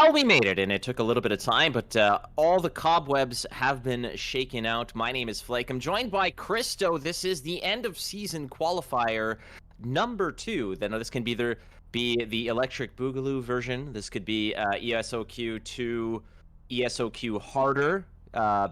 Well, we made it, and it took a little bit of time, but all the cobwebs have been shaken out. My name is Flake. I'm joined by Christo. This is the end of season qualifier number 2. Then this can be the Electric Boogaloo version. This could be ESOQ 2, ESOQ harder,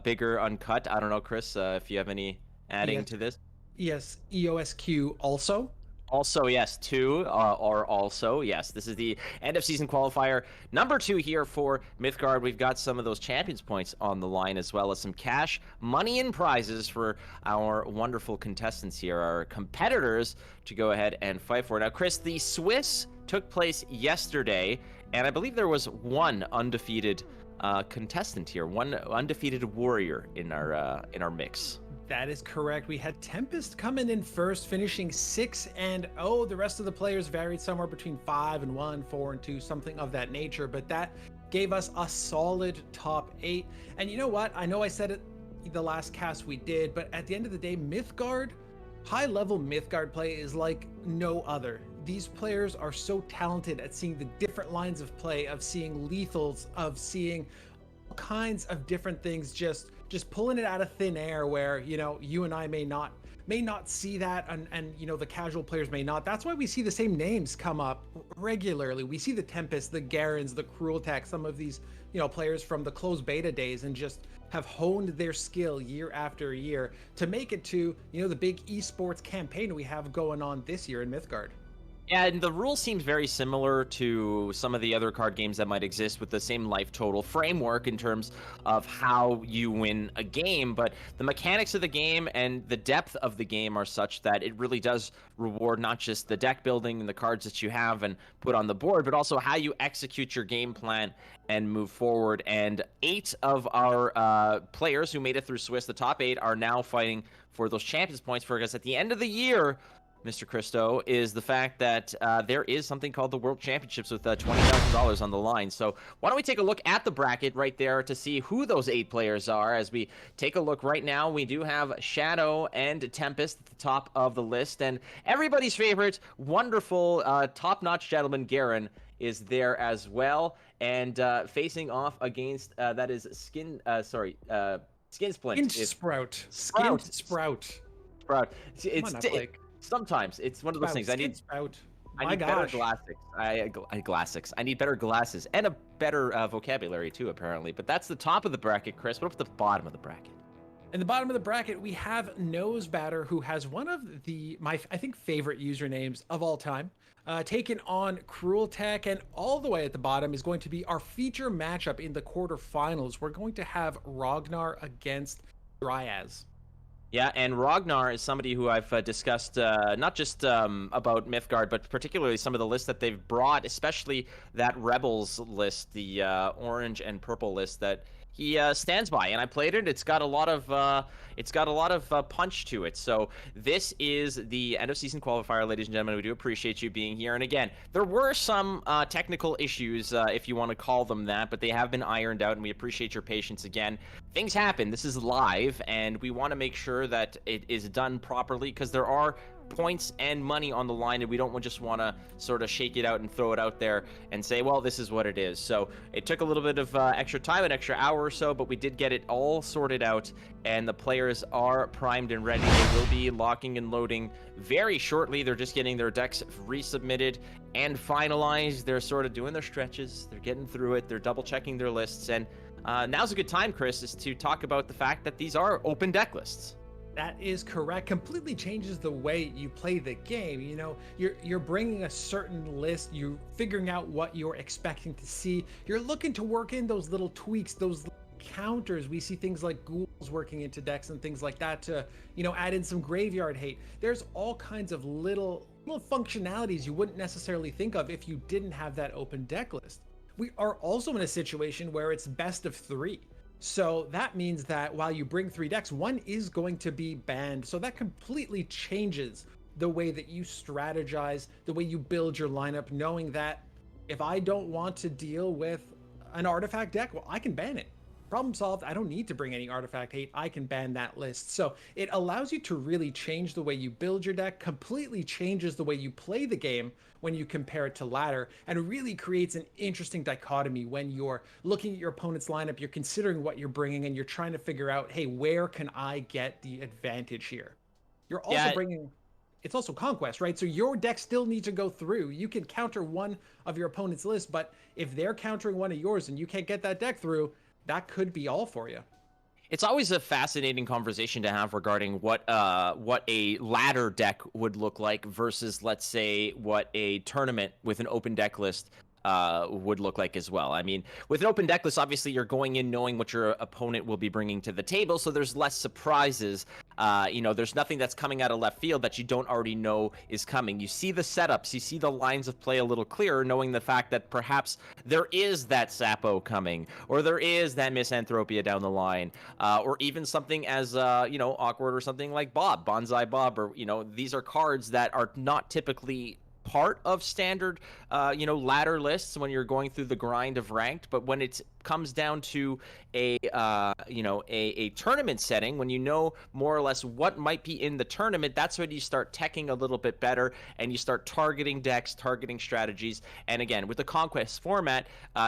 bigger, uncut. I don't know, Chris, if you have any adding to this. Yes, EOSQ also. Also, yes, 2 are also, yes. This is the end of season qualifier number 2 here for Mythgard. We've got some of those champions points on the line, as well as some cash, money, and prizes for our wonderful contestants here, our competitors, to go ahead and fight for. Now, Chris, the Swiss took place yesterday, and I believe there was one undefeated contestant here, one undefeated warrior in our mix. That is correct. We had Tempest coming in first, finishing 6-0. The rest of the players varied somewhere between 5-1, 4-2, something of that nature. But that gave us a solid top 8. And you know what? I know I said it the last cast we did, but at the end of the day, Mythgard, high-level Mythgard play is like no other. These players are so talented at seeing the different lines of play, of seeing lethals, of seeing all kinds of different things, just pulling it out of thin air, where, you know, you and I may not see that, and you know, the casual players may not. That's why we see the same names come up regularly. We see the Tempest, the Gerrens, the Cruel Tech, some of these, you know, players from the closed beta days, and just have honed their skill year after year to make it to, you know, the big esports campaign we have going on this year in Mythgard. Yeah, and the rule seems very similar to some of the other card games that might exist, with the same life total framework in terms of how you win a game, but the mechanics of the game and the depth of the game are such that it really does reward not just the deck building and the cards that you have and put on the board, but also how you execute your game plan and move forward. And 8 of our players who made it through Swiss, the top 8, are now fighting for those champions points, because at the end of the year, Mr. Christo, is the fact that there is something called the World Championships with $20,000 on the line. So why don't we take a look at the bracket right there to see who those 8 players are. As we take a look right now, we do have Shadow and Tempest at the top of the list, and everybody's favorite, wonderful, top-notch gentleman Gerren is there as well, and Facing off against that is Skin Splint. Sprout. Sprout. Sometimes it's one of those things. I need better glasses. I need better glasses and a better vocabulary too, apparently. But that's the top of the bracket, Chris. What about the bottom of the bracket? In the bottom of the bracket, we have Nosebatter, who has one of my I think favorite usernames of all time, taken on Cruel Tech, and all the way at the bottom is going to be our feature matchup in the quarterfinals. We're going to have Rognarr against Dryas. Yeah, and Rognarr is somebody who I've discussed not just about Mythgard, but particularly some of the lists that they've brought, especially that Rebels list, the orange and purple list that he stands by. And I played it. It's got a lot of punch to it. So this is the end of season qualifier, ladies and gentlemen. We do appreciate you being here. And again, there were some technical issues, if you want to call them that, but they have been ironed out, and we appreciate your patience again. Things happen. This is live, and we want to make sure that it is done properly, because there are points and money on the line, and we don't just want to sort of shake it out and throw it out there and say, well, this is what it is. So it took a little bit of extra time, an extra hour or so, but we did get it all sorted out, and the players are primed and ready. They will be locking and loading very shortly. They're just getting their decks resubmitted and finalized. They're sort of doing their stretches. They're getting through it. They're double checking their lists, and now's a good time, Chris, is to talk about the fact that these are open deck lists. That is correct. Completely changes the way you play the game. You know, you're bringing a certain list, you're figuring out what you're expecting to see. You're looking to work in those little tweaks, those counters. We see things like ghouls working into decks and things like that to, you know, add in some graveyard hate. There's all kinds of little functionalities you wouldn't necessarily think of if you didn't have that open deck list. We are also in a situation where it's best of 3. So that means that while you bring 3 decks, one is going to be banned. So that completely changes the way that you strategize, the way you build your lineup, knowing that if I don't want to deal with an artifact deck, well, I can ban it. problem solved. I don't need to bring any artifact hate. I can ban that list. So it allows you to really change the way you build your deck, completely changes the way you play the game when you compare it to ladder, and it really creates an interesting dichotomy when you're looking at your opponent's lineup, you're considering what you're bringing, and you're trying to figure out, hey, where can I get the advantage here? You're also Yeah, bringing, it's also conquest, right? So your deck still needs to go through. You can counter one of your opponent's list, but if they're countering one of yours and you can't get that deck through, that could be all for you. it's always a fascinating conversation to have regarding what a ladder deck would look like versus, let's say, what a tournament with an open deck list would look like as well. I mean, with an open deck list, obviously you're going in knowing what your opponent will be bringing to the table, so there's less surprises. There's nothing that's coming out of left field that you don't already know is coming. You see the setups, you see the lines of play a little clearer, knowing the fact that perhaps there is that Sapo coming, or there is that Misanthropia down the line, or even something as awkward, or something like Bonsai Bob, or these are cards that are not typically part of standard ladder lists when you're going through the grind of ranked, but when it comes down to a tournament setting, when you know more or less what might be in the tournament, that's when you start teching a little bit better and you start targeting decks, targeting strategies. And again, with the conquest format,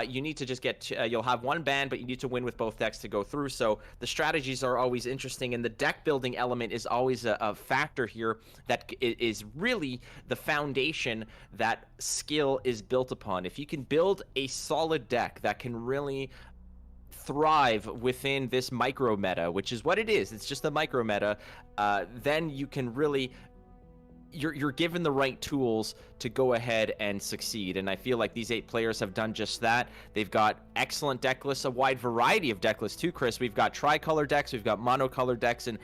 you need to just you'll have one ban, but you need to win with both decks to go through. So the strategies are always interesting, and the deck building element is always a factor here that is really the foundation that skill is built upon. If you can build a solid deck that can really thrive within this micro meta, which is what it is, it's just a micro meta, then you can really, you're given the right tools to go ahead and succeed. And I feel like these 8 players have done just that. They've got excellent deck lists, a wide variety of deck lists too, Chris. We've got tricolor decks, we've got monocolor decks, and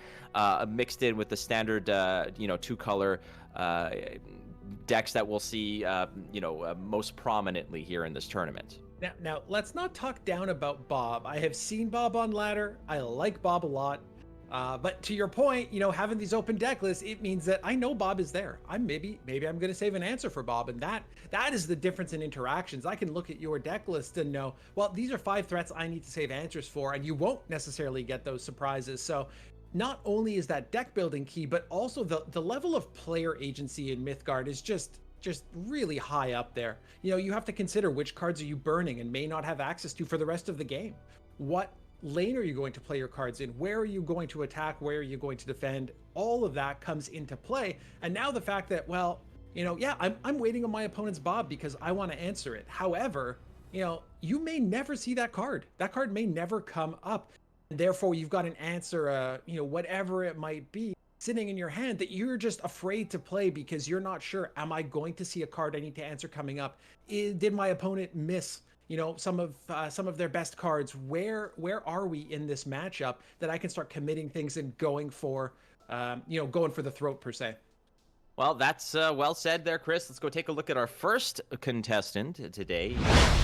mixed in with the standard 2-color decks that we'll see most prominently here in this tournament. Now, let's not talk down about Bob. I have seen Bob on ladder. I like Bob a lot. But to your point, having these open deck lists, it means that I know Bob is there. Maybe I'm going to save an answer for Bob. And that is the difference in interactions. I can look at your deck list and know, well, these are 5 threats I need to save answers for, and you won't necessarily get those surprises. So not only is that deck building key, but also the level of player agency in Mythgard is just really high up there. You have to consider which cards are you burning and may not have access to for the rest of the game. What lane are you going to play your cards in? Where are you going to attack? Where are you going to defend? All of that comes into play. And now the fact that, well, I'm waiting on my opponent's Bob because I want to answer it. However, you may never see that card. That card may never come up. And therefore, you've got an answer, whatever it might be, sitting in your hand that you're just afraid to play because you're not sure, am I going to see a card I need to answer coming up? Did my opponent miss some of their best cards? Where are we in this matchup that I can start committing things and going for the throat per se? Well, that's well said there, Chris. Let's go take a look at our first contestant today,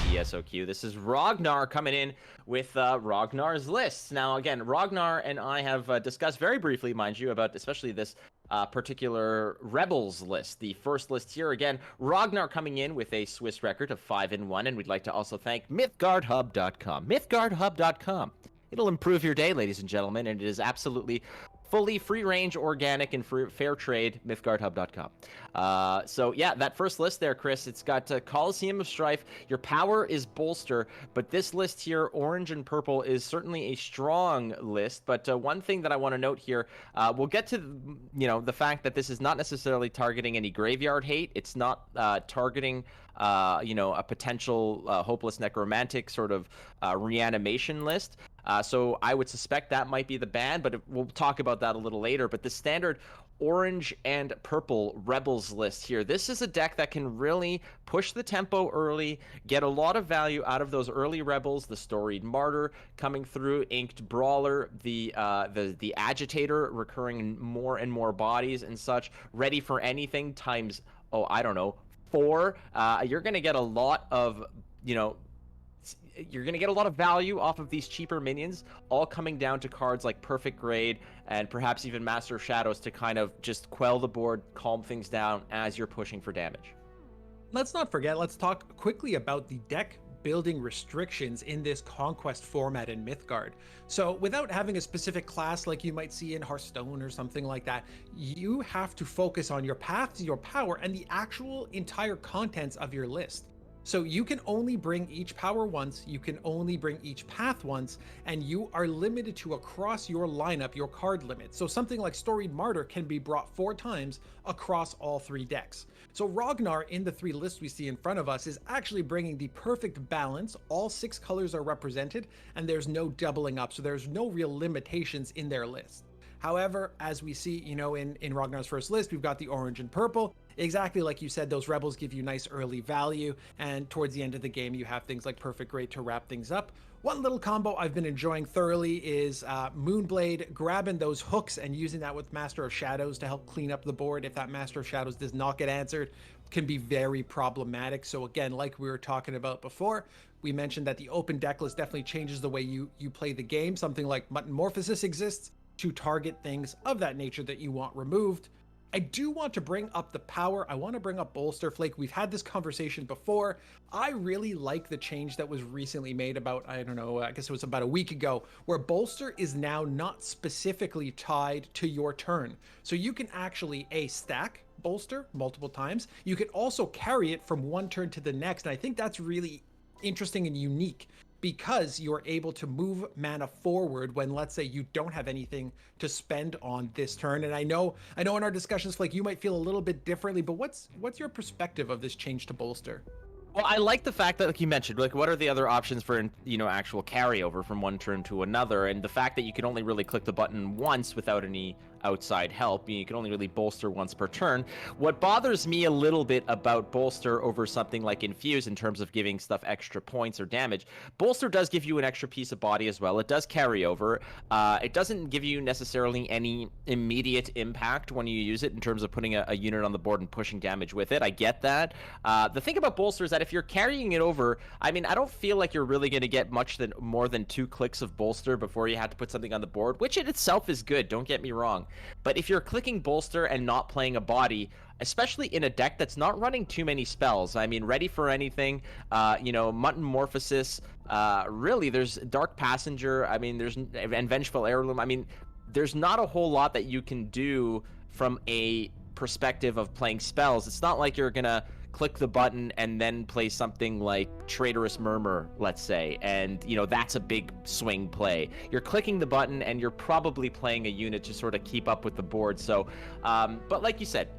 ESOQ. This is Rognarr coming in with Rognarr's lists. Now, again, Rognarr and I have discussed very briefly, mind you, about especially this particular Rebels list. The first list here, again, Rognarr coming in with a Swiss record of 5-1, and we'd like to also thank MythgardHub.com. MythgardHub.com. It'll improve your day, ladies and gentlemen, and it is absolutely fully free-range, organic, and fair trade, MythgardHub.com. So, yeah, that first list there, Chris, it's got Coliseum of Strife. Your power is bolster, but this list here, orange and purple, is certainly a strong list. But one thing that I want to note here, we'll get to, the fact that this is not necessarily targeting any graveyard hate. It's not targeting a potential hopeless necromantic sort of reanimation list. So I would suspect that might be the ban, but we'll talk about that a little later. But the standard orange and purple Rebels list here, this is a deck that can really push the tempo early, get a lot of value out of those early Rebels, the Storied Martyr coming through, Inked Brawler, the Agitator recurring in more and more bodies and such, ready for anything times, 4. You're going to get a lot of, you're going to get a lot of value off of these cheaper minions, all coming down to cards like Perfect Grade and perhaps even Master of Shadows to kind of just quell the board, calm things down as you're pushing for damage. Let's not forget, let's talk quickly about the deck building restrictions in this conquest format in Mythgard. So without having a specific class like you might see in Hearthstone or something like that, you have to focus on your path, your power, and the actual entire contents of your list. So you can only bring each power once, you can only bring each path once, and you are limited to across your lineup, your card limit. So something like Storied Martyr can be brought 4 times across all 3 decks. So Rognarr in the 3 lists we see in front of us is actually bringing the perfect balance. All 6 colors are represented and there's no doubling up. So there's no real limitations in their list. However, as we see, in Rognar's first list, we've got the orange and purple. Exactly like you said, those rebels give you nice early value, and towards the end of the game, you have things like Perfect Great to wrap things up. One little combo I've been enjoying thoroughly is Moonblade grabbing those hooks and using that with Master of Shadows to help clean up the board. If that Master of Shadows does not get answered, can be very problematic. So again, like we were talking about before, we mentioned that the open deck list definitely changes the way you play the game. Something like Metamorphosis exists to target things of that nature that you want removed. I do want to bring up the power. I want to bring up Bolster. Flake, we've had this conversation before. I really like the change that was recently made about, I don't know, I guess it was about a week ago, where Bolster is now not specifically tied to your turn. So you can actually stack Bolster multiple times. You can also carry it from one turn to the next. And I think that's really interesting and unique, because you're able to move mana forward when, let's say, you don't have anything to spend on this turn. And I know in our discussions, like, you might feel a little bit differently, but what's your perspective of this change to Bolster? Well, I like the fact that, like you mentioned, like, what are the other options for, actual carryover from one turn to another, and the fact that you can only really click the button once without any outside help. You can only really bolster once per turn. What bothers me a little bit about bolster over something like infuse in terms of giving stuff extra points or damage, bolster does give you an extra piece of body as well. It does carry over. It doesn't give you necessarily any immediate impact when you use it in terms of putting a unit on the board and pushing damage with it. I get that. The thing about bolster is that if you're carrying it over, I mean, I don't feel like you're really going to get more than 2 clicks of bolster before you have to put something on the board, which in itself is good, don't get me wrong. But if you're clicking bolster and not playing a body, especially in a deck that's not running too many spells, I mean, Ready for Anything, Metamorphosis, really, there's Dark Passenger, I mean, and Vengeful Heirloom, I mean, there's not a whole lot that you can do from a perspective of playing spells. It's not like you're gonna click the button and then play something like Traitorous Murmur, let's say, and that's a big swing play. You're clicking the button and you're probably playing a unit to sort of keep up with the board. So but like you said,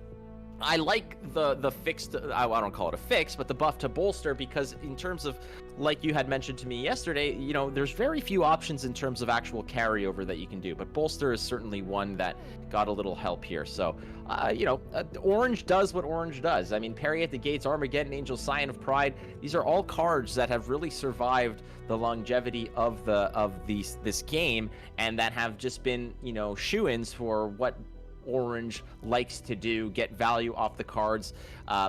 I like the fix, I don't call it a fix, but the buff to bolster, because in terms of, like you had mentioned to me yesterday, there's very few options in terms of actual carryover that you can do, but bolster is certainly one that got a little help here. So, orange does what orange does. I mean, Parry at the Gates, Armageddon, Angel, Scion of Pride, these are all cards that have really survived the longevity of this game, and that have just been, shoo-ins for what orange likes to do, get value off the cards,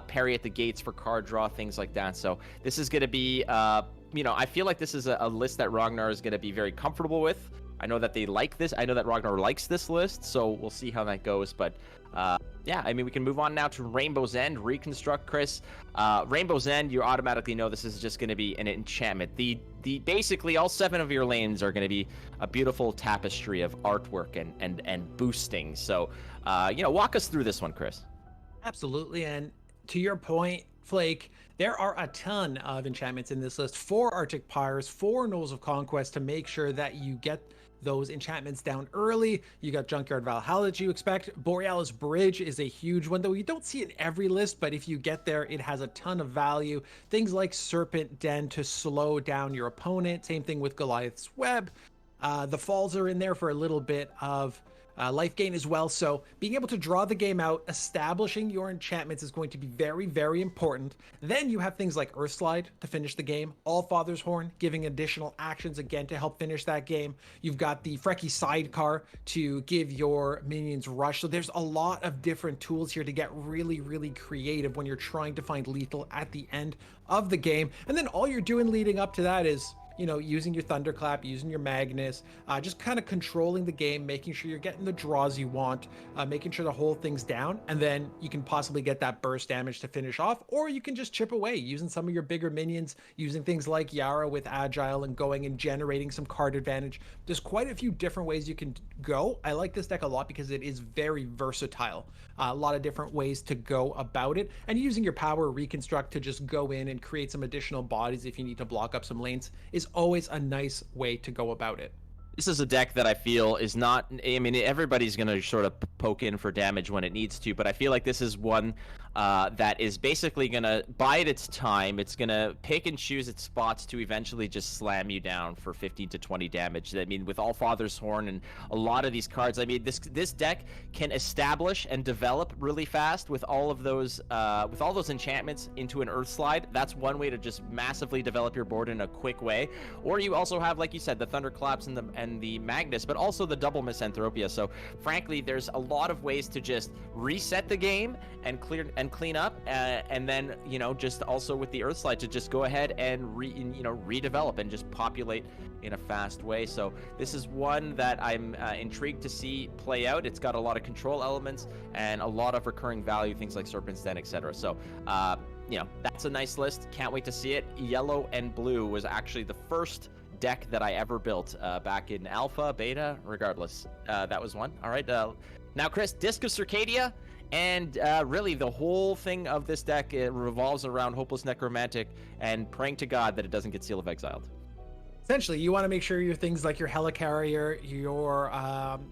Parry at the Gates for card draw, things like that. So this is going to be, I feel like this is a list that Rognarr is going to be very comfortable with. I know that they like this. I know that Rognarr likes this list, so we'll see how that goes. But yeah, I mean, we can move on now to Rainbow's End, Reconstruct, Chris. Rainbow's End, you automatically know this is just going to be an enchantment. The basically all 7 of your lanes are going to be a beautiful tapestry of artwork and boosting. So, walk us through this one, Chris. Absolutely, and to your point, Flake, there are a ton of enchantments in this list. 4 Arctic Pyres, 4 Knolls of Conquest to make sure that you get those enchantments down early. You got Junkyard Valhalla that you expect. Borealis Bridge is a huge one, though you don't see it in every list, but if you get there, it has a ton of value. Things like Serpent Den to slow down your opponent. Same thing with Goliath's Web. The Falls are in there for a little bit of life gain as well. So being able to draw the game out, establishing your enchantments is going to be very, very important. Then you have things like Earthslide to finish the game, Allfather's Horn giving additional actions again to help finish that game. You've got the Frecky Sidecar to give your minions rush. So there's a lot of different tools here to get really, really creative when you're trying to find lethal at the end of the game. And then all you're doing leading up to that is using your Thunderclap, using your Magnus, just kind of controlling the game, making sure you're getting the draws you want, making sure the whole thing's down, and then you can possibly get that burst damage to finish off, or you can just chip away using some of your bigger minions, using things like Yara with Agile and going and generating some card advantage. There's quite a few different ways you can go. I like this deck a lot because it is very versatile. A lot of different ways to go about it, and using your power reconstruct to just go in and create some additional bodies if you need to block up some lanes is always a nice way to go about it. This is a deck that I feel is not, I mean, everybody's going to sort of poke in for damage when it needs to, but I feel like this is one that is basically going to bide its time. It's going to pick and choose its spots to eventually just slam you down for 15 to 20 damage. I mean, with All Father's Horn and a lot of these cards, I mean, this deck can establish and develop really fast with all of those enchantments into an Earth Slide. That's one way to just massively develop your board in a quick way. Or you also have, like you said, the Thunderclaps and the Magnus, but also the double Misanthropia. So frankly, there's a lot of ways to just reset the game and clean up, and then just also with the Earth Slide to just go ahead and redevelop and just populate in a fast way. So this is one that I'm intrigued to see play out. It's got a lot of control elements and a lot of recurring value, things like Serpent's Den, etc. So that's a nice list. Can't wait to see it. Yellow and blue was actually the first deck that I ever built back in alpha, beta, regardless. That was one. All right. Now, Chris, Disc of Circadia, and really the whole thing of this deck, it revolves around Hopeless Necromantic and praying to God that it doesn't get Seal of Exiled. Essentially, you want to make sure your things like your Helicarrier, your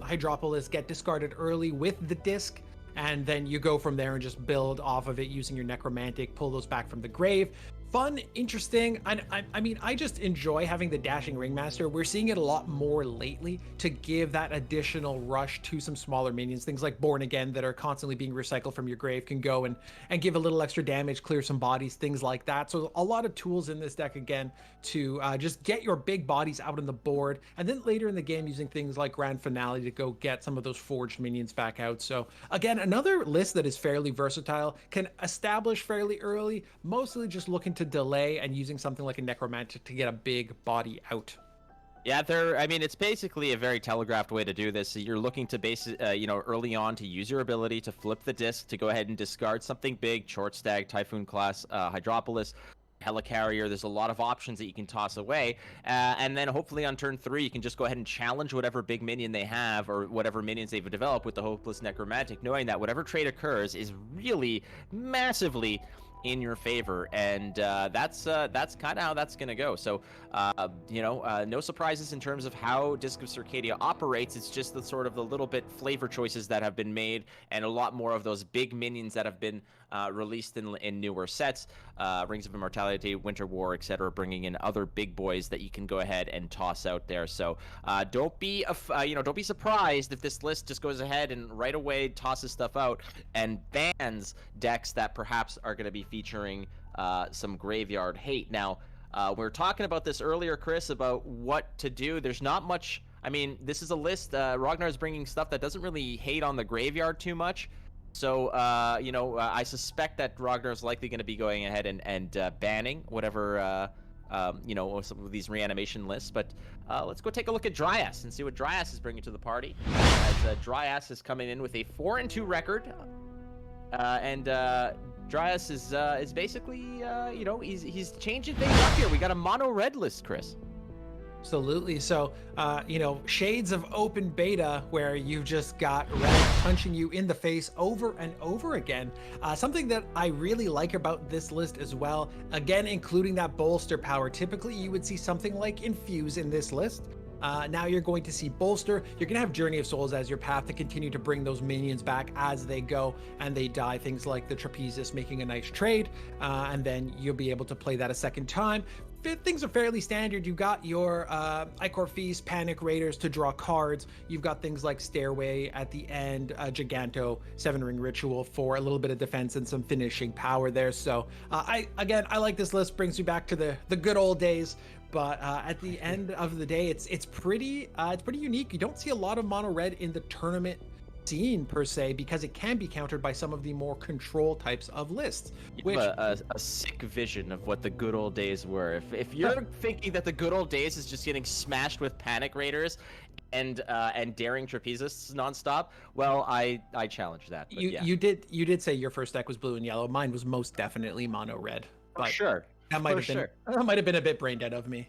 Hydropolis get discarded early with the disc, and then you go from there and just build off of it using your Necromantic, pull those back from the grave. Fun, interesting. I mean, I just enjoy having the Dashing Ringmaster. We're seeing it a lot more lately to give that additional rush to some smaller minions. Things like Born Again that are constantly being recycled from your grave can go and give a little extra damage, clear some bodies, things like that. So a lot of tools in this deck, again, to just get your big bodies out on the board. And then later in the game, using things like Grand Finale to go get some of those forged minions back out. So again, another list that is fairly versatile, can establish fairly early, mostly just looking to delay and using something like a Necromantic to get a big body out. Yeah, I mean, it's basically a very telegraphed way to do this. So you're looking to early on to use your ability to flip the disc to go ahead and discard something big, Short Stag, Typhoon class, Hydropolis, Helicarrier. There's a lot of options that you can toss away, and then hopefully on turn 3 you can just go ahead and challenge whatever big minion they have or whatever minions they've developed with the Hopeless Necromantic, knowing that whatever trade occurs is really massively in your favor, and that's kind of how that's gonna go. So no surprises in terms of how Disc of Circadia operates. It's just the sort of the little bit flavor choices that have been made, and a lot more of those big minions that have been released in newer sets, Rings of Immortality, Winter War, etc., bringing in other big boys that you can go ahead and toss out there. So don't be surprised if this list just goes ahead and right away tosses stuff out and bans decks that perhaps are going to be featuring some graveyard hate. Now, we were talking about this earlier, Chris, about what to do. There's not much. I mean, this is a list. Rognarr is bringing stuff that doesn't really hate on the graveyard too much. So, I suspect that Rognarr is likely going to be going ahead and banning whatever, some of these reanimation lists. But let's go take a look at Dryas and see what Dryas is bringing to the party. As Dryas is coming in with a 4-2 record, and Dryas is basically, he's changing things up here. We got a mono red list, Chris. Absolutely. So, shades of open beta where you've just got red punching you in the face over and over again. Something that I really like about this list as well, again, including that bolster power. Typically, you would see something like Infuse in this list. Now you're going to see Bolster. You're going to have Journey of Souls as your path to continue to bring those minions back as they go and they die. Things like the Trapezist making a nice trade, and then you'll be able to play that a second time. Things are fairly standard. You've got your Icor Feast, Panic Raiders to draw cards. You've got things like Stairway at the end, Giganto, 7-Ring Ritual for a little bit of defense and some finishing power there. So I like this list. Brings you back to the good old days. But at the end of the day, it's pretty unique. You don't see a lot of mono red in the tournament seen per se, because it can be countered by some of the more control types of lists. You Which have a sick vision of what the good old days were. If you're thinking that the good old days is just getting smashed with panic raiders and daring trapezists nonstop, well, I challenge that. But yeah, you did say your first deck was blue and yellow. Mine was most definitely mono red. for But sure, that might for have been sure. that might have been a bit brain dead of me.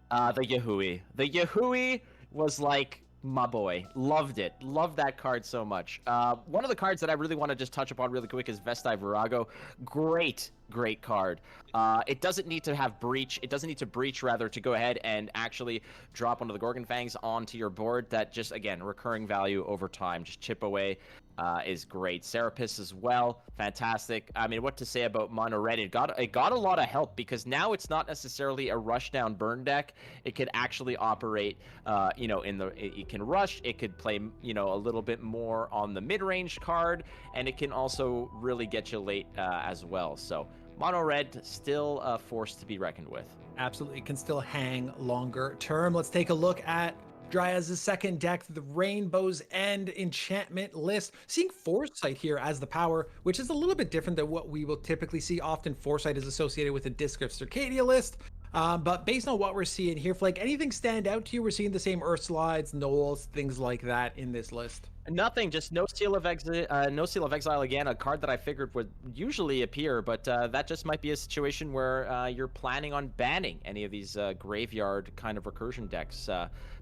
The Yahui. The Yahui was like my boy. Loved it. Loved that card so much. One of the cards that I really want to just touch upon really quick is Vestai Virago. Great card. It doesn't need to have breach. It doesn't need to breach, rather, to go ahead and actually drop one of the Gorgon Fangs onto your board. That just, again, recurring value over time. Just chip away is great. Serapis as well. Fantastic. I mean, what to say about Mono Red? It got a lot of help, because now it's not necessarily a rush down burn deck. It could actually operate, it can rush. It could play, a little bit more on the mid-range card, and it can also really get you late as well. So Mono Red still a force to be reckoned with. Absolutely, can still hang longer term. Let's take a look at Dryas' second deck, the Rainbow's End enchantment list. Seeing Foresight here as the power, which is a little bit different than what we will typically see. Often Foresight is associated with a Disc of Circadia list. But based on what we're seeing here, Flake, anything stand out to you? We're seeing the same Earth Slides, Knolls, things like that in this list. Nothing, just no Seal of Exile again, a card that I figured would usually appear, but that just might be a situation where you're planning on banning any of these graveyard kind of recursion decks.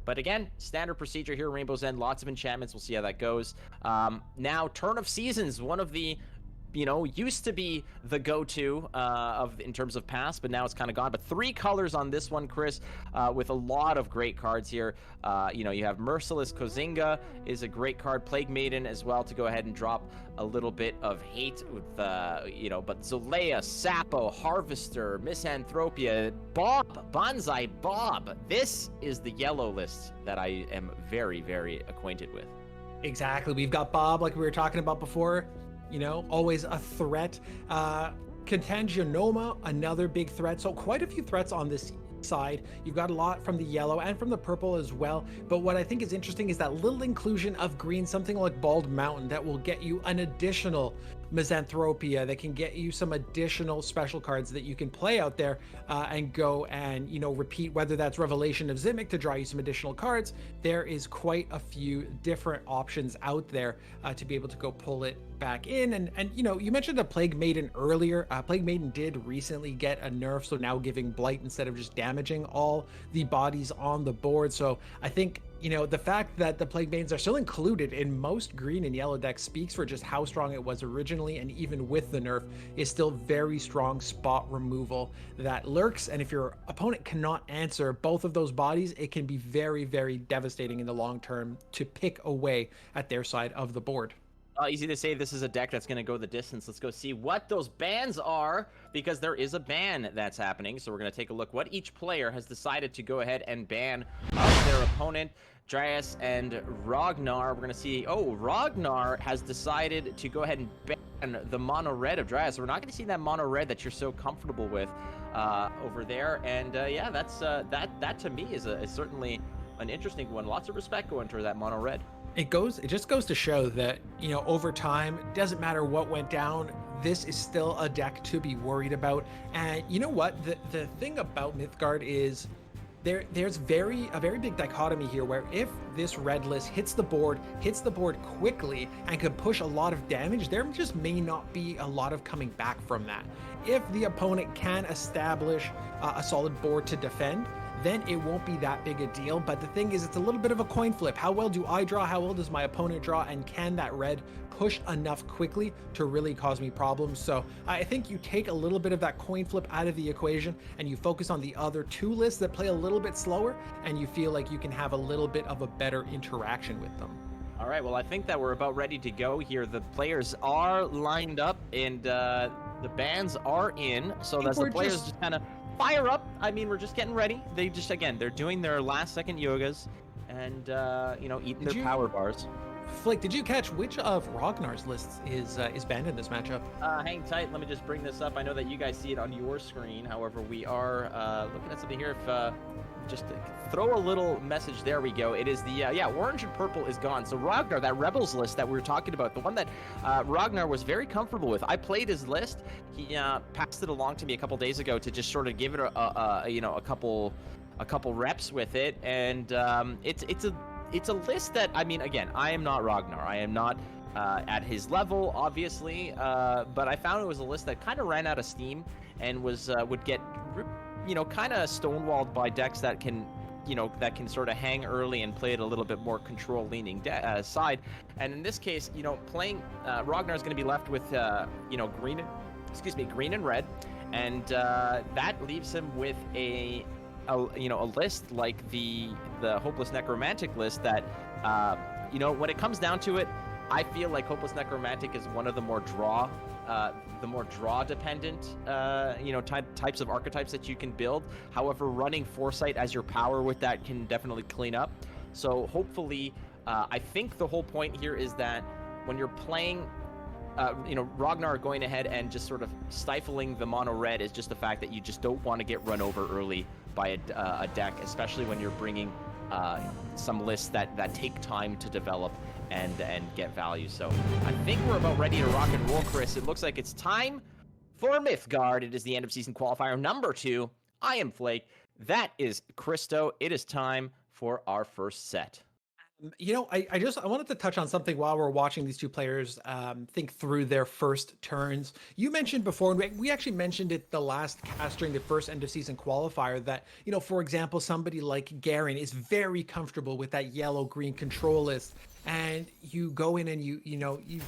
But again, standard procedure here, Rainbow's End, lots of enchantments. We'll see how that goes. Now, Turn of Seasons, one of the used to be the go-to in terms of past, but now it's kind of gone. But 3 colors on this one, Chris, with a lot of great cards here. You have Merciless Kozinga is a great card. Plague Maiden as well, to go ahead and drop a little bit of hate with, but Zolea, Sapo, Harvester, Misanthropia, Bonsai Bob. This is the yellow list that I am very, very acquainted with. Exactly. We've got Bob, like we were talking about before. Always a threat. Contangianoma, another big threat. So quite a few threats on this side. You've got a lot from the yellow and from the purple as well. But what I think is interesting is that little inclusion of green, something like Bald Mountain, that will get you an additional Misanthropia, that can get you some additional special cards that you can play out there and go and repeat, whether that's Revelation of Zimic to draw you some additional cards. There is quite a few different options out there to be able to go pull it back in. And you mentioned the Plague Maiden earlier. Plague Maiden did recently get a nerf, so now giving blight instead of just damaging all the bodies on the board. So I think the fact that the Plague Maidens are still included in most green and yellow decks speaks for just how strong it was originally, and even with the nerf, is still very strong spot removal that lurks. And if your opponent cannot answer both of those bodies, it can be very, very devastating in the long term to pick away at their side of the board. Easy to say this is a deck that's going to go the distance. Let's go see what those bans are, because there is a ban that's happening. So we're going to take a look what each player has decided to go ahead and ban their opponent. Dryas and Rognarr. We're going to see, Rognarr has decided to go ahead and ban the mono red of Dryas. So we're not going to see that mono red that you're so comfortable with over there. And yeah, that's that to me is certainly an interesting one. Lots of respect going toward that mono red. It just goes to show that, over time, it doesn't matter what went down, this is still a deck to be worried about. And you know what? The thing about Mythgard is there's a very big dichotomy here, where if this red list hits the board quickly and could push a lot of damage, there just may not be a lot of coming back from that. If the opponent can establish a solid board to defend, then it won't be that big a deal. But the thing is, it's a little bit of a coin flip. How well do I draw? How well does my opponent draw? And can that red push enough quickly to really cause me problems? So I think you take a little bit of that coin flip out of the equation and you focus on the other 2 lists that play a little bit slower, and you feel like you can have a little bit of a better interaction with them. All right, well, I think that we're about ready to go here. The players are lined up and the bans are in. So as the players just kind of fire up, I mean, we're just getting ready. They're doing their last second yogas. and eating Did their power bars. Flake, did you catch which of Rognar's lists is banned in this matchup? Hang tight. Let me just bring this up. I know that you guys see it on your screen. However, we are looking at something here. If just throw a little message. There we go. It is the orange and purple is gone. So Rognarr, that Rebels list that we were talking about, the one that Rognarr was very comfortable with. I played his list. He passed it along to me a couple days ago to just sort of give it a couple reps with it, and it's a list that, I mean, again, I am not Rognarr. I am not at his level, obviously, but I found it was a list that kind of ran out of steam and would get kind of stonewalled by decks that can sort of hang early and play it a little bit more control-leaning side. And in this case, playing Rognarr is going to be left with green and red, and that leaves him with a list like the Hopeless Necromantic list that when it comes down to it, I feel like Hopeless Necromantic is one of the more draw dependent types of archetypes that you can build. However, running Foresight as your power with that can definitely clean up. So hopefully, I think the whole point here is that when you're playing Rognarr going ahead and just sort of stifling the mono red is just the fact that you just don't want to get run over early by a deck, especially when you're bringing some lists that take time to develop and get value. So I think we're about ready to rock and roll, Chris. It looks like it's time for Mythgard. It is the end of season qualifier number 2. I am Flake. That is Christo. It is time for our first set. I wanted to touch on something while we're watching these two players think through their first turns. You mentioned before, and we actually mentioned it the last cast during the first end of season qualifier, that, for example, somebody like Gerren is very comfortable with that yellow-green control list. And you go in and you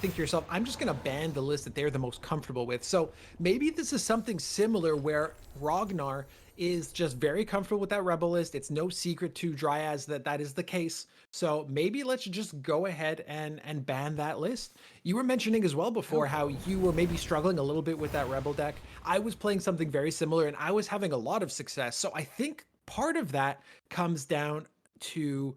think to yourself, I'm just going to ban the list that they're the most comfortable with. So maybe this is something similar where Rognarr is just very comfortable with that rebel list. It's no secret to Dryas that is the case. So maybe let's just go ahead and ban that list. You were mentioning as well before how you were maybe struggling a little bit with that rebel deck. I was playing something very similar and I was having a lot of success. So I think part of that comes down to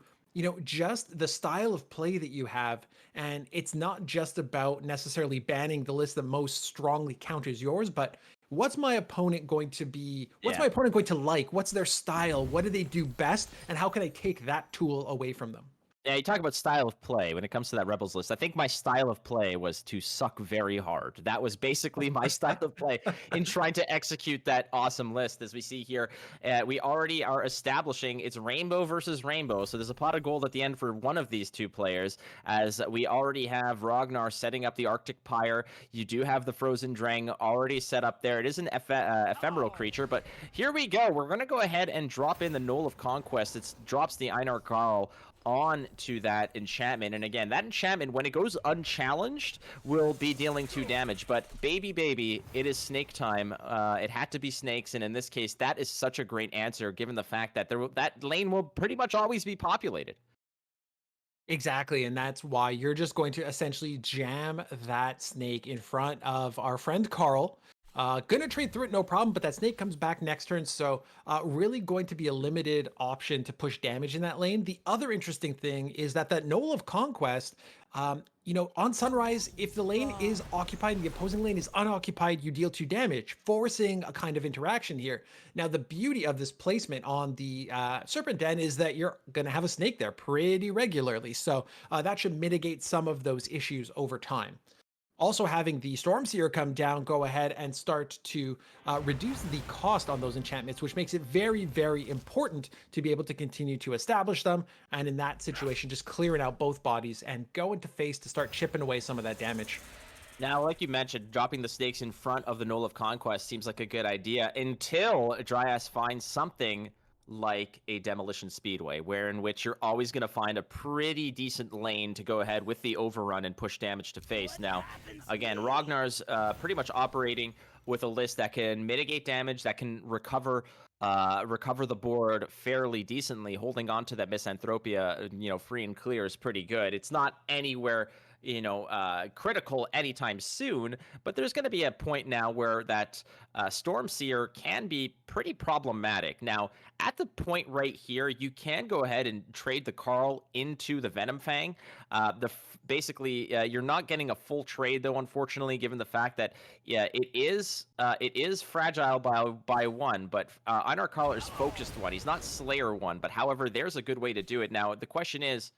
just the style of play that you have. And it's not just about necessarily banning the list that most strongly counters yours, but what's my opponent going to be? What's my opponent going to like? What's their style? What do they do best? And how can I take that tool away from them? Yeah, you talk about style of play when it comes to that Rebels list. I think my style of play was to suck very hard. That was basically my style of play in trying to execute that awesome list. As we see here, we already are establishing it's rainbow versus rainbow. So there's a pot of gold at the end for one of these two players, as we already have Rognarr setting up the Arctic Pyre. You do have the Frozen Drang already set up there. It is an ephemeral creature, but here we go. We're going to go ahead and drop in the Knoll of Conquest. It drops the Einar Carl on to that enchantment, and again, that enchantment, when it goes unchallenged, will be dealing 2 damage. But baby, it is snake time. It had to be snakes, and in this case, that is such a great answer given the fact that that lane will pretty much always be populated. Exactly, and that's why you're just going to essentially jam that snake in front of our friend Carl. Gonna trade through it, no problem, but that snake comes back next turn, so really going to be a limited option to push damage in that lane. The other interesting thing is that Knoll of Conquest, on Sunrise, if the lane is occupied and the opposing lane is unoccupied, you deal 2 damage, forcing a kind of interaction here. Now, the beauty of this placement on the Serpent Den is that you're going to have a snake there pretty regularly, so that should mitigate some of those issues over time. Also, having the Stormseer come down, go ahead and start to reduce the cost on those enchantments, which makes it very, very important to be able to continue to establish them. And in that situation, just clearing out both bodies and go into face to start chipping away some of that damage. Now, like you mentioned, dropping the stakes in front of the Knoll of Conquest seems like a good idea until Dryas finds something like a Demolition Speedway, in which you're always going to find a pretty decent lane to go ahead with the overrun and push damage to face. Now, again, Rognar's pretty much operating with a list that can mitigate damage, that can recover the board fairly decently. Holding on to that Misanthropia, free and clear is pretty good. It's not anywhere critical anytime soon. But there's going to be a point now where that Stormseer can be pretty problematic. Now, at the point right here, you can go ahead and trade the Carl into the Venom Fang. Basically, you're not getting a full trade though, unfortunately, given the fact that it is fragile by one, but Einar Carl is focused one. He's not Slayer one, but however, there's a good way to do it. Now, the question is,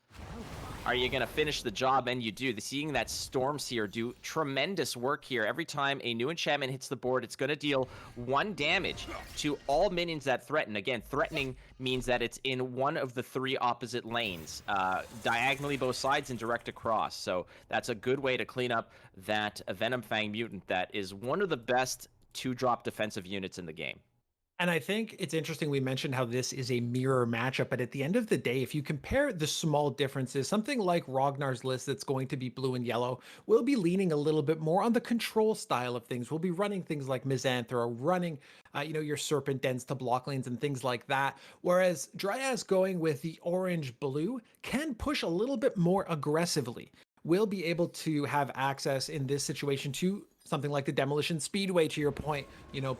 are you going to finish the job? And you do. Seeing that Stormseer do tremendous work here. Every time a new enchantment hits the board, it's going to deal 1 damage to all minions that threaten. Again, threatening means that it's in one of the 3 opposite lanes, diagonally both sides and direct across. So that's a good way to clean up that Venom Fang mutant that is one of the best 2-drop defensive units in the game. And I think it's interesting we mentioned how this is a mirror matchup, but at the end of the day, if you compare the small differences, something like Rognar's list that's going to be blue and yellow will be leaning a little bit more on the control style of things. We'll be running things like Misanther, running, your Serpent Dens to block lanes and things like that. Whereas Dryas going with the orange-blue can push a little bit more aggressively. We'll be able to have access in this situation to something like the Demolition Speedway, to your point,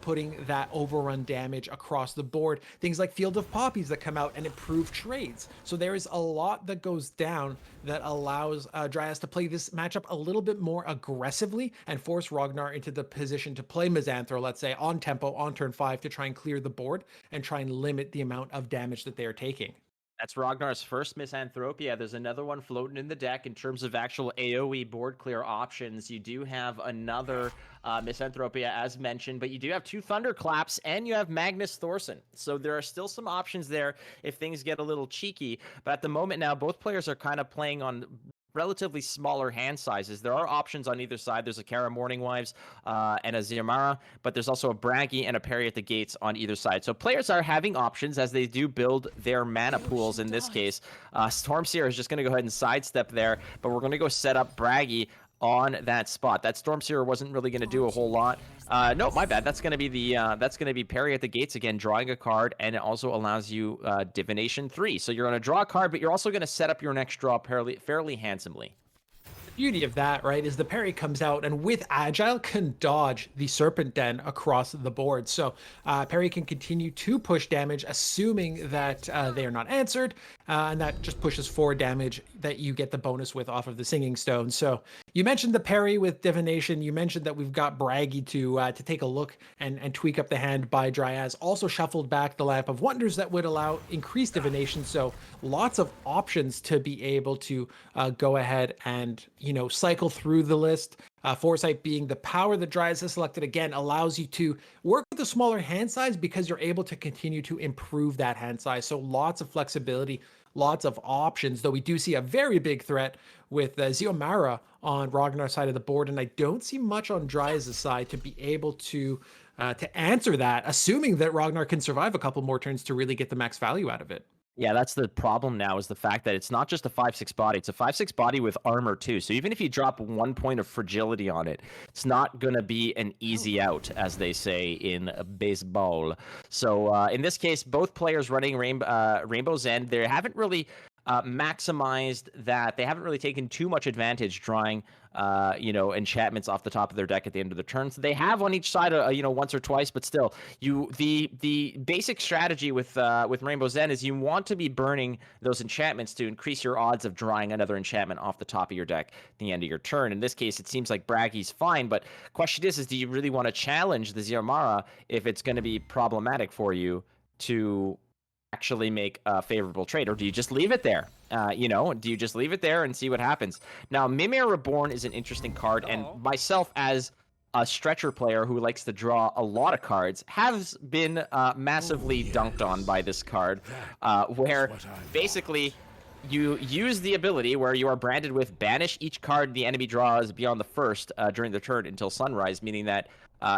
putting that overrun damage across the board. Things like Field of Poppies that come out and improve trades. So there is a lot that goes down that allows Dryas to play this matchup a little bit more aggressively and force Rognarr into the position to play Misanther, let's say, on tempo, on turn 5, to try and clear the board and try and limit the amount of damage that they are taking. That's Rognar's first Misanthropia. There's another one floating in the deck in terms of actual AoE board clear options. You do have another Misanthropia, as mentioned, but you do have 2 Thunderclaps and you have Magnus Thorson. So there are still some options there if things get a little cheeky. But at the moment now, both players are kind of playing on relatively smaller hand sizes. There are options on either side. There's a Kara Morning Wives and a Xiomara, but there's also a Bragi and a Parry at the Gates on either side. So players are having options as they do build their mana pools in this case. Stormseer is just going to go ahead and sidestep there, but we're going to go set up Bragi on that spot. That Stormseer wasn't really going to do a whole lot. No, my bad. That's going to be Parry at the Gates again, drawing a card, and it also allows you Divination 3. So you're going to draw a card, but you're also going to set up your next draw fairly handsomely. Beauty of that, right, is the Parry comes out and with Agile can dodge the Serpent Den across the board. So Parry can continue to push damage, assuming that they are not answered, and that just pushes 4 damage that you get the bonus with off of the Singing Stone. So you mentioned the Parry with Divination. You mentioned that we've got Bragi to take a look and tweak up the hand by Dryas. Also shuffled back the Lamp of Wonders that would allow increased Divination. So lots of options to be able to go ahead and cycle through the list. Foresight being the power that Dryas has selected, again, allows you to work with a smaller hand size because you're able to continue to improve that hand size. So lots of flexibility, lots of options, though we do see a very big threat with Xiomara on Rognar's side of the board, and I don't see much on Dryas' side to be able to answer that, assuming that Rognarr can survive a couple more turns to really get the max value out of it. Yeah, that's the problem now, is the fact that it's not just a 5/6 body, it's a 5/6 body with armor too. So even if you drop 1 point of fragility on it, it's not going to be an easy out, as they say in baseball. So in this case, both players running Rainbow's End, they haven't really maximized that. They haven't really taken too much advantage drawing enchantments off the top of their deck at the end of the turn. So they have on each side once or twice, but still, the basic strategy with Rainbow's End is you want to be burning those enchantments to increase your odds of drawing another enchantment off the top of your deck at the end of your turn. In this case, it seems like Bragi's fine, but question is do you really want to challenge the Xiomara if it's going to be problematic for you to actually make a favorable trade, or do you just leave it there? Do you just leave it there and see what happens? Now, Mimir Reborn is an interesting card, and myself, as a stretcher player who likes to draw a lot of cards, has been massively dunked on by this card, where basically you use the ability where you are branded with banish each card the enemy draws beyond the first during the turn until sunrise, meaning that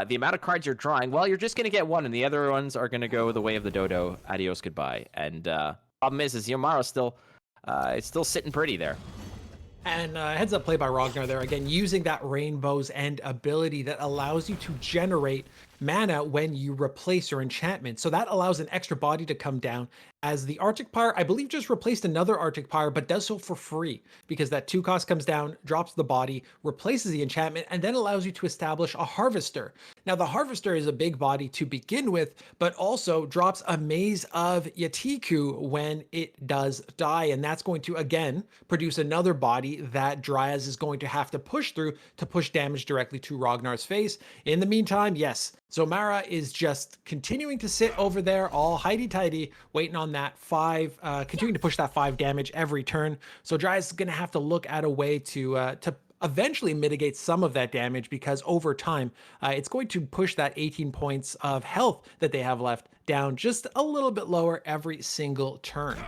the amount of cards you're drawing, well, you're just going to get one, and the other ones are going to go the way of the dodo. Adios, goodbye. And problem is Xiomara's it's still sitting pretty there. And heads up play by Rognarr there, again, using that Rainbow's End ability that allows you to generate mana when you replace your enchantment. So that allows an extra body to come down as the Arctic Pyre, I believe, just replaced another Arctic Pyre, but does so for free because that 2 cost comes down, drops the body, replaces the enchantment, and then allows you to establish a Harvester. Now, the Harvester is a big body to begin with, but also drops a Maze of Yatiku when it does die, and that's going to, again, produce another body that Dryas is going to have to push through to push damage directly to Rognar's face. In the meantime, yes, Zomara is just continuing to sit over there all hidey-tidy, waiting on that 5, continuing to push that 5 damage every turn. So Dryas is going to have to look at a way to eventually mitigate some of that damage, because over time, it's going to push that 18 points of health that they have left down just a little bit lower every single turn.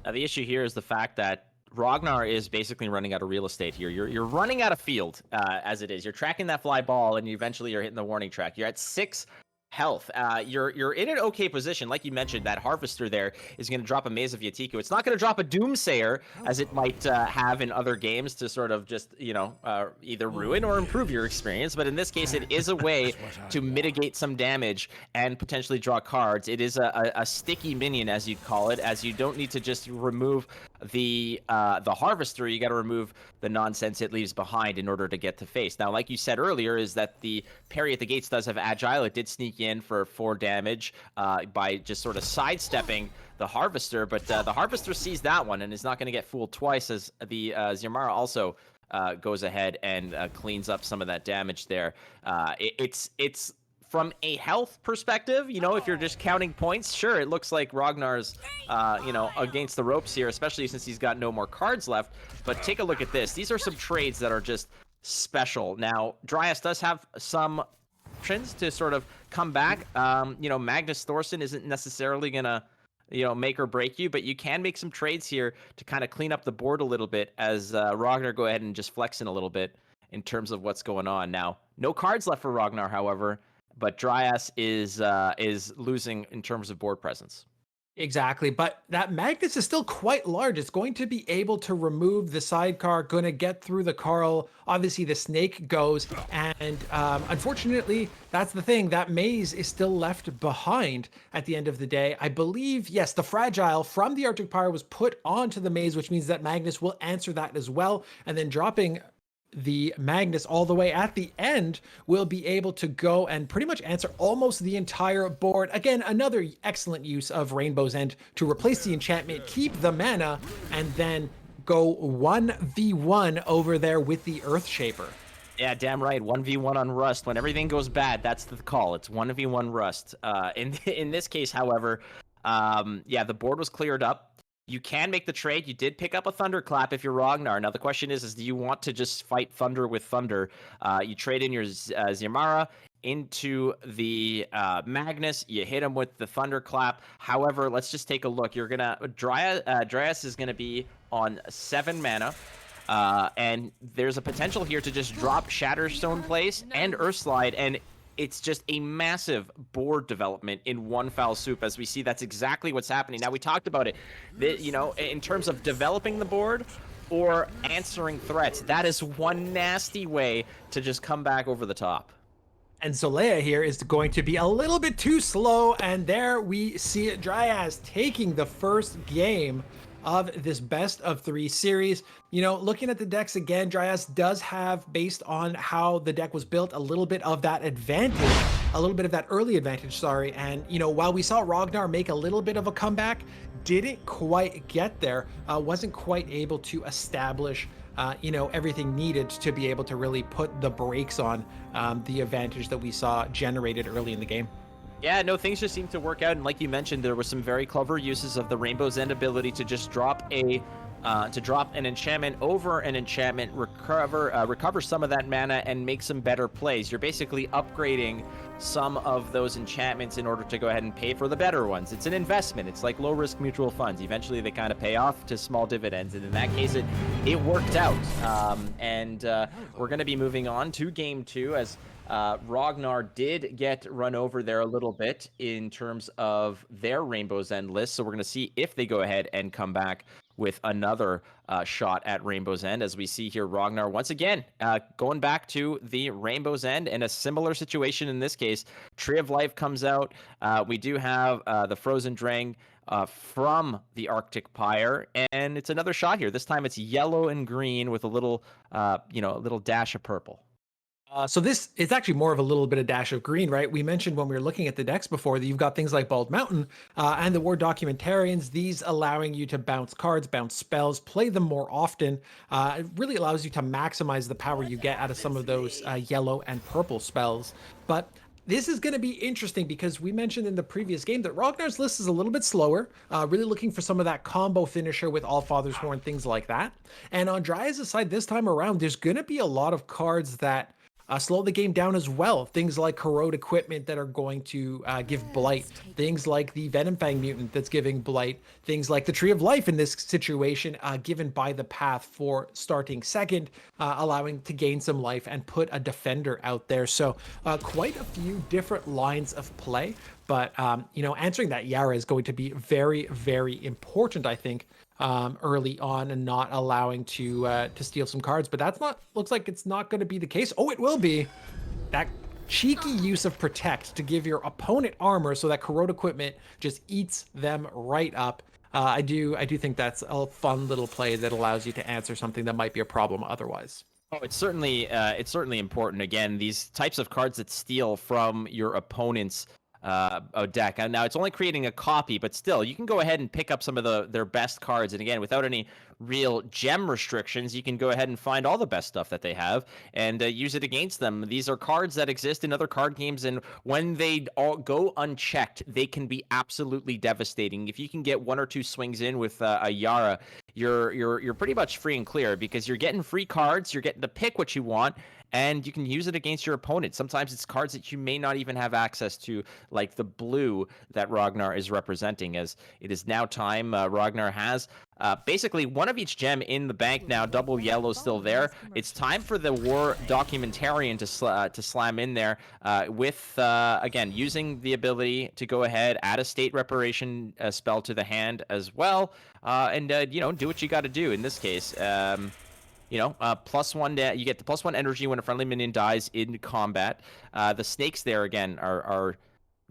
Now, the issue here is the fact that Rognarr is basically running out of real estate here. You're running out of field as it is. You're tracking that fly ball, and eventually you're hitting the warning track. You're at 6 health. You're in an okay position. Like you mentioned, that Harvester there is going to drop a Maze of Yatiku. It's not going to drop a Doomsayer as it might have in other games to sort of just, either ruin or improve your experience. But in this case, it is a way to mitigate some damage and potentially draw cards. It is a sticky minion, as you'd call it, as you don't need to just remove the Harvester. You got to remove the nonsense it leaves behind in order to get to face. Now, like you said earlier, is that the parry at the gates does have agile. It did sneak in for 4 damage by just sort of sidestepping the Harvester, but the Harvester sees that one and is not going to get fooled twice, as the Zomara also goes ahead and cleans up some of that damage there. It's from a health perspective, if you're just counting points, sure, it looks like Rognar's, against the ropes here, especially since he's got no more cards left. But take a look at this. These are some trades that are just special. Now, Dryas does have some options to sort of come back. Magnus Thorson isn't necessarily going to, make or break you, but you can make some trades here to kind of clean up the board a little bit as Rognarr go ahead and just flex in a little bit in terms of what's going on. Now, no cards left for Rognarr, however, but Dryas is losing in terms of board presence. Exactly, but that Magnus is still quite large. It's going to be able to remove the sidecar, going to get through the Carl. Obviously, the snake goes, and unfortunately, that's the thing. That maze is still left behind at the end of the day. I believe, yes, the fragile from the Arctic Pyre was put onto the maze, which means that Magnus will answer that as well, and then dropping the Magnus all the way at the end will be able to go and pretty much answer almost the entire board. Again, another excellent use of Rainbow's End to replace the enchantment, keep the mana, and then go 1v1 over there with the Earthshaper. Yeah, damn right. 1v1 on Rust. When everything goes bad, that's the call. It's 1v1 Rust. In this case, however, the board was cleared up. You can make the trade. You did pick up a Thunderclap if you're Rognarr. Now, the question is do you want to just fight Thunder with Thunder? You trade in your Zomara into the Magnus. You hit him with the Thunderclap. However, let's just take a look. You're going to... Dryas is going to be on 7 mana. And there's a potential here to just drop Shatterstone Place and Earthslide, and it's just a massive board development in one foul swoop. As we see, that's exactly what's happening. Now, we talked about it, in terms of developing the board or answering threats. That is one nasty way to just come back over the top. And Solea here is going to be a little bit too slow, and there we see it. Dryas taking the first game of this best of 3 series. Looking at the decks again, Dryas does have, based on how the deck was built, a little bit of that advantage, a little bit of that early advantage, sorry. And, while we saw Rognarr make a little bit of a comeback, didn't quite get there, wasn't quite able to establish everything needed to be able to really put the brakes on the advantage that we saw generated early in the game. Yeah, no, things just seem to work out, and like you mentioned, there was some very clever uses of the Rainbow's End ability to just drop an enchantment over an enchantment, recover some of that mana, and make some better plays. You're basically upgrading some of those enchantments in order to go ahead and pay for the better ones. It's an investment. It's like low-risk mutual funds. Eventually, they kind of pay off to small dividends, and in that case, it worked out. We're going to be moving on to Game 2 as Rognarr did get run over there a little bit in terms of their Rainbow's End list. So we're going to see if they go ahead and come back with another shot at Rainbow's End. As we see here, Rognarr once again going back to the Rainbow's End in a similar situation in this case. Tree of Life comes out. We do have the Frozen Drang from the Arctic Pyre, and it's another shot here. This time it's yellow and green with a little, a little dash of purple. So this is actually more of a little bit of dash of green, right? We mentioned when we were looking at the decks before that you've got things like Bald Mountain and the War Documentarians, these allowing you to bounce cards, bounce spells, play them more often. It really allows you to maximize the power you get out of some of those yellow and purple spells. But this is going to be interesting because we mentioned in the previous game that Rognar's list is a little bit slower, really looking for some of that combo finisher with Allfather's Horn, things like that. And on Dryas' side this time around, there's going to be a lot of cards that slow the game down as well. Things like Corrode Equipment that are going to give Blight. Things like the Venomfang Mutant that's giving Blight. Things like the Tree of Life in this situation, given by the path for starting second, allowing to gain some life and put a defender out there. So quite a few different lines of play. But, answering that Yara is going to be very, very important, I think, early on, and not allowing to steal some cards. But looks like it's not going to be the case. Oh, it will be. That cheeky use of Protect to give your opponent armor so that Corrode Equipment just eats them right up. I do think that's a fun little play that allows you to answer something that might be a problem otherwise. Oh, it's certainly important. Again, these types of cards that steal from your opponent's a deck. And now it's only creating a copy, but still, you can go ahead and pick up some of their best cards. And again, without any real gem restrictions, you can go ahead and find all the best stuff that they have and use it against them. These are cards that exist in other card games, and when they all go unchecked, they can be absolutely devastating. If you can get one or two swings in with a Yara, you're pretty much free and clear because you're getting free cards, you're getting to pick what you want, and you can use it against your opponent. Sometimes it's cards that you may not even have access to, like the blue that Rognarr is representing, as it is now time. Rognarr has basically one of each gem in the bank now. Double yellow still there. It's time for the War Documentarian to slam in there with, again, using the ability to go ahead, add a state reparation spell to the hand as well, and, do what you got to do in this case. +1, you get the +1 energy when a friendly minion dies in combat. The snakes there, again, are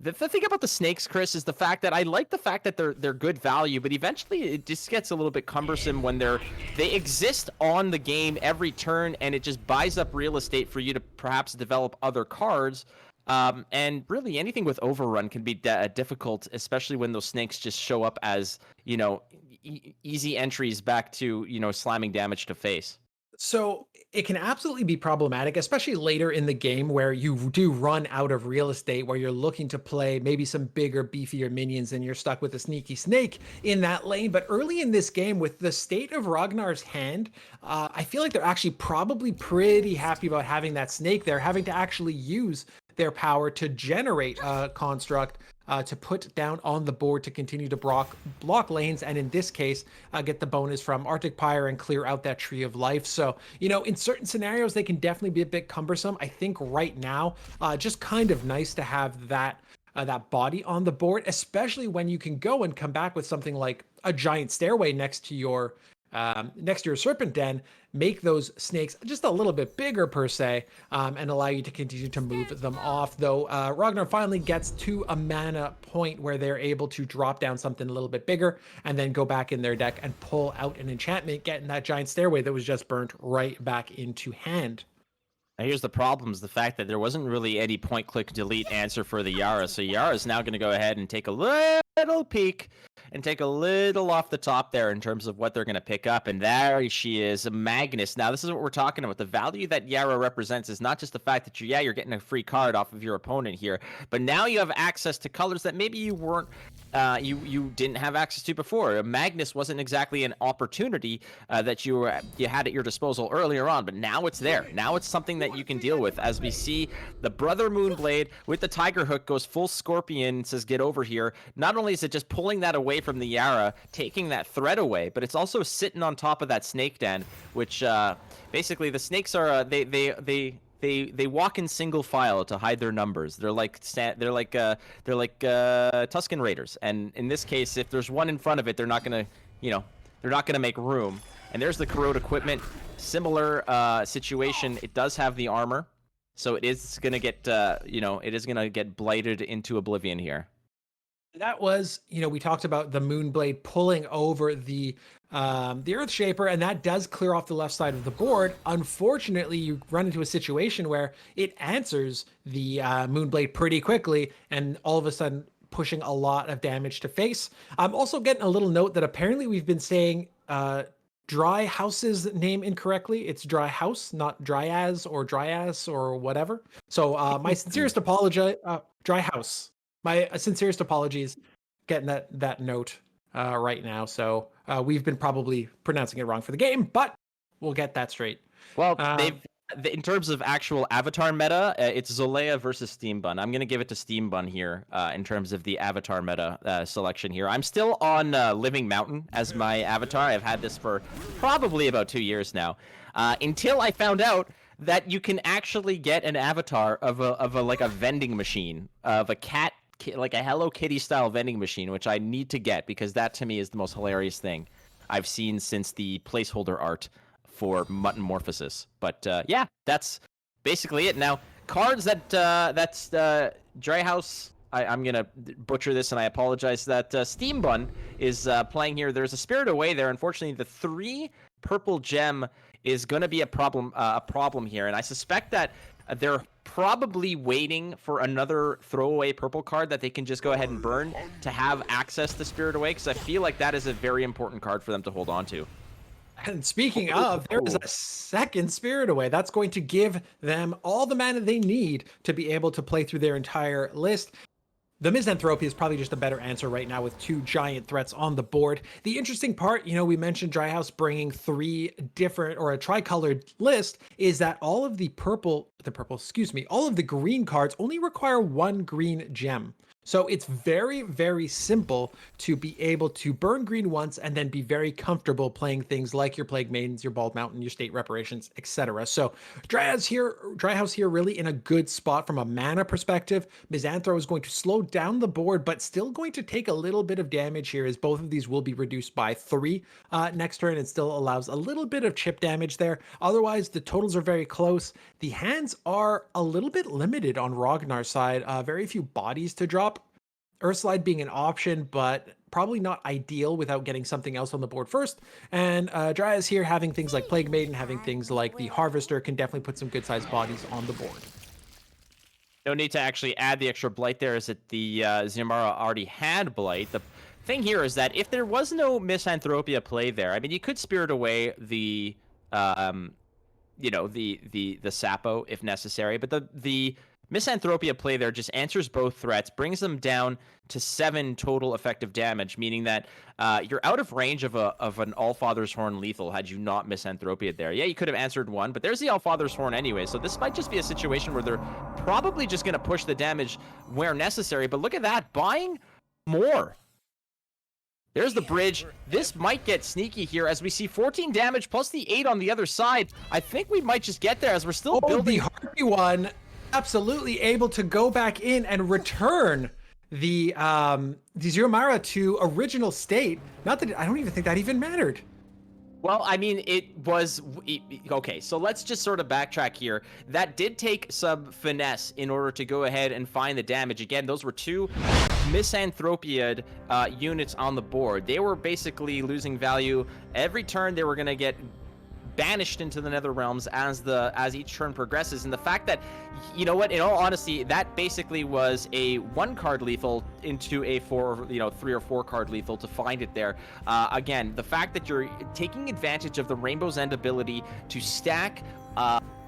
the thing about the snakes, Chris, is the fact that I like the fact that they're good value, but eventually it just gets a little bit cumbersome when they exist on the game every turn, and it just buys up real estate for you to perhaps develop other cards. And really, anything with overrun can be difficult, especially when those snakes just show up as, easy entries back to, slamming damage to face. So it can absolutely be problematic, especially later in the game where you do run out of real estate, where you're looking to play maybe some bigger, beefier minions and you're stuck with a sneaky snake in that lane. But early in this game, with the state of Rognar's hand, I feel like they're actually probably pretty happy about having that snake there, having to actually use their power to generate a construct to put down on the board to continue to block lanes, and in this case, get the bonus from Arctic Pyre and clear out that Tree of Life. So, in certain scenarios, they can definitely be a bit cumbersome. I think right now, just kind of nice to have that body on the board, especially when you can go and come back with something like a giant stairway next to your serpent den, make those snakes just a little bit bigger per se, and allow you to continue to move them off. Though Rognarr finally gets to a mana point where they're able to drop down something a little bit bigger and then go back in their deck and pull out an enchantment, getting that giant stairway that was just burnt right back into hand. Now here's the problem, is the fact that there wasn't really any point-click-delete answer for the Yara. So Yara is now going to go ahead and take a little peek and take a little off the top there in terms of what they're going to pick up. And there she is, Magnus. Now, this is what we're talking about. The value that Yara represents is not just the fact that you're getting a free card off of your opponent here, but now you have access to colors that maybe you weren't, you didn't have access to before. Magnus wasn't exactly an opportunity that you had at your disposal earlier on, but now it's there. Now it's something that you can deal with, as we see the Brother Moonblade with the Tiger Hook goes full Scorpion, says get over here. Not only is it just pulling that away from the Yara, taking that threat away, but it's also sitting on top of that snake den, which basically the snakes are they walk in single file to hide their numbers. They're like Tusken Raiders, and in this case, if there's one in front of it, they're not gonna make room. And there's the Corrode Equipment. Similar situation. It does have the armor, so it is gonna get it is gonna get blighted into oblivion here. That was, we talked about the Moonblade pulling over the Earth Shaper, and that does clear off the left side of the board. Unfortunately, you run into a situation where it answers the Moonblade pretty quickly, and all of a sudden pushing a lot of damage to face. I'm also getting a little note that apparently we've been saying Dryhouse's name incorrectly. It's Dryhouse, not Dryas or Dryas or whatever. So my sincerest apology, Dryhouse. My sincerest apologies, getting that note right now. So we've been probably pronouncing it wrong for the game, but we'll get that straight. Well, in terms of actual avatar meta, it's Zolea versus Steambun. I'm going to give it to Steambun here in terms of the avatar meta selection here. I'm still on Living Mountain as my avatar. I've had this for probably about 2 years now, until I found out that you can actually get an avatar of a like a vending machine, of a cat, like a Hello Kitty style vending machine, which I need to get because that to me is the most hilarious thing I've seen since the placeholder art for Muttonmorphosis. But yeah, that's basically it. Now, cards that's Dryhouse. I'm gonna butcher this, and I apologize. That Steambun is playing here. There's a Spirit Away there. Unfortunately, the 3 purple gem is gonna be a problem here, and I suspect that they're probably waiting for another throwaway purple card that they can just go ahead and burn to have access to Spirit Away, because I feel like that is a very important card for them to hold on to. And speaking of, there is a second Spirit Away. That's going to give them all the mana they need to be able to play through their entire list. The Misanthropy is probably just a better answer right now with 2 giant threats on the board. The interesting part, we mentioned Dryhouse bringing 3 different, or a tricolored list, is that all of the all of the green cards only require 1 green gem. So it's very, very simple to be able to burn green once and then be very comfortable playing things like your Plague Maidens, your Bald Mountain, your State Reparations, etc. So Dryhouse here really in a good spot from a mana perspective. Misanthro is going to slow down the board, but still going to take a little bit of damage here, as both of these will be reduced by 3 next turn. It still allows a little bit of chip damage there. Otherwise, the totals are very close. The hands are a little bit limited on Rognar's side. Very few bodies to drop. Earthslide being an option, but probably not ideal without getting something else on the board first. And Dryas here having things like Plague Maiden, having things like the Harvester can definitely put some good-sized bodies on the board. No need to actually add the extra Blight there, as that the Xiomara already had Blight. The thing here is that if there was no Misanthropia play there, I mean, you could Spirit Away the the Sapo if necessary, but the Misanthropia play there just answers both threats, brings them down to 7 total effective damage, meaning that you're out of range of an Allfather's Horn lethal had you not Misanthropia there. Yeah, you could have answered 1, but there's the Allfather's Horn anyway, so this might just be a situation where they're probably just going to push the damage where necessary. But look at that, buying more. There's the bridge. This might get sneaky here as we see 14 damage plus the 8 on the other side. I think we might just get there as we're still building. The Harpy one absolutely able to go back in and return the Xiomara to original state. Not that I don't even think that even mattered. Well, I mean, it was okay. So let's just sort of backtrack here. That did take some finesse in order to go ahead and find the damage. Again, those were 2 Misanthropia units on the board. They were basically losing value every turn. They were going to get banished into the nether realms as each turn progresses. And the fact that, you know what, in all honesty, that basically was a 1 card lethal into a 3 or 4 card lethal to find it there. Again, the fact that you're taking advantage of the Rainbow's End ability to stack,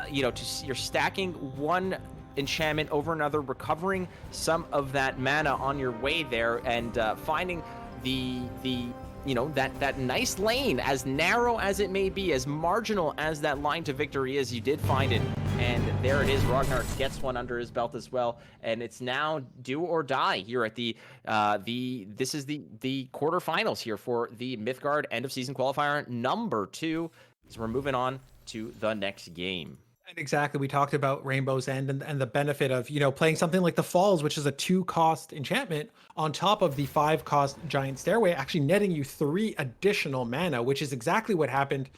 you're stacking 1 enchantment over another, recovering some of that mana on your way there, and finding that nice lane, as narrow as it may be, as marginal as that line to victory is. You did find it, and there it is. Rognarr gets one under his belt as well, and it's now do or die here at the quarterfinals here for the Mythgard end of season qualifier number 2, as we're moving on to the next game. And exactly, we talked about Rainbow's End and the benefit of, playing something like the Falls, which is a 2-cost enchantment on top of the 5-cost Giant Stairway, actually netting you 3 additional mana, which is exactly what happened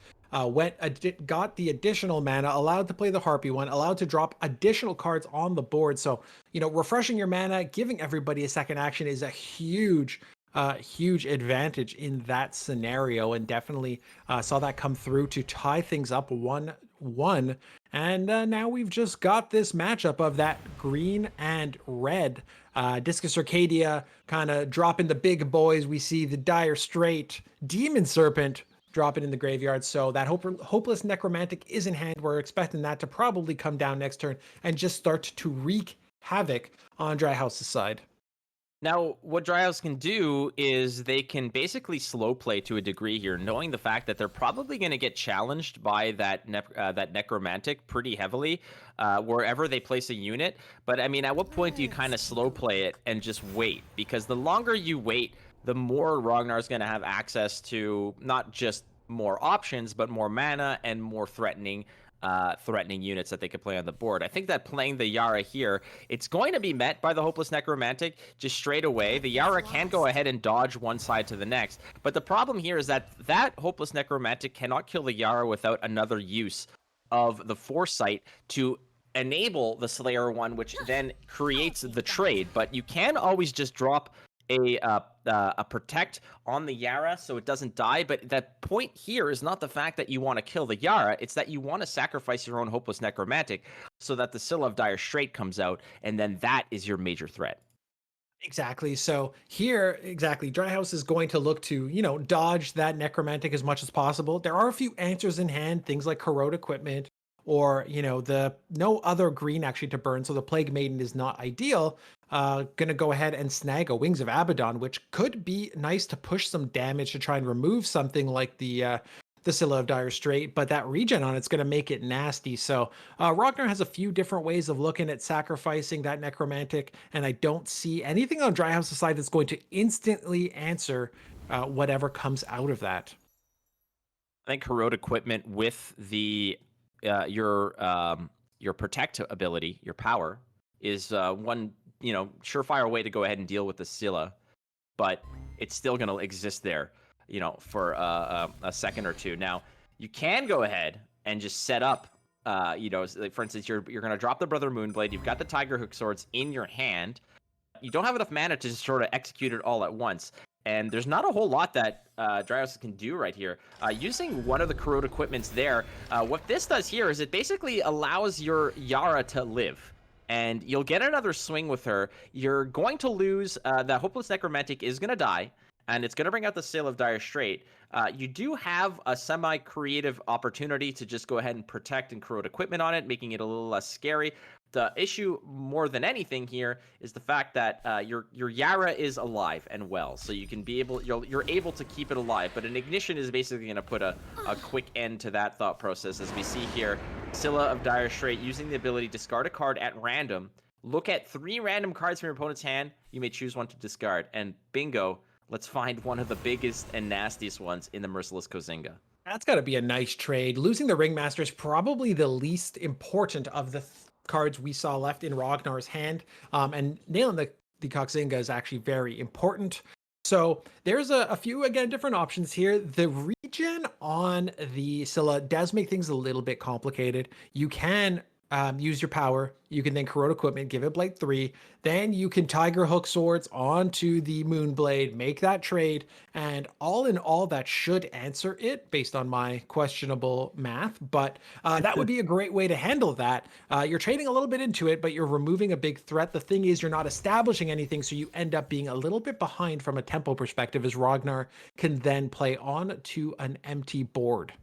got the additional mana, allowed to play the Harpy one, allowed to drop additional cards on the board. So, refreshing your mana, giving everybody a second action is a huge advantage in that scenario, and definitely saw that come through to tie things up 1-1. And now we've just got this matchup of that green and red. Discus Arcadia kind of dropping the big boys. We see the Dire Strait, Demon Serpent dropping in the graveyard. So that Hopeless Necromantic is in hand. We're expecting that to probably come down next turn and just start to wreak havoc on Dryhouse's side. Now, what Dryas can do is they can basically slow play to a degree here, knowing the fact that they're probably going to get challenged by that Necromantic pretty heavily wherever they place a unit. But, I mean, at what point do you kind of slow play it and just wait? Because the longer you wait, the more Rognarr is going to have access to not just more options, but more mana and more threatening units that they could play on the board. I think that playing the Yara here, it's going to be met by the Hopeless Necromantic just straight away. The Yara can go ahead and dodge one side to the next, but the problem here is that Hopeless Necromantic cannot kill the Yara without another use of the Foresight to enable the Slayer one, which then creates the trade. But you can always just drop a protect on the Yara so it doesn't die. But that point here is not the fact that you want to kill the Yara, it's that you want to sacrifice your own Hopeless Necromantic so that the Scylla of Dire Strait comes out, and then that is your major threat. Exactly. So here, Dryhouse is going to look to, dodge that Necromantic as much as possible. There are a few answers in hand, things like Corrode Equipment, or, the no other green actually to burn. So the Plague Maiden is not ideal. Gonna go ahead and snag a Wings of Abaddon, which could be nice to push some damage to try and remove something like the Scylla of Dire Strait, but that regen on it's going to make it nasty. So Rognarr has a few different ways of looking at sacrificing that Necromantic, and I don't see anything on Dryhouse's side that's going to instantly answer whatever comes out of that. I think Corrode Equipment with the your protect ability, your power, is one surefire way to go ahead and deal with the Scylla, but it's still going to exist there, for a second or two. Now, you can go ahead and just set up, like for instance, you're going to drop the Brother Moonblade. You've got the Tiger Hook swords in your hand. You don't have enough mana to just sort of execute it all at once. And there's not a whole lot that Dryas can do right here. Using one of the Corrode Equipments there, what this does here is it basically allows your Yara to live. And you'll get another swing with her. You're going to lose. The Hopeless Necromantic is going to die, and it's going to bring out the Scylla of Dire Strait. You do have a semi-creative opportunity to just go ahead and protect and Corrode Equipment on it, making it a little less scary. The issue more than anything here is the fact that your Yara is alive and well, so you can be you're able to keep it alive. But an Ignition is basically going to put a quick end to that thought process, as we see here. Scylla of Dire Strait using the ability to discard a card at random. Look at 3 random cards from your opponent's hand. You may choose one to discard, and bingo. Let's find one of the biggest and nastiest ones in the Merciless Kozinga. That's got to be a nice trade. Losing the Ringmaster is probably the least important of the cards we saw left in Rognar's hand. And nailing the Kozinga is actually very important. So there's a few, again, different options here. The regen on the Scylla does make things a little bit complicated. You can use your power. You can then Corrode Equipment, give it Blight 3. Then you can Tiger Hook Swords onto the Moonblade, make that trade. And all in all, that should answer it based on my questionable math. But that would be a great way to handle that. You're trading a little bit into it, but you're removing a big threat. The thing is, you're not establishing anything, so you end up being a little bit behind from a tempo perspective, as Rognarr can then play on to an empty board.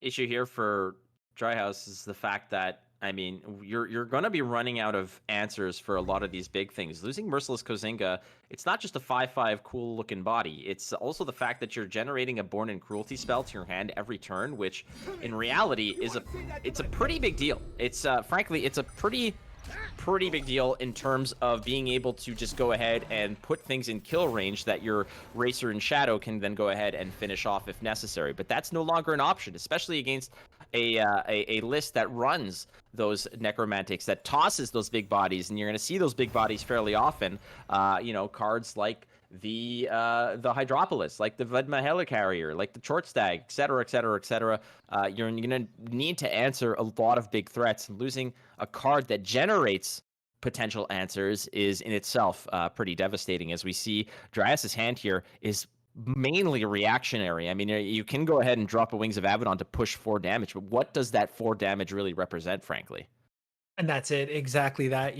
Issue here for Dryhouse is the fact that, I mean, you're going to be running out of answers for a lot of these big things. Losing Merciless Kozinga, it's not just a 5/5 cool looking body. It's also the fact that you're generating a Born in Cruelty spell to your hand every turn, which in reality is a pretty big deal. It's frankly, it's a pretty big deal in terms of being able to just go ahead and put things in kill range that your Racer and Shadow can then go ahead and finish off if necessary. But that's no longer an option, especially against a list that runs those Necromantics, that tosses those big bodies, and you're going to see those big bodies fairly often. Cards like the Hydropolis, like the Vedma Helicarrier, like the Short Stag, et cetera, et cetera, et cetera. You're going to need to answer a lot of big threats, and losing a card that generates potential answers is in itself pretty devastating. As we see, Dryas's hand here is mainly reactionary. I mean, you can go ahead and drop a Wings of Abaddon to push 4 damage, but what does that 4 damage really represent, frankly? And that's it, exactly that.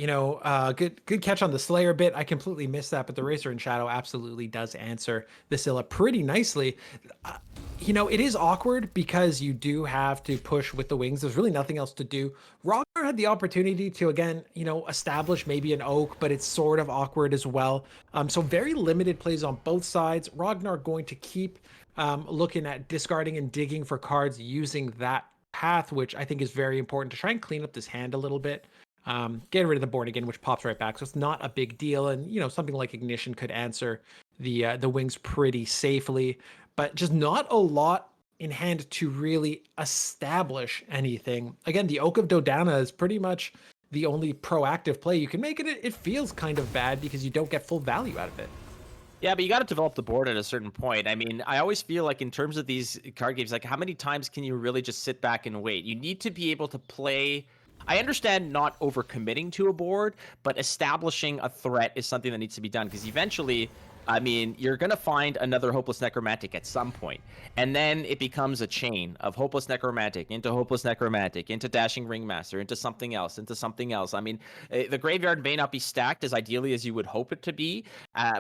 Good catch on the Slayer bit. I completely missed that, but the Racer in Shadow absolutely does answer the Scylla pretty nicely. Uh, it is awkward because you do have to push with the wings. There's really nothing else to do. Rognarr had the opportunity to, again, establish maybe an Oak, but it's sort of awkward as well. So very limited plays on both sides. Rognarr going to keep looking at discarding and digging for cards using that path, which I think is very important to try and clean up this hand a little bit. Get rid of the Born Again, which pops right back, so it's not a big deal. And something like Ignition could answer the wings pretty safely, but just not a lot in hand to really establish anything. Again, the Oak of Dodana is pretty much the only proactive play you can make. It feels kind of bad because you don't get full value out of it. Yeah, but you got to develop the board at a certain point. I mean, I always feel like in terms of these card games, like how many times can you really just sit back and wait? You need to be able to play. I understand not overcommitting to a board, but establishing a threat is something that needs to be done because eventually, I mean, you're going to find another Hopeless Necromantic at some point. And then it becomes a chain of Hopeless Necromantic into Hopeless Necromantic into Dashing Ringmaster into something else, into something else. I mean, the graveyard may not be stacked as ideally as you would hope it to be,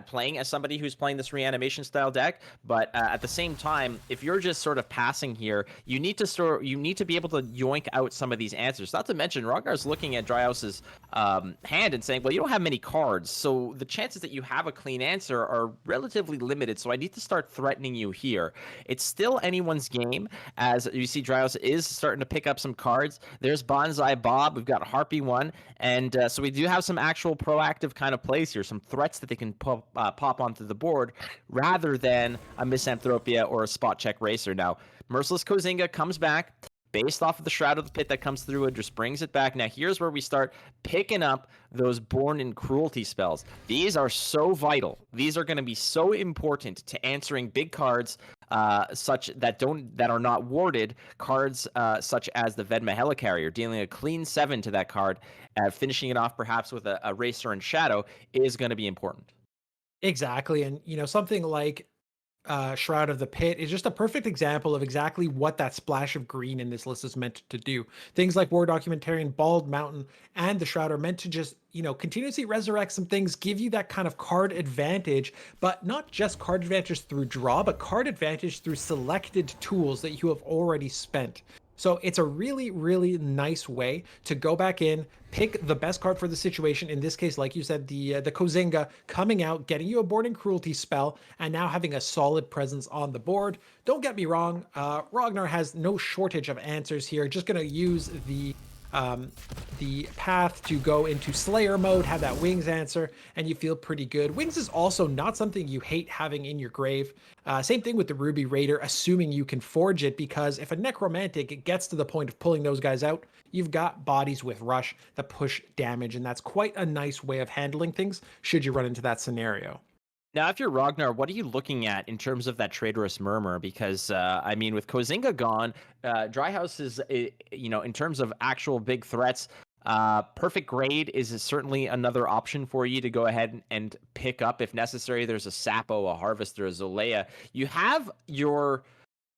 playing as somebody who's playing this reanimation style deck. But at the same time, if you're just sort of passing here, you need to be able to yoink out some of these answers. Not to mention, Rognar's looking at Dryas's hand and saying, well, you don't have many cards, so the chances that you have a clean answer are relatively limited, so I need to start threatening you here. It's still anyone's game, as you see Dryas is starting to pick up some cards. There's Bonsai Bob, we've got Harpy 1, and so we do have some actual proactive kind of plays here, some threats that they can pop onto the board, rather than a Misanthropia or a Spot Check Racer. Now, Merciless Kozinga comes back, based off of the Shroud of the Pit that comes through and just brings it back. Now, here's where we start picking up those Born in Cruelty spells. These are so vital. These are going to be so important to answering big cards such that are not warded, cards such as the Vedma Helicarrier. Dealing a clean 7 to that card, finishing it off perhaps with a Racer in Shadow is going to be important. Exactly. And something like Shroud of the Pit is just a perfect example of exactly what that splash of green in this list is meant to do. Things like War Documentarian, Bald Mountain, and the Shroud are meant to just, continuously resurrect some things, give you that kind of card advantage, but not just card advantage through draw, but card advantage through selected tools that you have already spent. So it's a really, really nice way to go back in, pick the best card for the situation. In this case, like you said, the Kozinga coming out, getting you a Born in Cruelty spell, and now having a solid presence on the board. Don't get me wrong, Rognarr has no shortage of answers here. Just going to use the path to go into Slayer mode, have that Wings answer, and you feel pretty good. Wings is also not something you hate having in your grave. Same thing with the Ruby Raider, assuming you can forge it, because if a Necromantic gets to the point of pulling those guys out, you've got bodies with Rush that push damage, and that's quite a nice way of handling things should you run into that scenario. Now, if you're Rognarr, what are you looking at in terms of that traitorous murmur? Because, I mean, with Kozinga gone, Dryhouse is, in terms of actual big threats, Perfect Grade is certainly another option for you to go ahead and pick up if necessary. There's a Sapo, a Harvester, a Zolea. You have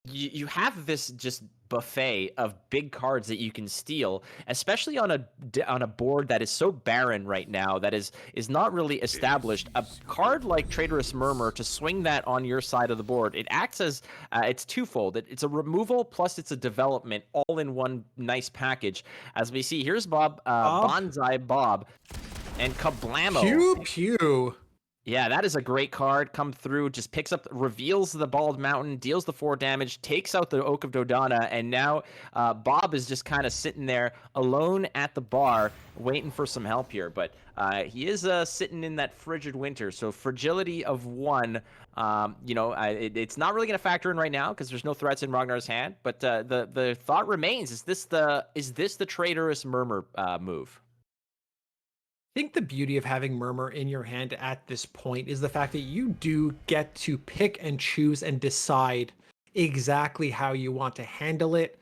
you have this just buffet of big cards that you can steal, especially on a board that is so barren right now, that is not really established. A card like Traitorous Murmur, to swing that on your side of the board, it acts as it's twofold. It's a removal plus it's a development, all in one nice package. As we see, here's Bonsai Bob, and Kablamo. Pew pew. Yeah, that is a great card. Come through, just picks up, reveals the Bald Mountain, deals the 4 damage, takes out the Oak of Dodana, and now Bob is just kind of sitting there alone at the bar, waiting for some help here. But he is sitting in that frigid winter, so fragility of 1. It's not really going to factor in right now because there's no threats in Rognar's hand. But the thought remains: is this the traitorous murmur move? think the beauty of having Murmur in your hand at this point is the fact that you do get to pick and choose and decide exactly how you want to handle it.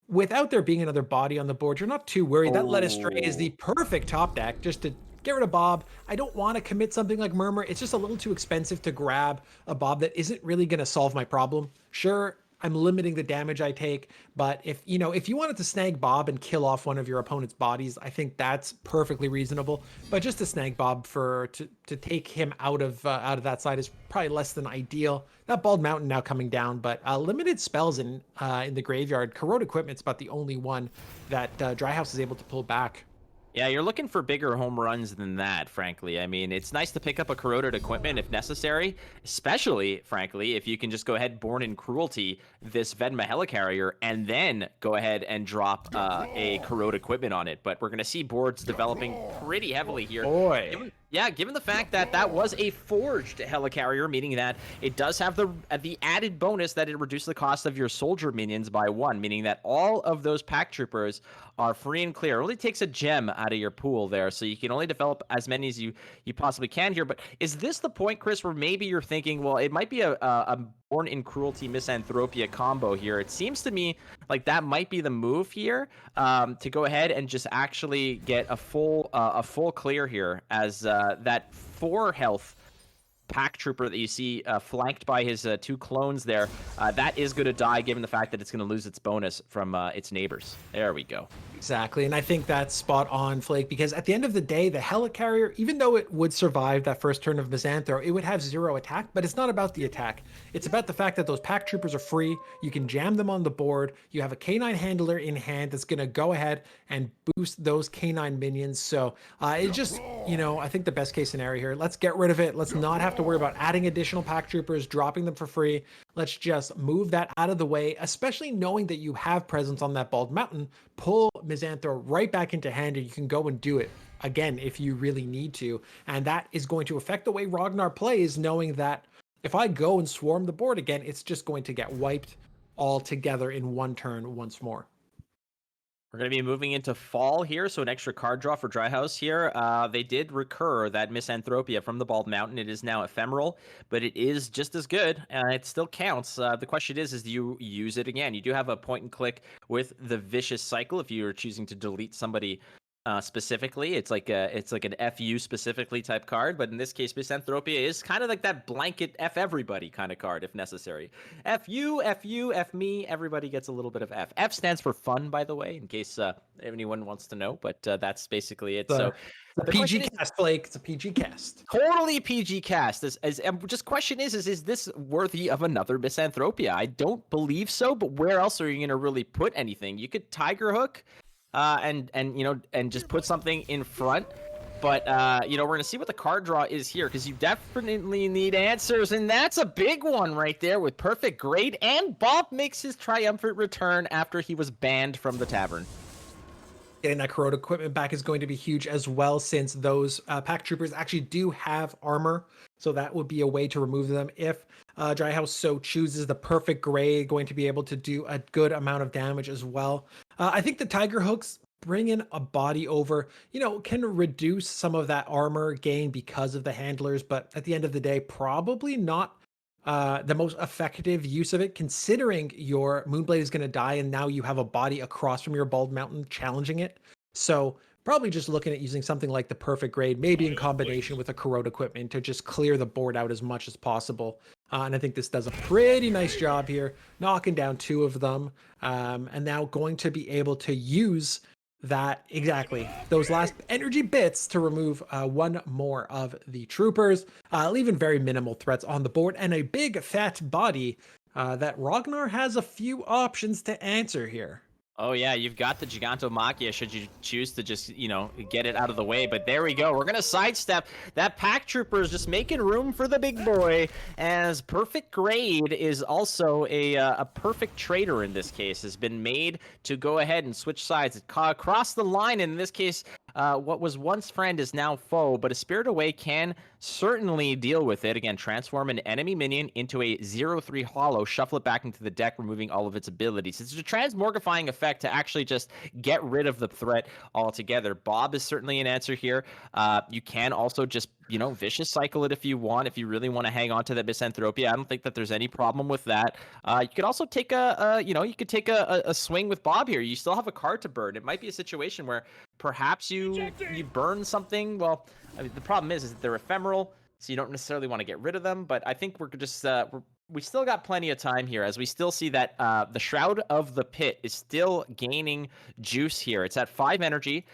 Without there being another body on the board, you're not too worried. That Led Astray is the perfect top deck just to get rid of Bob. I don't want to commit something like Murmur. It's just a little too expensive to grab a Bob that isn't really going to solve my problem. Sure, I'm limiting the damage I take, but if if you wanted to snag Bob and kill off one of your opponent's bodies, I think that's perfectly reasonable. But just to snag Bob to take him out of that side is probably less than ideal. That Bald Mountain now coming down, but limited spells in the graveyard. Corrode Equipment's about the only one that Dryas is able to pull back. Yeah, you're looking for bigger home runs than that, frankly. I mean, it's nice to pick up a corroded equipment if necessary, especially, frankly, if you can just go ahead, Born in Cruelty, this Vedma Helicarrier, and then go ahead and drop a corrode equipment on it. But we're going to see boards developing pretty heavily here. Boy. Given the fact that that was a forged Helicarrier, meaning that it does have the added bonus that it reduces the cost of your soldier minions by 1, meaning that all of those pack troopers are free and clear. It only takes a gem out of your pool there, so you can only develop as many as you possibly can here. But is this the point, Chris, where maybe you're thinking, well, it might be a Born in Cruelty Misanthropia combo here? It seems to me like that might be the move here, to go ahead and just actually get a full clear here, as that 4 health pack trooper that you see flanked by his 2 clones there, that is going to die, given the fact that it's going to lose its bonus from its neighbors. There we go. Exactly, and I think that's spot on, Flake, because at the end of the day, the Helicarrier, even though it would survive that first turn of Misanthro, it would have 0 attack, but it's not about the attack. It's about the fact that those pack troopers are free, you can jam them on the board, you have a K9 handler in hand that's going to go ahead and boost those K9 minions, so it's just, I think the best case scenario here, let's get rid of it, let's not have to worry about adding additional pack troopers, dropping them for free, let's just move that out of the way, especially knowing that you have presence on that Bald Mountain. Pull Misanthro right back into hand, and you can go and do it again if you really need to. And that is going to affect the way Rognarr plays, knowing that if I go and swarm the board again, it's just going to get wiped all together in one turn once more. We're going to be moving into fall here, so an extra card draw for Dryas here. They did recur that Misanthropia from the Bald Mountain. It is now ephemeral, but it is just as good. It still counts. The question is do you use it again? You do have a point and click with the Vicious Cycle if you're choosing to delete somebody specifically. It's like an FU specifically type card, but in this case, Misanthropia is kind of like that blanket F everybody kind of card if necessary. FU, F me, everybody gets a little bit of F. F stands for fun, by the way, in case anyone wants to know, but that's basically it. So the PG cast, Flake. It's a PG cast. Totally PG cast. Just question is this worthy of another Misanthropia? I don't believe so, but where else are you going to really put anything? You could Tiger Hook, and just put something in front, but we're gonna see what the card draw is here, because you definitely need answers, and that's a big one right there with Perfect Grade, and Bob makes his triumphant return after he was banned from the tavern. Getting that corrode equipment back is going to be huge as well, since those pack troopers actually do have armor, so that would be a way to remove them if Dryas so chooses. The Perfect Gray going to be able to do a good amount of damage as well. I think the Tiger Hooks bring in a body over, can reduce some of that armor gain because of the handlers, but at the end of the day, probably not the most effective use of it, considering your Moonblade is going to die and now you have a body across from your Bald Mountain challenging it. So probably just looking at using something like the Perfect Grade, maybe in combination with a corrode equipment, to just clear the board out as much as possible. And I think this does a pretty nice job here, knocking down 2 of them, and now going to be able to use those last energy bits to remove 1 more of the troopers, leaving very minimal threats on the board and a big fat body that Rognarr has a few options to answer here. Oh yeah, you've got the Gigantomachia should you choose to just, get it out of the way. But there we go. We're going to sidestep. That pack trooper is just making room for the big boy, as Perfect Grade is also a perfect trader in this case, has been made to go ahead and switch sides across the line. And in this case, what was once friend is now foe, but a Spirit Away can certainly deal with it. Again, transform an enemy minion into a 0/3 hollow, shuffle it back into the deck, removing all of its abilities. It's a transmorgifying effect to actually just get rid of the threat altogether. Bob is certainly an answer here. You can also just, vicious cycle it if you want, if you really want to hang on to that Misanthropia. I don't think that there's any problem with that. You could also take a swing with Bob here. You still have a card to burn. It might be a situation where perhaps you burn something. Well, I mean, the problem is that they're ephemeral, so you don't necessarily want to get rid of them. But I think we're just we still got plenty of time here, as we still see that the Shroud of the Pit is still gaining juice here. It's at 5 energy.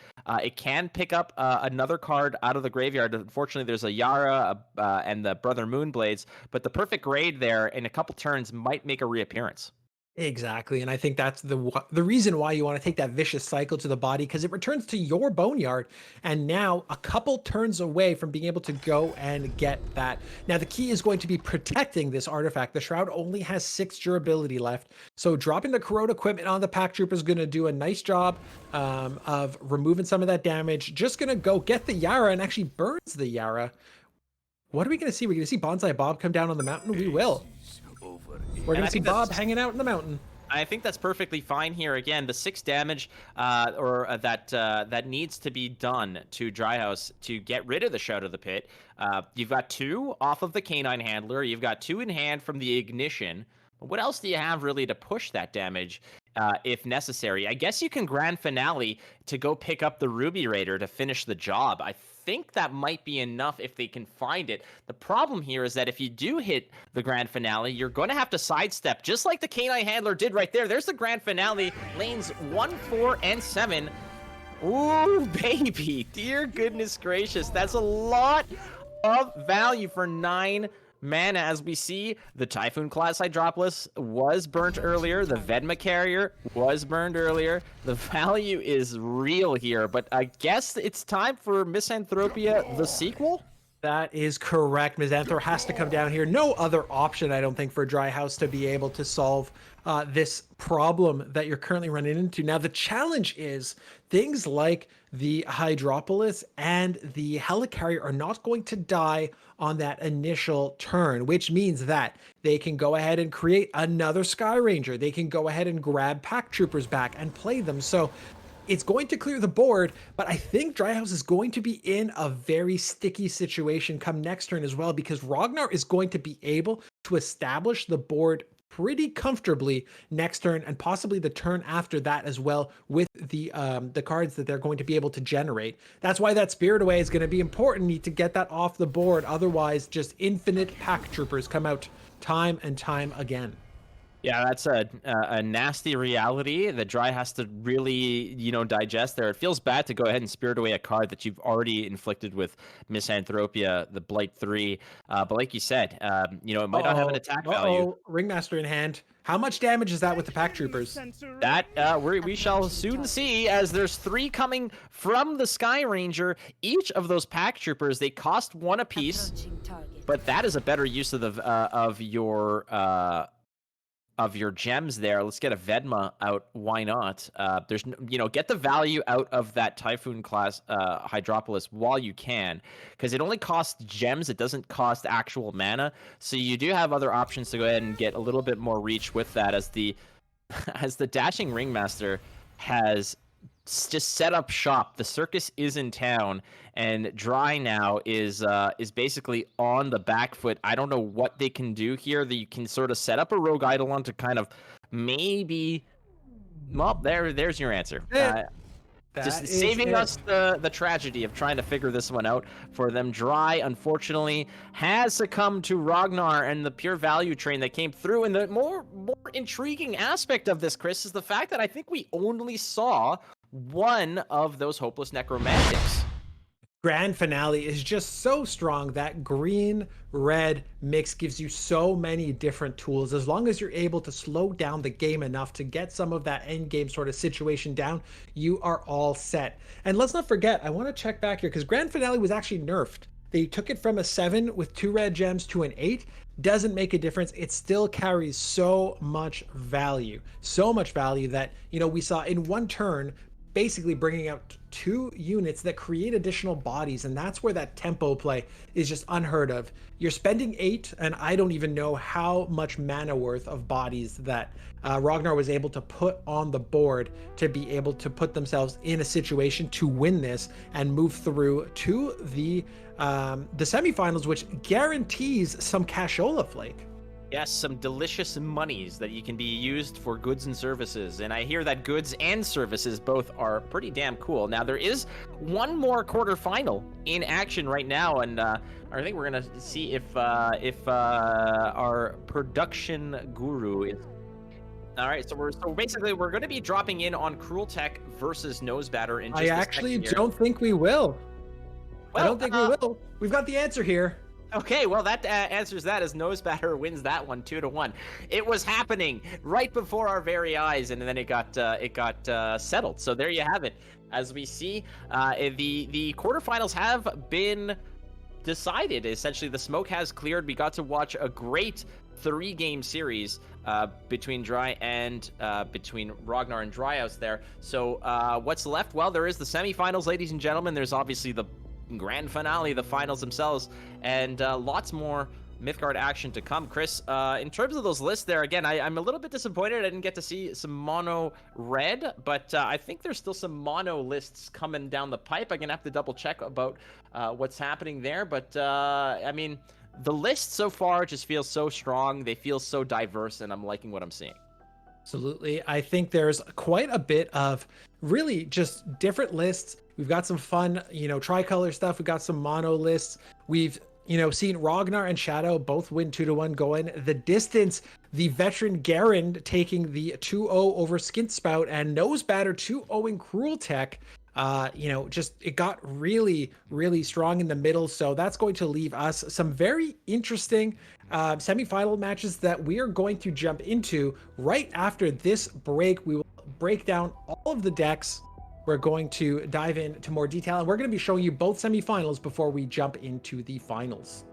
It can pick up another card out of the graveyard. Unfortunately, there's a Yara and the Brother Moonblades, but the perfect grade there in a couple turns might make a reappearance. Exactly, and I think that's the reason why you want to take that vicious cycle to the body, because it returns to your boneyard, and now a couple turns away from being able to go and get that. Now the key is going to be protecting this artifact. The Shroud only has 6 durability left, so dropping the corrode equipment on the pack trooper is going to do a nice job of removing some of that damage. Just going to go get the Yara, and actually burns the Yara. What are we going to see? We're going to see Bonsai Bob come down on the mountain? We will. We're going to see Bob hanging out in the mountain. I think that's perfectly fine here. Again, the 6 damage that needs to be done to Dryas to get rid of the Shroud of the Pit. You've got 2 off of the Canine Handler. You've got 2 in hand from the Ignition. What else do you have really to push that damage if necessary? I guess you can Grand Finale to go pick up the Ruby Raider to finish the job. I think that might be enough if they can find it. The problem here is that if you do hit the Grand Finale, you're going to have to sidestep, just like the Canine Handler did right there. There's the Grand Finale, lanes 1, 4, and 7. Ooh, baby. Dear goodness gracious. That's a lot of value for 9 mana. As we see, the Typhoon class Hydropolis was burnt earlier. The Vedma carrier was burned earlier. The value is real here, but I guess it's time for Misanthropia, the sequel? That is correct. Misanthro has to come down here. No other option, I don't think, for Dry House to be able to solve this problem that you're currently running into. Now, the challenge is things like the Hydropolis and the Helicarrier are not going to die on that initial turn, which means that they can go ahead and create another Sky Ranger. They can go ahead and grab Pack Troopers back and play them. So it's going to clear the board, but I think Dryhouse is going to be in a very sticky situation come next turn as well, because Rognarr is going to be able to establish the board pretty comfortably next turn, and possibly the turn after that as well, with the cards that they're going to be able to generate. That's why that Spirit Away is going to be important. Need to get that off the board, otherwise just infinite Pack Troopers come out time and time again. Yeah, that's a nasty reality that Dry has to really, digest there. It feels bad to go ahead and Spirit Away a card that you've already inflicted with Misanthropia, the Blight 3. But like you said, it might not have an attack value. Ringmaster in hand. How much damage is that with the Pack Troopers? That we shall soon see, as there's 3 coming from the Sky Ranger. Each of those Pack Troopers, they cost 1 apiece, but that is a better use of the of your gems there. Let's get a Vedma out. Why not? Get the value out of that Typhoon class Hydropolis while you can, because it only costs gems. It doesn't cost actual mana. So you do have other options to go ahead and get a little bit more reach with that, as the Dashing Ringmaster has just set up shop. The circus is in town, and Dry now is basically on the back foot. I don't know what they can do here. That you can sort of set up a Rogue Eidolon to kind of maybe. Well, there's your answer. Just saving us the tragedy of trying to figure this one out for them. Dry, unfortunately, has succumbed to Rognarr and the pure value train that came through. And the more intriguing aspect of this, Chris, is the fact that I think we only saw one of those Hopeless Necromantics. Grand Finale is just so strong. That green-red mix gives you so many different tools. As long as you're able to slow down the game enough to get some of that end game sort of situation down, you are all set. And let's not forget, I want to check back here, because Grand Finale was actually nerfed. They took it from a 7 with 2 red gems to an 8. Doesn't make a difference. It still carries so much value that, we saw in one turn, basically bringing out 2 units that create additional bodies, and that's where that tempo play is just unheard of. You're spending 8, and I don't even know how much mana worth of bodies that Rognarr was able to put on the board to be able to put themselves in a situation to win this and move through to the semifinals, which guarantees some cashola, Flake. Yes, some delicious monies that you can be used for goods and services. And I hear that goods and services both are pretty damn cool. Now, there is one more quarterfinal in action right now, and I think we're going to see if our production guru is... All right, so basically we're going to be dropping in on Cruel Tech versus Nosebatter in just I a actually second here. don't think we will. Well, I don't think we will. We've got the answer here. Okay, well that answers that as Nosebatter wins that one 2-1. It was happening right before our very eyes, and then it got settled. So there you have it. As we see, the quarterfinals have been decided. Essentially, the smoke has cleared. We got to watch a great 3-game series between Rognarr and Dryas there. So what's left? Well, there is the semifinals, ladies and gentlemen. There's obviously the grand finale, the finals themselves, and lots more Mythgard action to come. Chris, in terms of those lists there, again, I'm a little bit disappointed I didn't get to see some mono red, but I think there's still some mono lists coming down the pipe. I'm gonna have to double check about what's happening there, but I mean, the list so far just feels so strong. They feel so diverse, and I'm liking what I'm seeing. Absolutely. I think there's quite a bit of really just different lists. We've got some fun, tricolor stuff. We've got some mono lists. We've, seen Rognarr and Shadow both win 2-1 going the distance. The veteran Gerren taking the 2-0 over Skintspout, and Nosebatter 2-0ing Cruel Tech. It got really, really strong in the middle. So that's going to leave us some very interesting semifinal matches that we are going to jump into right after this break. We will break down all of the decks. We're going to dive into more detail, and we're going to be showing you both semifinals before we jump into the finals.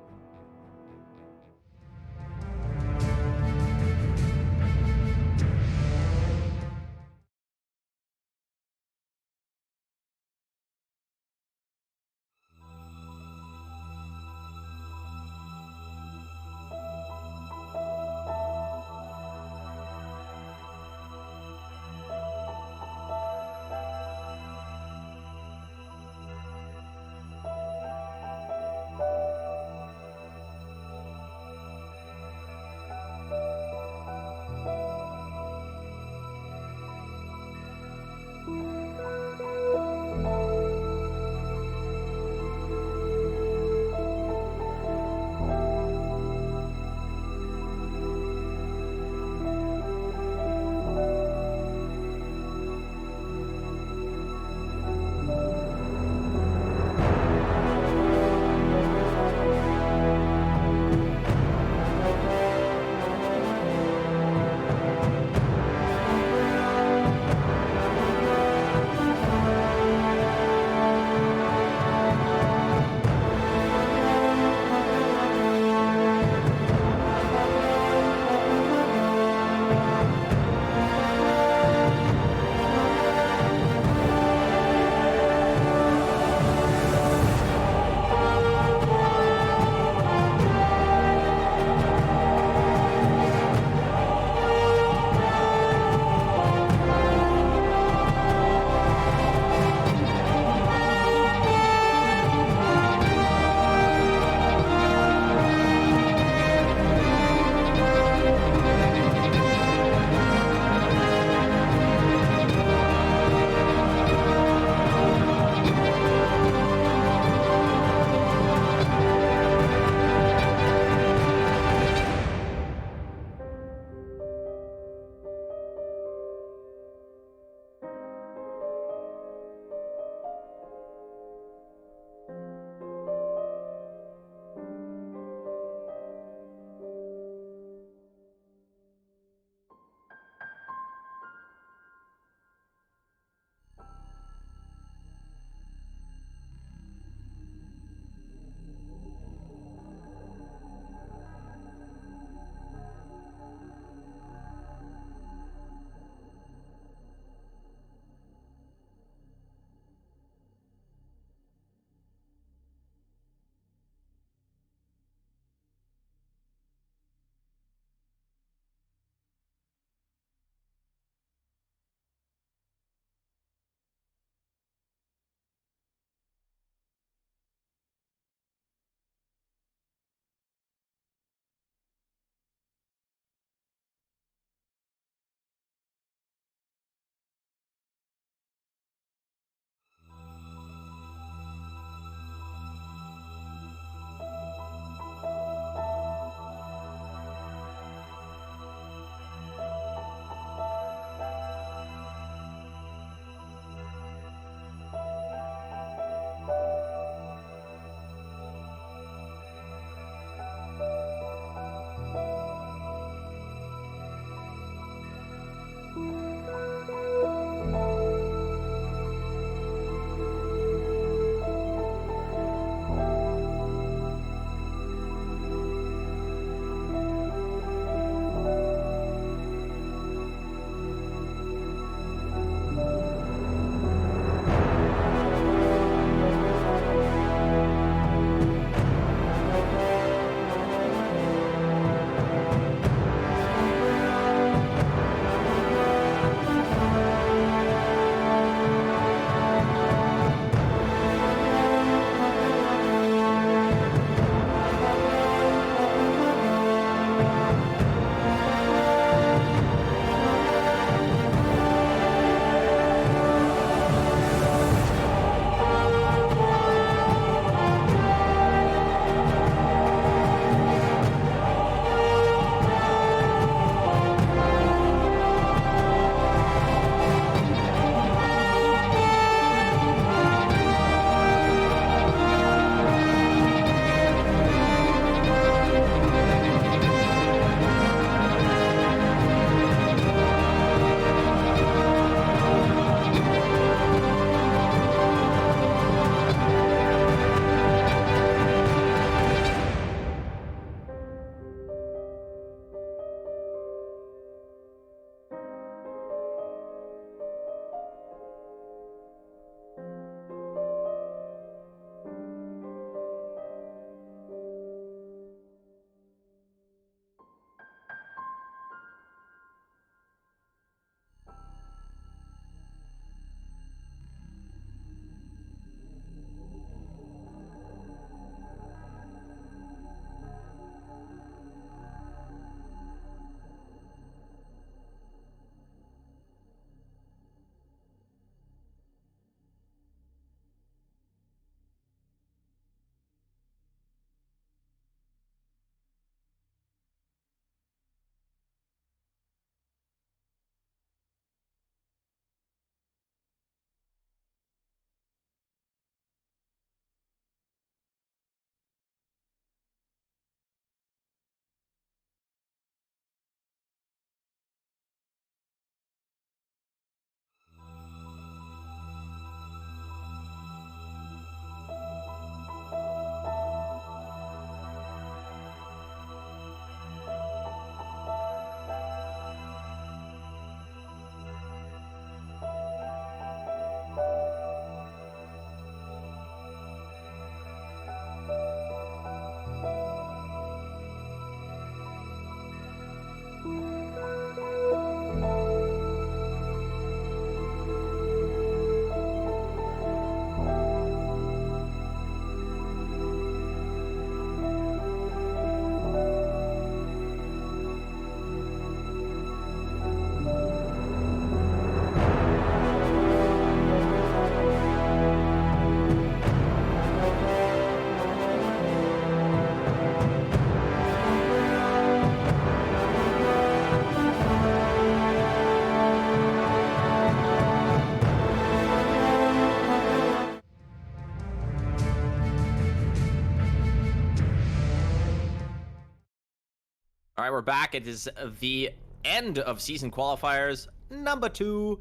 All right, we're back. It is the end of season qualifiers number 2,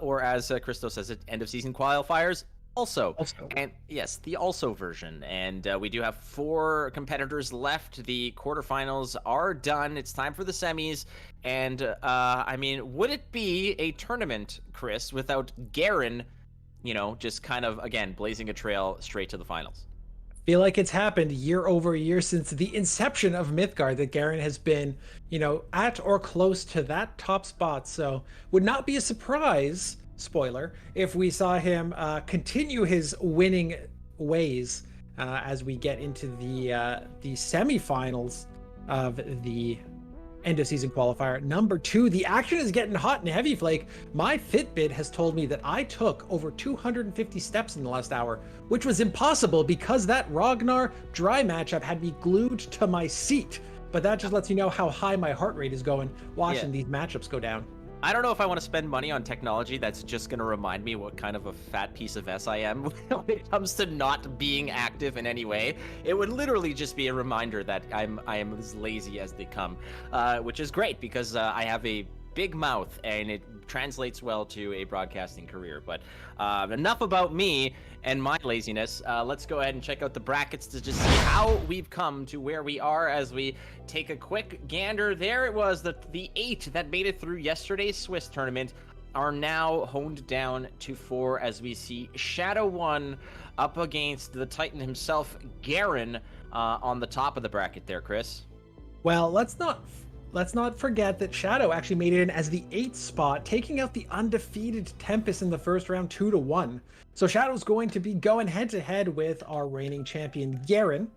or as Christo says it, end of season qualifiers also. Also, And yes, the also version. And we do have 4 competitors left. The quarterfinals are done. It's time for the semis. And I mean, would it be a tournament, Chris, without Gerren, just kind of, again, blazing a trail straight to the finals? feel like it's happened year over year since the inception of Mythgard that Gerren has been, at or close to that top spot. So would not be a surprise, spoiler, if we saw him continue his winning ways as we get into the semifinals of the end of season qualifier number 2. The action is getting hot and heavy, Flake. My Fitbit has told me that I took over 250 steps in the last hour, which was impossible because that Rognarr dry matchup had me glued to my seat. But that just lets you know how high my heart rate is going watching these matchups go down. I don't know if I want to spend money on technology that's just going to remind me what kind of a fat piece of S I am when it comes to not being active in any way. It would literally just be a reminder that I am as lazy as they come, which is great because I have a big mouth and it translates well to a broadcasting career. But enough about me and my laziness. Let's go ahead and check out the brackets to just see how we've come to where we are as we take a quick gander. There it was, the 8 that made it through yesterday's Swiss tournament are now honed down to 4 as we see Shadow 1 up against the Titan himself, Gerren, on the top of the bracket there, Chris. Well, let's not forget that Shadow actually made it in as the 8th spot, taking out the undefeated Tempest in the first round 2-1. So Shadow's going to be going head-to-head with our reigning champion, Gerren.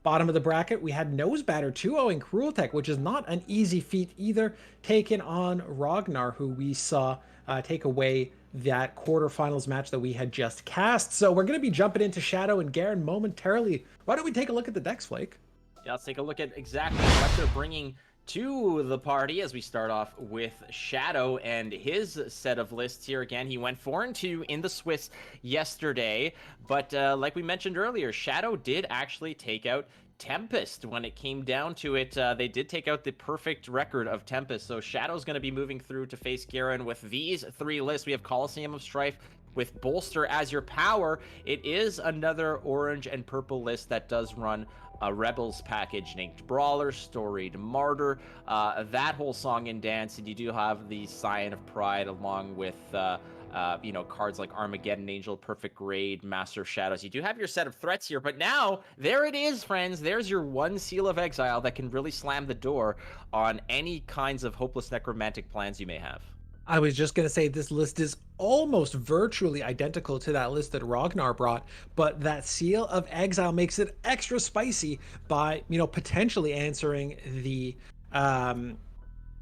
Bottom of the bracket, we had Nosebatter 2-0ing Cruel Tech, which is not an easy feat either, taking on Rognarr, who we saw take away that quarterfinals match that we had just cast. So we're going to be jumping into Shadow and Gerren momentarily. Why don't we take a look at the decks, Flake? Yeah, let's take a look at exactly what they're bringing to the party as we start off with Shadow and his set of lists here. Again, he went 4-2 in the Swiss yesterday, but like we mentioned earlier, Shadow did actually take out Tempest. When it came down to it, they did take out the perfect record of Tempest. So Shadow's going to be moving through to face Gerren with these 3 lists. We have Coliseum of Strife with Bolster as your power. It is another orange and purple list that does run a Rebels package, named Brawler, Storied Martyr, that whole song and dance. And you do have the Scion of Pride along with cards like Armageddon Angel, Perfect Raid, Master of Shadows. You do have your set of threats here, but now there it is, friends. There's your 1 Seal of Exile that can really slam the door on any kinds of hopeless necromantic plans you may have. I was just going to say this list is almost virtually identical to that list that Rognarr brought, but that Seal of Exile makes it extra spicy by, potentially answering the, oh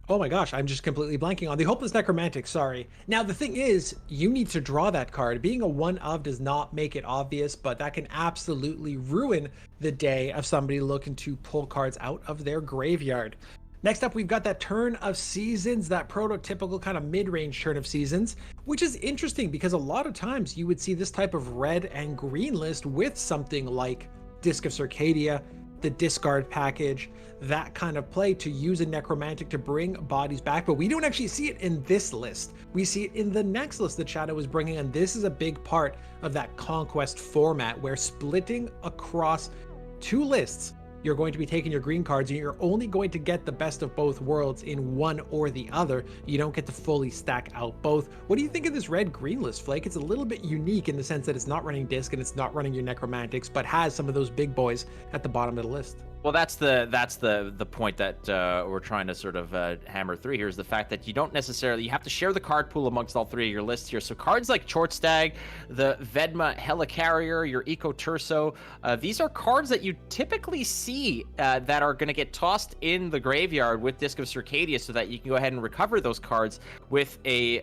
my gosh, I'm just completely blanking on the Hopeless Necromantic, sorry. Now, the thing is, you need to draw that card. Being a 1-of does not make it obvious, but that can absolutely ruin the day of somebody looking to pull cards out of their graveyard. Next up, we've got that Turn of Seasons, that prototypical kind of mid-range Turn of Seasons, which is interesting because a lot of times you would see this type of red and green list with something like Disc of Circadia, the discard package, that kind of play to use a necromantic to bring bodies back. But we don't actually see it in this list. We see it in the next list that Shadow is bringing, and this is a big part of that Conquest format where splitting across 2 lists, you're going to be taking your green cards and you're only going to get the best of both worlds in one or the other. You don't get to fully stack out both. What do you think of this red-green list, Flake? It's a little bit unique in the sense that it's not running disc and it's not running your necromantics, but has some of those big boys at the bottom of the list. Well, that's the point that we're trying to sort of hammer through here, is the fact that you don't necessarily, you have to share the card pool amongst all 3 of your lists here. So cards like Short Stag, the Vedma Helicarrier, your Eco Turso, these are cards that you typically see that are going to get tossed in the graveyard with Disc of Circadia so that you can go ahead and recover those cards with a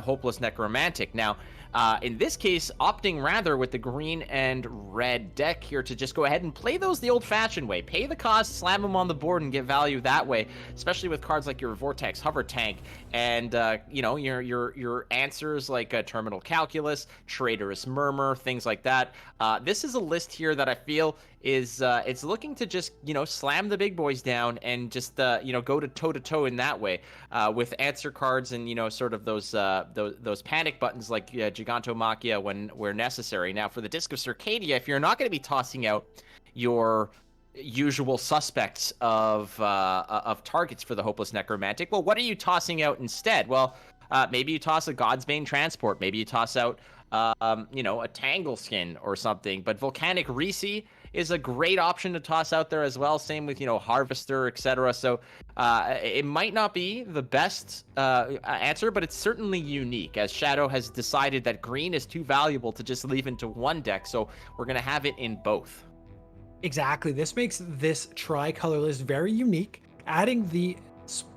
Hopeless Necromantic. Now, in this case, opting rather with the green and red deck here to just go ahead and play those the old-fashioned way. Pay pay the cost, slam them on the board, and get value that way. Especially with cards like your Vortex Hover Tank, and your answers like Terminal Calculus, Traitorous Murmur, things like that. This is a list here that I feel is it's looking to just slam the big boys down and just go to toe in that way with answer cards and sort of those panic buttons like Gigantomachia when where necessary. Now for the Disc of Circadia, if you're not going to be tossing out your usual suspects of targets for the Hopeless Necromantic, well, what are you tossing out instead? Well, maybe you toss a Godsbane Transport, maybe you toss out a Tangle Skin or something. But Volcanic Reese is a great option to toss out there as well. Same with Harvester, etc. So it might not be the best answer, but it's certainly unique, as Shadow has decided that green is too valuable to just leave into one deck. So we're gonna have it in both. Exactly. This makes this tricolor list very unique, adding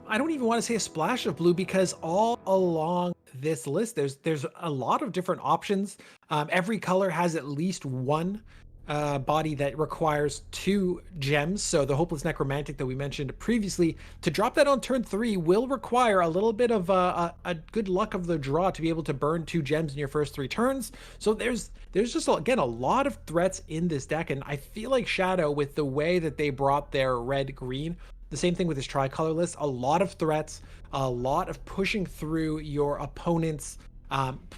I don't even want to say a splash of blue, because all along this list, there's a lot of different options. Every color has at least one body that requires 2 gems. So the Hopeless Necromantic that we mentioned previously, to drop that on turn 3 will require a little bit of a good luck of the draw to be able to burn 2 gems in your first 3 turns. So there's just, again, a lot of threats in this deck, and I feel like Shadow, with the way that they brought their red-green, the same thing with this tricolor list, a lot of threats, a lot of pushing through your opponents,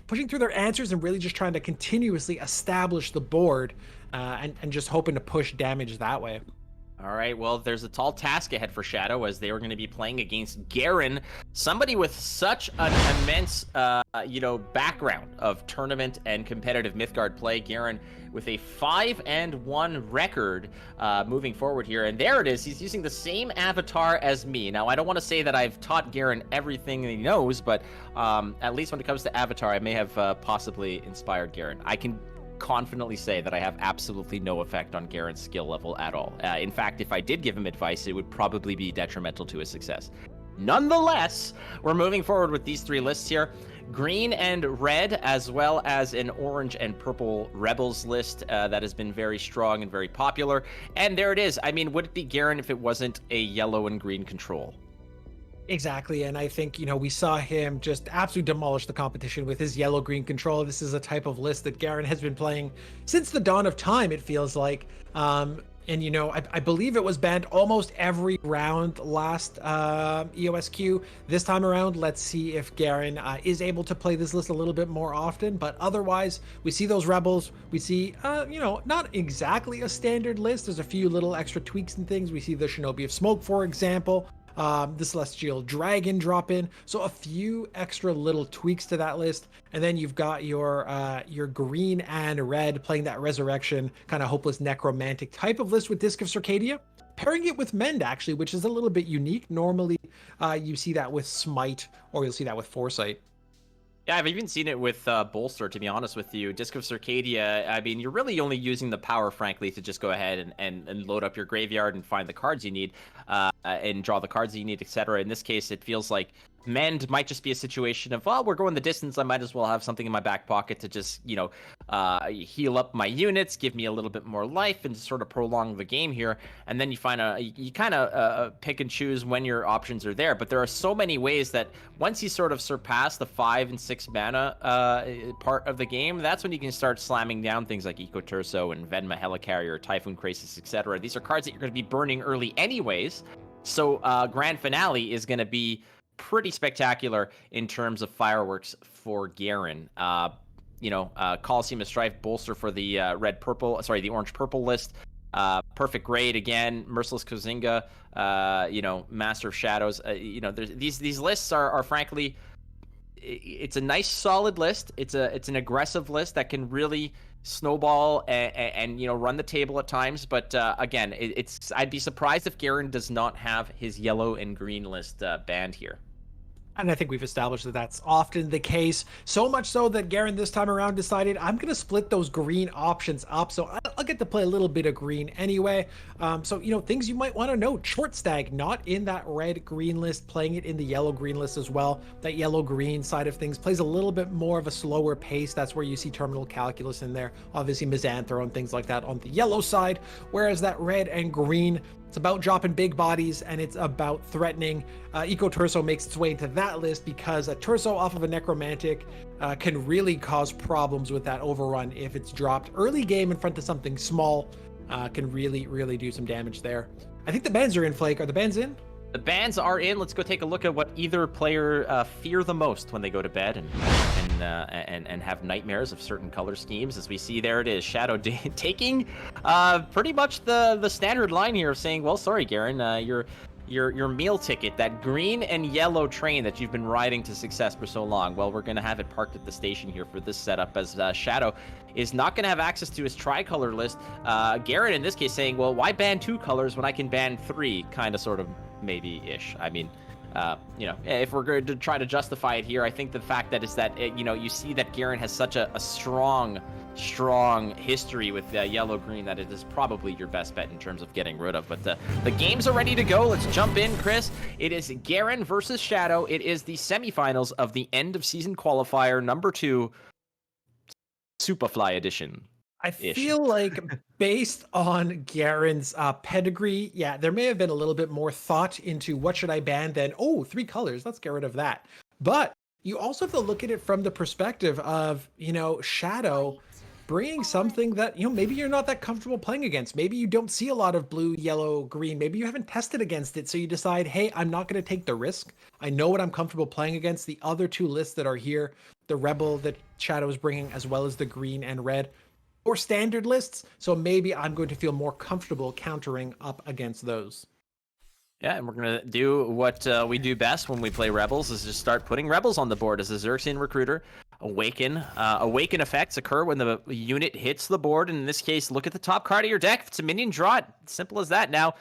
pushing through their answers and really just trying to continuously establish the board and just hoping to push damage that way. All right, well, there's a tall task ahead for Shadow, as they are going to be playing against Gerren, somebody with such an immense, background of tournament and competitive Mythgard play. Gerren with a 5-1 record moving forward here, and there it is. He's using the same avatar as me. Now, I don't want to say that I've taught Gerren everything he knows, but at least when it comes to avatar, I may have possibly inspired Gerren. I can confidently say that I have absolutely no effect on Gerren's skill level at all. In fact, if I did give him advice, it would probably be detrimental to his success. Nonetheless, we're moving forward with these 3 lists here. Green and red, as well as an orange and purple Rebels list that has been very strong and very popular. And there it is. I mean, would it be Gerren if it wasn't a yellow and green control? Exactly, and I think, we saw him just absolutely demolish the competition with his yellow-green control. This is a type of list that Gerren has been playing since the dawn of time, it feels like. I believe it was banned almost every round last EOSQ. This time around, let's see if Gerren is able to play this list a little bit more often. But otherwise, we see those Rebels. We see, not exactly a standard list. There's a few little extra tweaks and things. We see the Shinobi of Smoke, for example. The Celestial Dragon drop in, so a few extra little tweaks to that list, and then you've got your green and red playing that Resurrection kind of Hopeless Necromantic type of list with Disc of Circadia, pairing it with Mend, actually, which is a little bit unique. Normally you see that with Smite, or you'll see that with Foresight. Yeah, I've even seen it with Bolster, to be honest with you. Disc of Circadia, I mean, you're really only using the power, frankly, to just go ahead and load up your graveyard and find the cards you need and draw the cards you need, etc. In this case, it feels like Mend might just be a situation of, well, we're going the distance. I might as well have something in my back pocket to just, heal up my units, give me a little bit more life, and sort of prolong the game here. And then you kind of pick and choose when your options are there. But there are so many ways that once you sort of surpass the 5 and 6 mana part of the game, that's when you can start slamming down things like Eco Terso and Venma Helicarrier, Typhoon Crisis, etc. These are cards that you're going to be burning early anyways. So Grand Finale is going to be pretty spectacular in terms of fireworks for Gerren. Coliseum of Strife, Bolster for the the orange-purple list. Perfect Grade again, Merciless Kozinga, Master of Shadows. These lists are frankly, it's a nice solid list. It's an aggressive list that can really snowball and run the table at times. But again, I'd be surprised if Gerren does not have his yellow and green list banned here. And I think we've established that that's often the case. So much so that Gerren this time around decided, I'm going to split those green options up. So I'll get to play a little bit of green anyway. So, things you might want to know. Short Stag, not in that red-green list, playing it in the yellow-green list as well. That yellow-green side of things plays a little bit more of a slower pace. That's where you see Terminal Calculus in there. Obviously, Misanthrone and things like that on the yellow side. Whereas that red and green, it's about dropping big bodies and it's about threatening. Eco Turso makes its way into that list because a Turso off of a Necromantic can really cause problems with that overrun if it's dropped early game in front of something small. Can really do some damage there. I think the bans are in, Flake. Are the bans in? The bans are in. Let's go take a look at what either player fear the most when they go to bed and have nightmares of certain color schemes. As we see, there it is, Shadow taking pretty much the standard line here of saying, well, sorry, Gerren, your meal ticket, that green and yellow train that you've been riding to success for so long, well, we're going to have it parked at the station here for this setup, as Shadow is not going to have access to his tricolor list. Gerren, in this case, saying, well, why ban 2 colors when I can ban 3, kind of, sort of, maybe-ish. I mean, if we're going to try to justify it here, I think the fact that is that, you see that Gerren has such a strong history with yellow-green that it is probably your best bet in terms of getting rid of. But the games are ready to go. Let's jump in, Chris. It is Gerren versus Shadow. It is the semifinals of the end-of-season qualifier number 2, Superfly edition. I feel like based on Gerren's pedigree, yeah, there may have been a little bit more thought into what should I ban than, 3 colors, let's get rid of that. But you also have to look at it from the perspective of, Shadow bringing something that, maybe you're not that comfortable playing against. Maybe you don't see a lot of blue, yellow, green. Maybe you haven't tested against it. So you decide, hey, I'm not going to take the risk. I know what I'm comfortable playing against. The other 2 lists that are here, the Rebel that Shadow is bringing, as well as the green and red, or standard lists, so maybe I'm going to feel more comfortable countering up against those. Yeah, and we're going to do what we do best when we play Rebels, is just start putting Rebels on the board as a Xerxian Recruiter. Awaken effects occur when the unit hits the board, and in this case, look at the top card of your deck. If it's a minion, draw it. Simple as that. Now,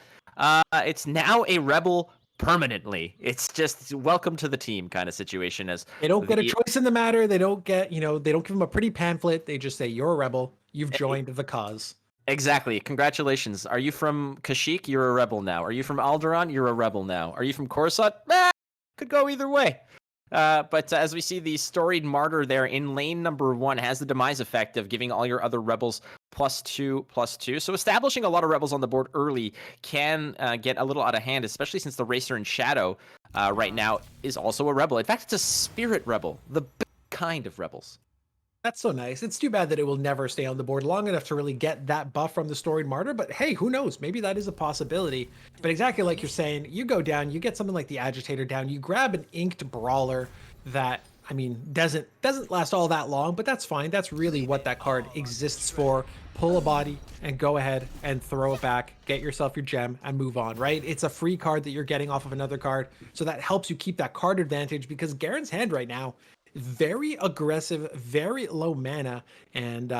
it's now a Rebel permanently. It's just welcome to the team kind of situation. As they don't get a choice in the matter. They don't get, they don't give them a pretty pamphlet. They just say, you're a Rebel. You've joined the cause. Exactly. Congratulations. Are you from Kashyyyk? You're a Rebel now. Are you from Alderaan? You're a Rebel now. Are you from Coruscant? Could go either way. But as we see, the Storied Martyr there in lane number 1 has the demise effect of giving all your other Rebels +2/+2. So establishing a lot of Rebels on the board early can get a little out of hand, especially since the Racer in Shadow right now is also a Rebel. In fact, it's a Spirit Rebel, the big kind of Rebels. That's so nice. It's too bad that it will never stay on the board long enough to really get that buff from the Storied Martyr, but hey, who knows? Maybe that is a possibility. But exactly like you're saying, you go down, you get something like the Agitator down, you grab an Inked Brawler that, I mean, doesn't last all that long, but that's fine. That's really what that card exists for. Pull a body and go ahead and throw it back, get yourself your gem and move on, right? It's a free card that you're getting off of another card, so that helps you keep that card advantage, because Gerren's hand right now, very aggressive, very low mana, and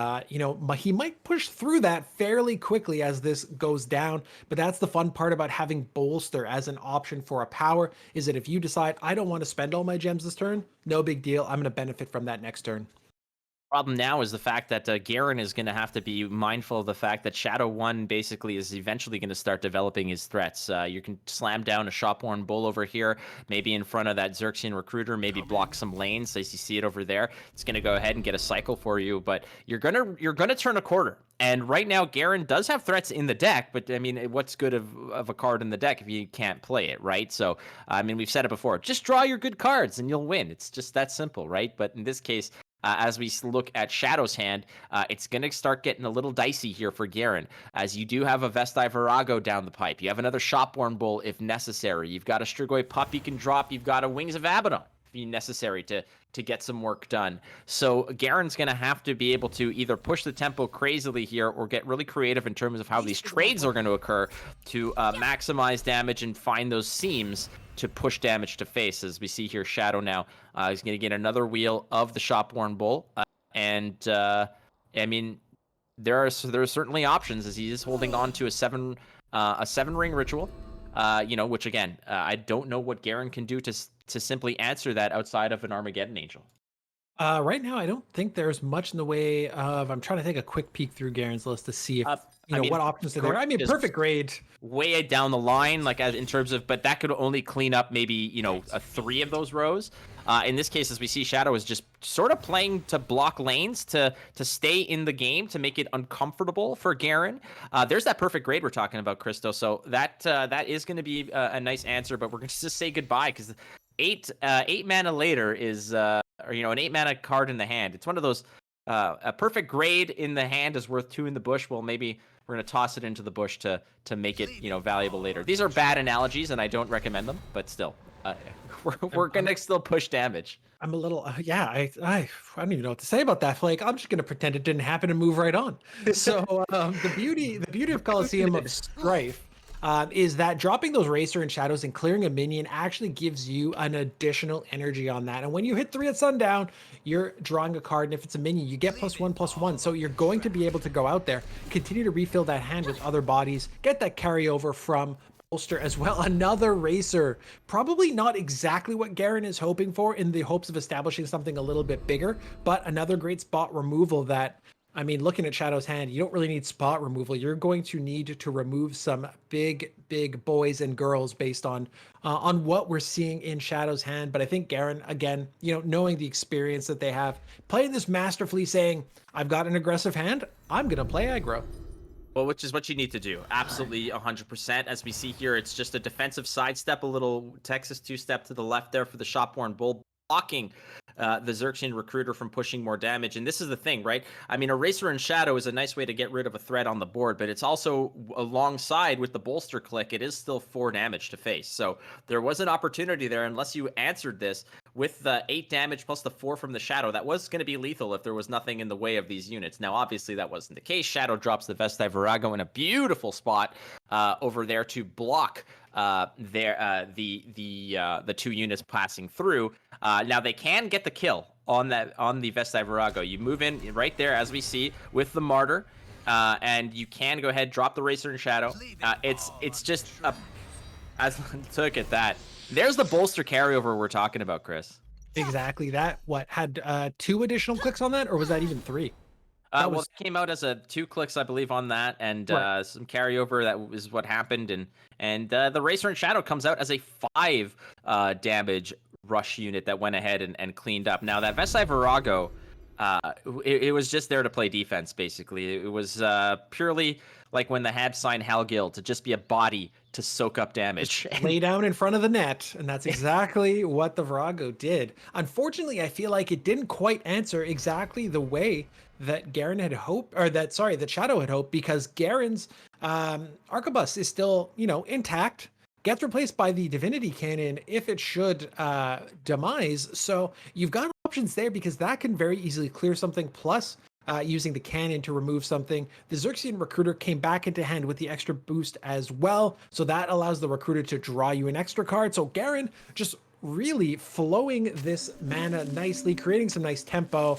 he might push through that fairly quickly as this goes down. But that's the fun part about having Bolster as an option for a power, is that if you decide I don't want to spend all my gems this turn, no big deal, I'm going to benefit from that next turn. Problem now is the fact that Gerren is going to have to be mindful of the fact that Shadow 1 basically is eventually going to start developing his threats. You can slam down a Shopworn Bull over here, maybe in front of that Xerxian Recruiter, maybe block some lanes as you see it over there. It's going to go ahead and get a cycle for you, but you're gonna turn a quarter. And right now, Gerren does have threats in the deck, but I mean, what's good of a card in the deck if you can't play it, right? So, I mean, we've said it before, just draw your good cards and you'll win. It's just that simple, right? But in this case, as we look at Shadow's hand, it's going to start getting a little dicey here for Gerren, as you do have a Vestai Virago down the pipe. You have another Shopworn Bull if necessary. You've got a Strigoi Pup you can drop. You've got a Wings of Abaddon if necessary to get some work done. So Gerren's going to have to be able to either push the tempo crazily here or get really creative in terms of how these trades are going to occur to maximize damage and find those seams to push damage to face. As we see here, Shadow now is going to get another wheel of the Shopworn Bull. I mean, there are certainly options, as he is holding on to a seven ring ritual, which again, I don't know what Gerren can do to simply answer that outside of an Armageddon Angel. Right now, I don't think there's much in the way of. I'm trying to take a quick peek through Garen's list to see if Uh, I mean, what options are there. grade I mean, is perfect grade. way down the line, like as in terms of, but that could only clean up maybe a three of those rows. In this case, as we see, Shadow is just sort of playing to block lanes to stay in the game to make it uncomfortable for Gerren. There's that perfect grade we're talking about, Christo. So that is going to be a nice answer, but we're going to just say goodbye because eight mana later is or an 8 mana card in the hand. It's one of those a perfect grade in the hand is worth 2 in the bush. Well, maybe we're going to toss it into the bush to make it valuable later. These are bad analogies and I don't recommend them, but still we're going to still push damage. I'm a little, yeah. I don't even know what to say about that, Flake. I'm just gonna pretend it didn't happen and move right on. So the beauty of Coliseum of Strife is that dropping those Racer and Shadows and clearing a minion actually gives you an additional energy on that. And when you hit 3 at sundown, you're drawing a card, and if it's a minion, you get +1/+1. So you're going to be able to go out there, continue to refill that hand with other bodies, get that carryover from bolster as well. Another Racer, probably not exactly what Gerren is hoping for in the hopes of establishing something a little bit bigger, but another great spot removal that, I mean, looking at Shadow's hand, you don't really need spot removal. You're going to need to remove some big boys and girls based on what we're seeing in Shadow's hand. But I think Gerren, again, knowing the experience that they have, playing this masterfully, saying, I've got an aggressive hand, I'm going to play aggro. Well, which is what you need to do. Absolutely 100%. As we see here, it's just a defensive sidestep, a little Texas two-step to the left there for the Shopborn Bull, blocking the Xerxian Recruiter from pushing more damage. And this is the thing, right? I mean, Eraser and Shadow is a nice way to get rid of a threat on the board, but it's also alongside with the bolster click, it is still 4 damage to face. So there was an opportunity there, unless you answered this with the 8 damage plus the 4 from the Shadow. That was going to be lethal if there was nothing in the way of these units. Now, obviously, that wasn't the case. Shadow drops the Vestai Virago in a beautiful spot over there to block the 2 units passing through. Now they can get the kill on the Vestai Virago. You move in right there, as we see with the Martyr, and you can go ahead, drop the Racer and Shadow. It's just as look at that. There's the bolster carryover we're talking about, Chris. Exactly. That what had 2 additional clicks on that, or was that even 3? Well, it came out as 2 clicks, I believe, on that, and right. some carryover. That is what happened, and the Racer and Shadow comes out as a 5 damage rush unit that went ahead and cleaned up. Now that Vestai Virago, it was just there to play defense, basically. It was purely like when the Hab signed Halgil, to just be a body to soak up damage. Lay down in front of the net, and that's exactly what the Virago did. Unfortunately, I feel like it didn't quite answer exactly the way that Gerren had hoped, or that Shadow had hoped, because Gerren's Arquebus is still, intact, gets replaced by the Divinity Cannon if it should demise. So you've got options there, because that can very easily clear something, plus using the cannon to remove something. The Xerxian Recruiter came back into hand with the extra boost as well, so that allows the Recruiter to draw you an extra card. So Gerren just really flowing this mana nicely, creating some nice tempo.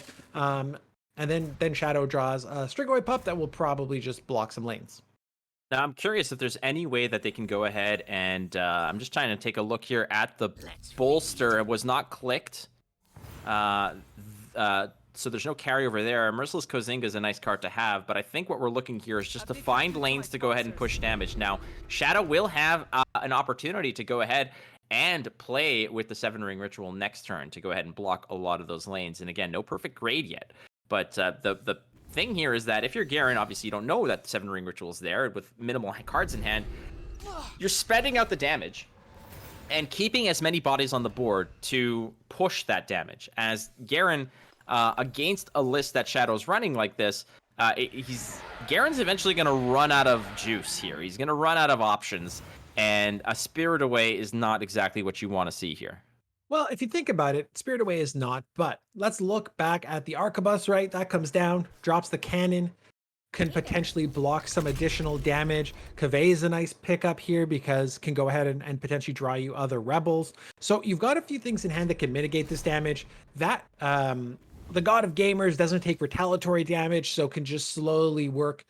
And then Shadow draws a Strigoi Pup that will probably just block some lanes. Now, I'm curious if there's any way that they can go ahead and I'm just trying to take a look here at the bolster. It was not clicked. So there's no carryover there. Merciless Kozinga is a nice card to have, but I think what we're looking here is just to find lanes to go ahead and push damage. Now, Shadow will have an opportunity to go ahead and play with the 7-ring ritual next turn to go ahead and block a lot of those lanes. And again, no perfect grade yet. But the thing here is that if you're Gerren, obviously you don't know that the 7-ring ritual is there with minimal cards in hand. You're spreading out the damage and keeping as many bodies on the board to push that damage. As Gerren, against a list that Shadow's running like this, Gerren's eventually going to run out of juice here. He's going to run out of options, and a Spirit Away is not exactly what you want to see here. Well, if you think about it, Spirit Away is not, but let's look back at the Arquebus, right? That comes down, drops the cannon, can potentially block some additional damage. Kaveh is a nice pickup here because can go ahead and potentially draw you other rebels. So you've got a few things in hand that can mitigate this damage. That the God of Gamers doesn't take retaliatory damage, so can just slowly work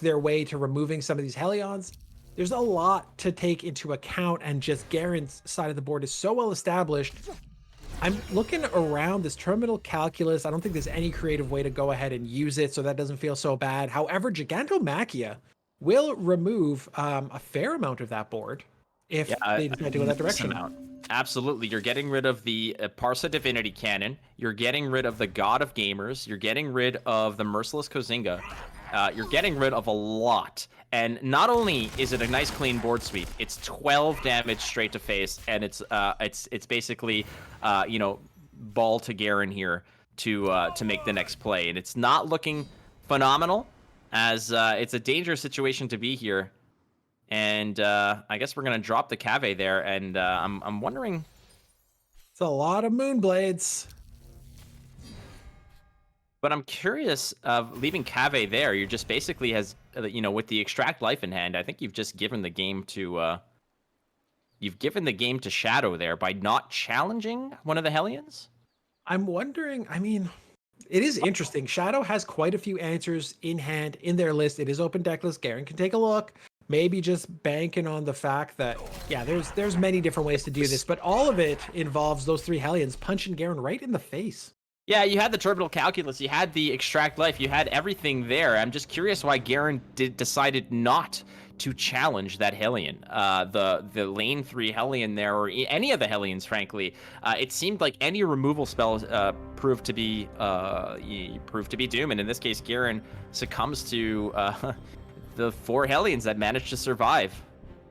their way to removing some of these Helions. There's a lot to take into account, and just Gerren's side of the board is so well established I'm looking around this terminal calculus. I don't think there's any creative way to go ahead and use it, so that doesn't feel so bad. However, Gigantomachia will remove a fair amount of that board Yeah, if they decide to go that enormous direction. amount. Absolutely. You're getting rid of the Parsa Divinity Cannon. You're getting rid of the God of Gamers. You're getting rid of the Merciless Kozinga. You're getting rid of a lot. And not only is it a nice clean board sweep, it's 12 damage straight to face, and it's basically ball to Gerren here to make the next play. And it's not looking phenomenal, as it's a dangerous situation to be here. And I guess we're gonna drop the Cave there, and I'm wondering. It's a lot of Moonblades. But I'm curious of leaving Cave there. You're just basically with the extract life in hand. I think you've just given the game to Shadow there by not challenging one of the Hellions. I'm wondering, I mean, it is interesting. Shadow has quite a few answers in hand in their list. It is open decklist. Gerren can take a look. Maybe just banking on the fact that, yeah, there's many different ways to do this, but all of it involves those 3 Hellions punching Gerren right in the face. Yeah, you had the terminal calculus, you had the extract life, you had everything there. I'm just curious why Gerren decided not to challenge that Hellion, the lane 3 Hellion there, or any of the Hellions, frankly. It seemed like any removal spell proved to be doom, and in this case, Gerren succumbs to the 4 Hellions that managed to survive.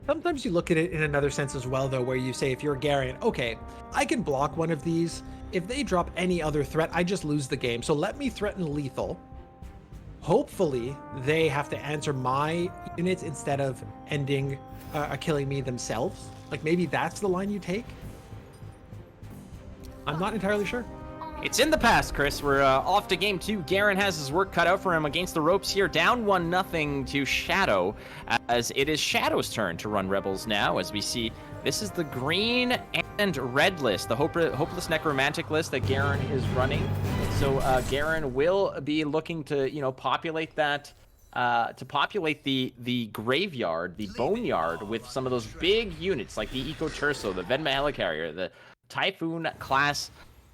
Sometimes you look at it in another sense as well, though, where you say, if you're Gerren, okay, I can block one of these. If they drop any other threat, I just lose the game. So let me threaten lethal. Hopefully, they have to answer my units instead of killing me themselves. Like, maybe that's the line you take. I'm not entirely sure. It's in the past, Chris. We're off to game 2. Gerren has his work cut out for him against the ropes here. Down 1-0 to Shadow, as it is Shadow's turn to run Rebels now, as we see this is the green and red list, the Hopeless Necromantic list that Gerren is running. So Gerren will be looking to, populate that, the graveyard, the boneyard, with some of those big units like the Eco Terso, the Venma Helicarrier, the Typhoon class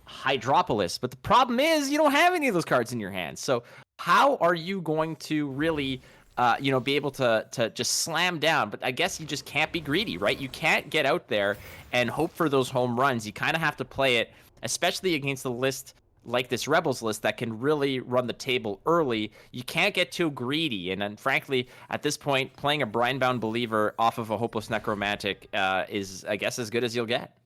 Hydropolis. But the problem is you don't have any of those cards in your hands. So how are you going to really be able to just slam down? But I guess you just can't be greedy, right? You can't get out there and hope for those home runs. You kind of have to play it, especially against a list like this Rebels list that can really run the table early. You can't get too greedy. And then, frankly, at this point, playing a Brine-bound Believer off of a Hopeless Necromantic is, I guess, as good as you'll get.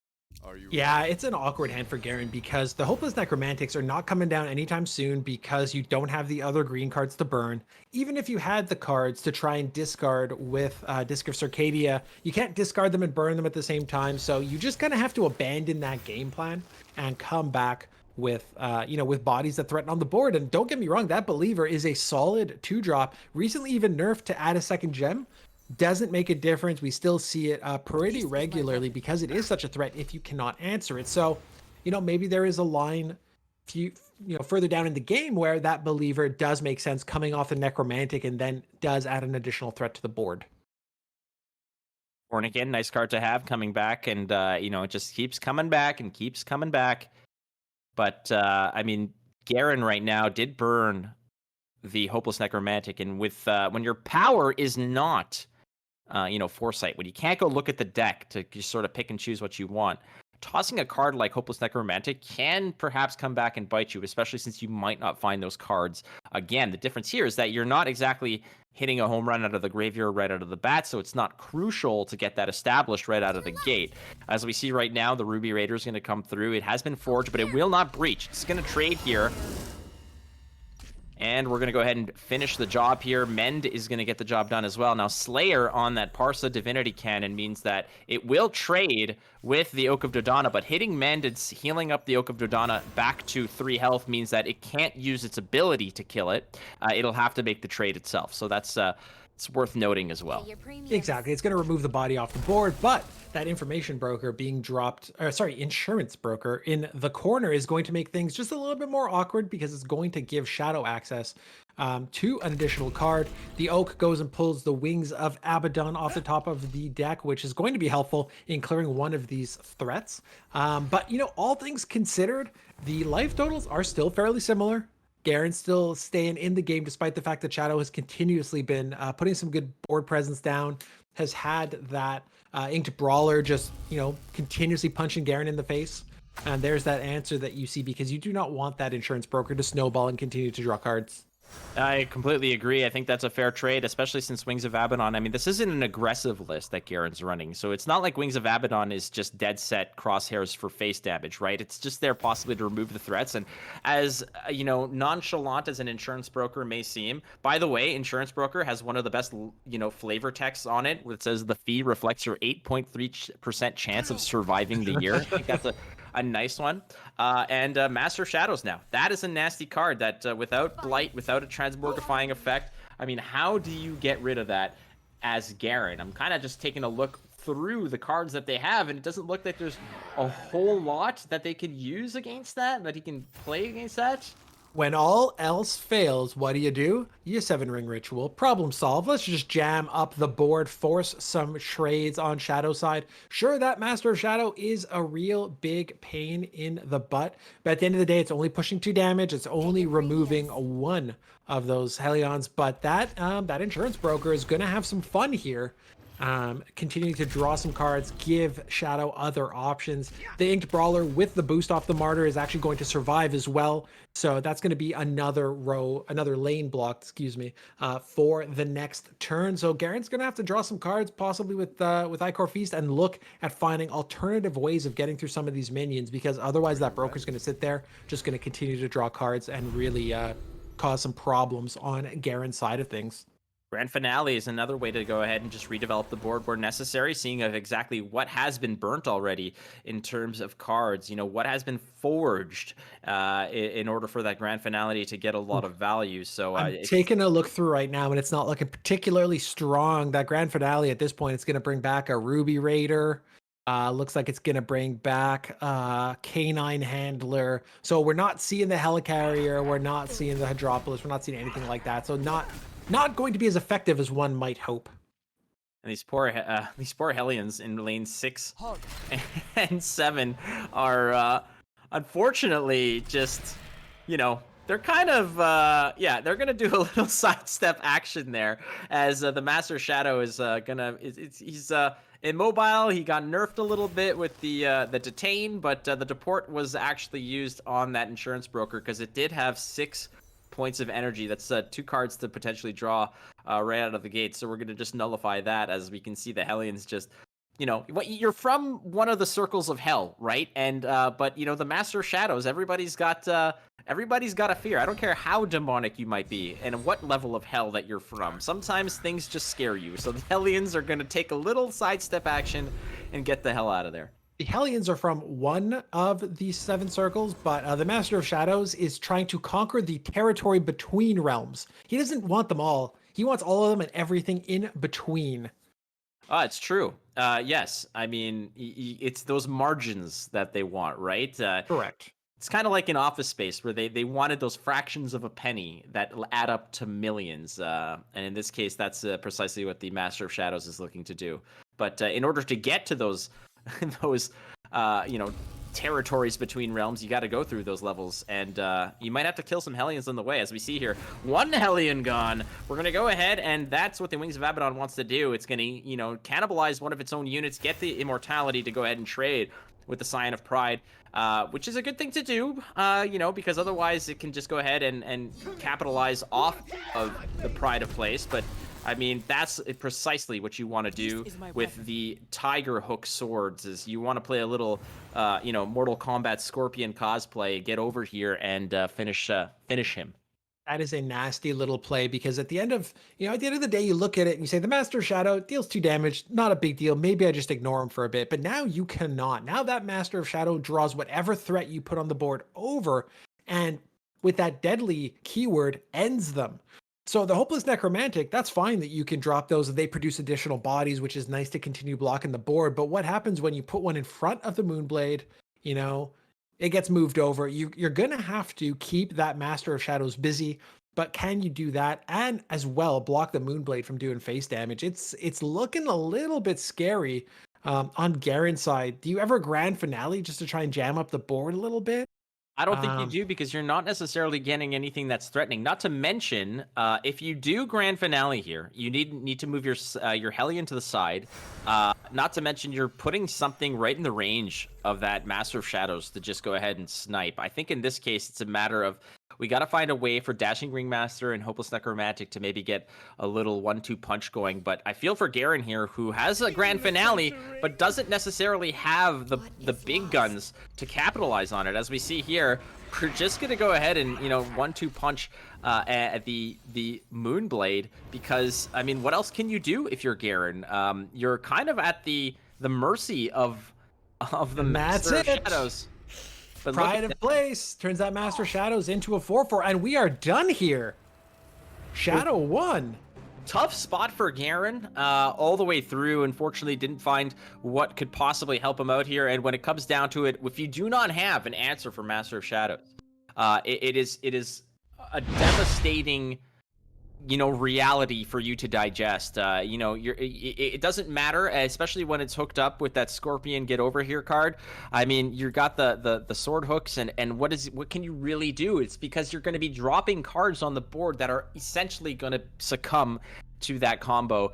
Yeah, it's an awkward hand for Gerren because the Hopeless Necromantics are not coming down anytime soon because you don't have the other green cards to burn. Even if you had the cards to try and discard with Disc of Circadia, you can't discard them and burn them at the same time. So you just kind of have to abandon that game plan and come back with with bodies that threaten on the board. And don't get me wrong, that Believer is a solid 2-drop, recently even nerfed to add a second gem. Doesn't make a difference. We still see it pretty regularly because it is such a threat if you cannot answer it. So, maybe there is a line further down in the game where that Believer does make sense coming off the Necromantic and then does add an additional threat to the board. Fornican, nice card to have coming back, and it just keeps coming back and keeps coming back. But Gerren right now did burn the Hopeless Necromantic, and with when your power is not Foresight, when you can't go look at the deck to just sort of pick and choose what you want, tossing a card like Hopeless Necromantic can perhaps come back and bite you, especially since you might not find those cards again. The difference here is that you're not exactly hitting a home run out of the graveyard right out of the bat, so it's not crucial to get that established right out of the gate. As we see right now, the Ruby Raider is going to come through. It has been forged, but it will not breach. It's going to trade here. And we're going to go ahead and finish the job here. Mend is going to get the job done as well. Now, Slayer on that Parsa Divinity Cannon means that it will trade with the Oak of Dodona, but hitting Mend and healing up the Oak of Dodona back to 3 health means that it can't use its ability to kill it. It'll have to make the trade itself. So that's it's worth noting as well. Exactly. It's going to remove the body off the board, but that information broker being dropped, insurance broker in the corner is going to make things just a little bit more awkward because it's going to give Shadow access to an additional card. The Oak goes and pulls the Wings of Abaddon off the top of the deck, which is going to be helpful in clearing one of these threats. But, all things considered, the life totals are still fairly similar. Gerren's still staying in the game despite the fact that Shadow has continuously been putting some good board presence down, has had that Inked Brawler just, continuously punching Gerren in the face. And there's that answer that you see because you do not want that Insurance Broker to snowball and continue to draw cards. I completely agree. I think that's a fair trade, especially since Wings of Abaddon. I mean, this isn't an aggressive list that Gerren's running, so it's not like Wings of Abaddon is just dead set crosshairs for face damage, right? It's just there possibly to remove the threats. And as nonchalant as an Insurance Broker may seem, by the way, Insurance Broker has one of the best flavor texts on it, where it says the fee reflects your 8.3% chance of surviving the year. I think that's a nice one. And Master of Shadows now. That is a nasty card that without Blight, without a Transmorgifying effect, I mean, how do you get rid of that as Gerren? I'm kind of just taking a look through the cards that they have, and it doesn't look like there's a whole lot that they could use against that he can play against that. When all else fails, what do? You 7-ring ritual. Problem solved. Let's just jam up the board, force some trades on Shadow side. Sure, that Master of Shadow is a real big pain in the butt, but at the end of the day, it's only pushing 2 damage. It's only removing one of those Hellions, but that Insurance Broker is going to have some fun here. Continuing to draw some cards, give Shadow other options. The Inked Brawler with the boost off the Martyr is actually going to survive as well. So that's going to be another lane block, for the next turn. So Gerren's going to have to draw some cards, possibly with Ichor Feast, and look at finding alternative ways of getting through some of these minions, because otherwise that Broker's going to sit there, just going to continue to draw cards and really cause some problems on Gerren's side of things. Grand Finale is another way to go ahead and just redevelop the board where necessary, seeing of exactly what has been burnt already in terms of cards, what has been forged in order for that Grand Finale to get a lot of value. So I'm taking a look through right now, and it's not looking particularly strong. That Grand Finale at this point, it's going to bring back a Ruby Raider. Looks like it's going to bring back Canine Handler. So we're not seeing the Helicarrier. We're not seeing the Hydropolis. We're not seeing anything like that. So not going to be as effective as one might hope. And these poor Hellions in lane 6 and 7 are unfortunately just, they're kind of they're gonna do a little sidestep action there, as the Master Shadow is he's immobile. He got nerfed a little bit with the detain, but the deport was actually used on that Insurance Broker because it did have 6 points of energy. That's 2 cards to potentially draw right out of the gate. So we're going to just nullify that, as we can see the Hellions just, you're from one of the circles of hell, right? And but the Master of Shadows, everybody's got a fear. I don't care how demonic you might be and what level of hell that you're from. Sometimes things just scare you. So the Hellions are going to take a little sidestep action and get the hell out of there. The Hellions are from one of these 7 circles, but the Master of Shadows is trying to conquer the territory between realms. He doesn't want them all. He wants all of them and everything in between. It's true. Yes. I mean, it's those margins that they want, right? Correct. It's kind of like in Office Space, where they wanted those fractions of a penny that add up to millions. And in this case, that's precisely what the Master of Shadows is looking to do. But in order to get to those territories between realms, you got to go through those levels, and you might have to kill some Hellions on the way. As we see here, 1 Hellion gone. We're gonna go ahead, and that's what the Wings of Abaddon wants to do. It's gonna cannibalize one of its own units, get the immortality to go ahead and trade with the Scion of Pride, which is a good thing to do, because otherwise it can just go ahead and capitalize off of the Pride of Place. But I mean, that's precisely what you want to do with the Tiger Hook swords, is you want to play a little, Mortal Kombat Scorpion cosplay, get over here and finish him. That is a nasty little play, because at the end of the day, you look at it and you say, the Master of Shadow deals 2 damage, not a big deal. Maybe I just ignore him for a bit. But now you cannot. Now that Master of Shadow draws whatever threat you put on the board over, and with that deadly keyword, ends them. So the Hopeless Necromantic, that's fine that you can drop those and they produce additional bodies, which is nice to continue blocking the board. But what happens when you put one in front of the Moonblade? It gets moved over. You're going to have to keep that Master of Shadows busy. but can you do that and as well block the Moonblade from doing face damage? It's looking a little bit scary on Gerren's side. Do you ever grand finale just to try and jam up the board a little bit? I don't think you Um, do because you're not necessarily getting anything that's threatening. Not to mention, if you do grand finale here, you need to move your Hellion to the side. Not to mention, you're putting something right in the range of that Master of Shadows to just go ahead and snipe. I think in this case, it's a matter of we got to find a way for Dashing Ringmaster and Hopeless Necromantic to maybe get a little 1-2 punch going. But I feel for Gerren here, who has a grand finale, but doesn't necessarily have the big guns to capitalize on it. As we see here, we're just gonna go ahead and 1-2 punch at the Moonblade, because I mean, what else can you do if you're Gerren? You're kind of at the mercy of the and that's Master of it. Shadows. But Pride of Place turns that Master Shadows into a 4/4, and we are done here. Shadow won. Tough spot for Gerren all the way through. Unfortunately, didn't find what could possibly help him out here. And when it comes down to it, if you do not have an answer for Master of Shadows, it is a devastating reality for you to digest. It doesn't matter, especially when it's hooked up with that Scorpion Get Over Here card. I mean, you got the sword hooks, and what can you really do? It's because you're going to be dropping cards on the board that are essentially going to succumb to that combo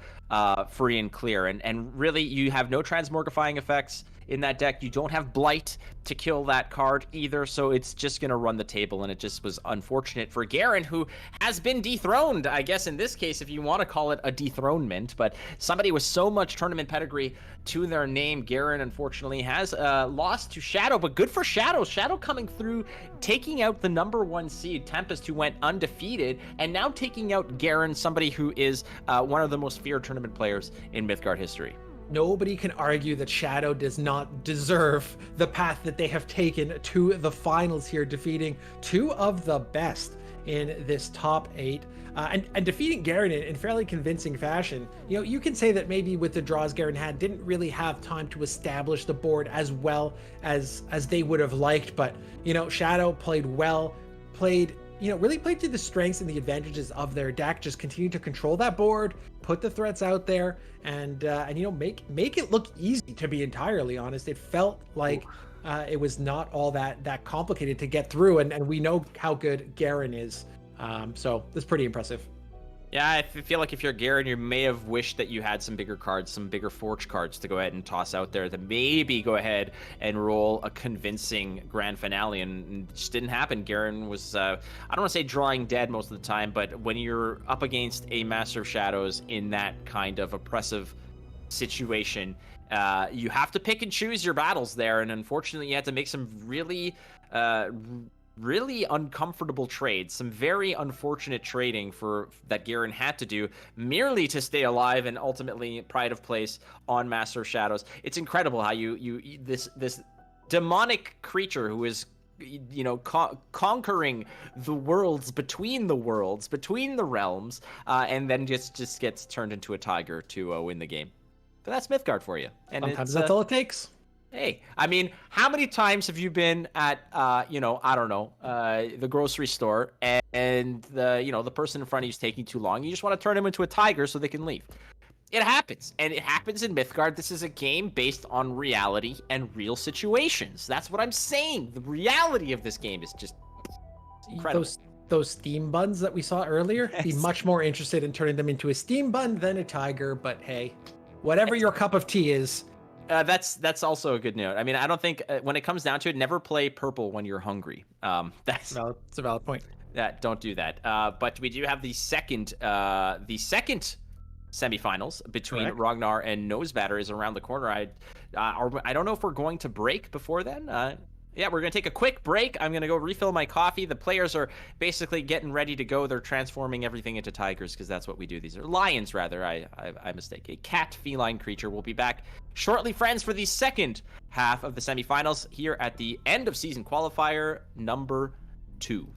free and clear. And really, you have no transmogrifying effects in that deck. You don't have Blight to kill that card either, so it's just going to run the table, and it just was unfortunate for Gerren, who has been dethroned, I guess, in this case, if you want to call it a dethronement. But somebody with so much tournament pedigree to their name, Gerren, unfortunately, has lost to Shadow, but good for Shadow. Shadow coming through, taking out the #1 seed, Tempest, who went undefeated, and now taking out Gerren, somebody who is one of the most feared tournament players in Mythgard history. Nobody can argue that Shadow does not deserve the path that they have taken to the finals here, defeating two of the best in this top 8 and defeating Gerren in fairly convincing fashion. You can say that maybe with the draws Gerren had, didn't really have time to establish the board as well as they would have liked, but Shadow played well, really played to the strengths and the advantages of their deck, just continue to control that board, put the threats out there, and make it look easy, to be entirely honest. It felt like it was not all that complicated to get through, and we know how good Gerren is. So that's pretty impressive. Yeah, I feel like if you're Gerren, you may have wished that you had some bigger cards, some bigger Forge cards to go ahead and toss out there to maybe go ahead and roll a convincing grand finale, and it just didn't happen. Gerren was, I don't want to say drawing dead most of the time, but when you're up against a Master of Shadows in that kind of oppressive situation, you have to pick and choose your battles there, and unfortunately you had to make some really uncomfortable trades, some very unfortunate trading for that Gerren had to do merely to stay alive, and ultimately Pride of Place on Master of Shadows. It's incredible how this demonic creature who is conquering the worlds, between the realms, and then just gets turned into a tiger to win the game. But that's Mythgard for you. And Sometimes that's all it takes. Hey, I mean, how many times have you been at, I don't know, the grocery store, and the person in front of you is taking too long? You just want to turn them into a tiger so they can leave. It happens, and it happens in Mythgard. This is a game based on reality and real situations. That's what I'm saying. The reality of this game is just incredible. Those steam buns that we saw earlier, be much more interested in turning them into a steam bun than a tiger, but hey, whatever your cup of tea is. That's also a good note. I mean, I don't think when it comes down to it, never play purple when you're hungry. That's a valid point. Don't do that. But we do have the second semifinals between Rognarr and Nosebatter is around the corner. I don't know if we're going to break before then. Yeah, we're going to take a quick break. I'm going to go refill my coffee. The players are basically getting ready to go. They're transforming everything into tigers because that's what we do. These are lions, rather. I mistake. A cat feline creature. We'll be back shortly, friends, for the second half of the semifinals here at the end of season qualifier number 2.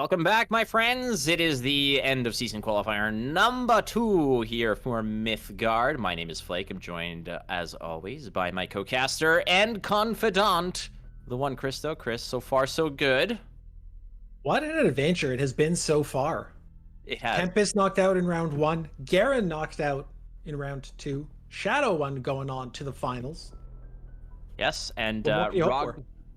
Welcome back, my friends. It is the end of season qualifier number 2 here for Mythgard. My name is Flake. I'm joined, as always, by my co-caster and confidant, the one Christo. Chris, so far so good. What an adventure it has been so far. It has. Tempest knocked out in round 1. Gerren knocked out in round 2. Shadow one going on to the finals. Yes, and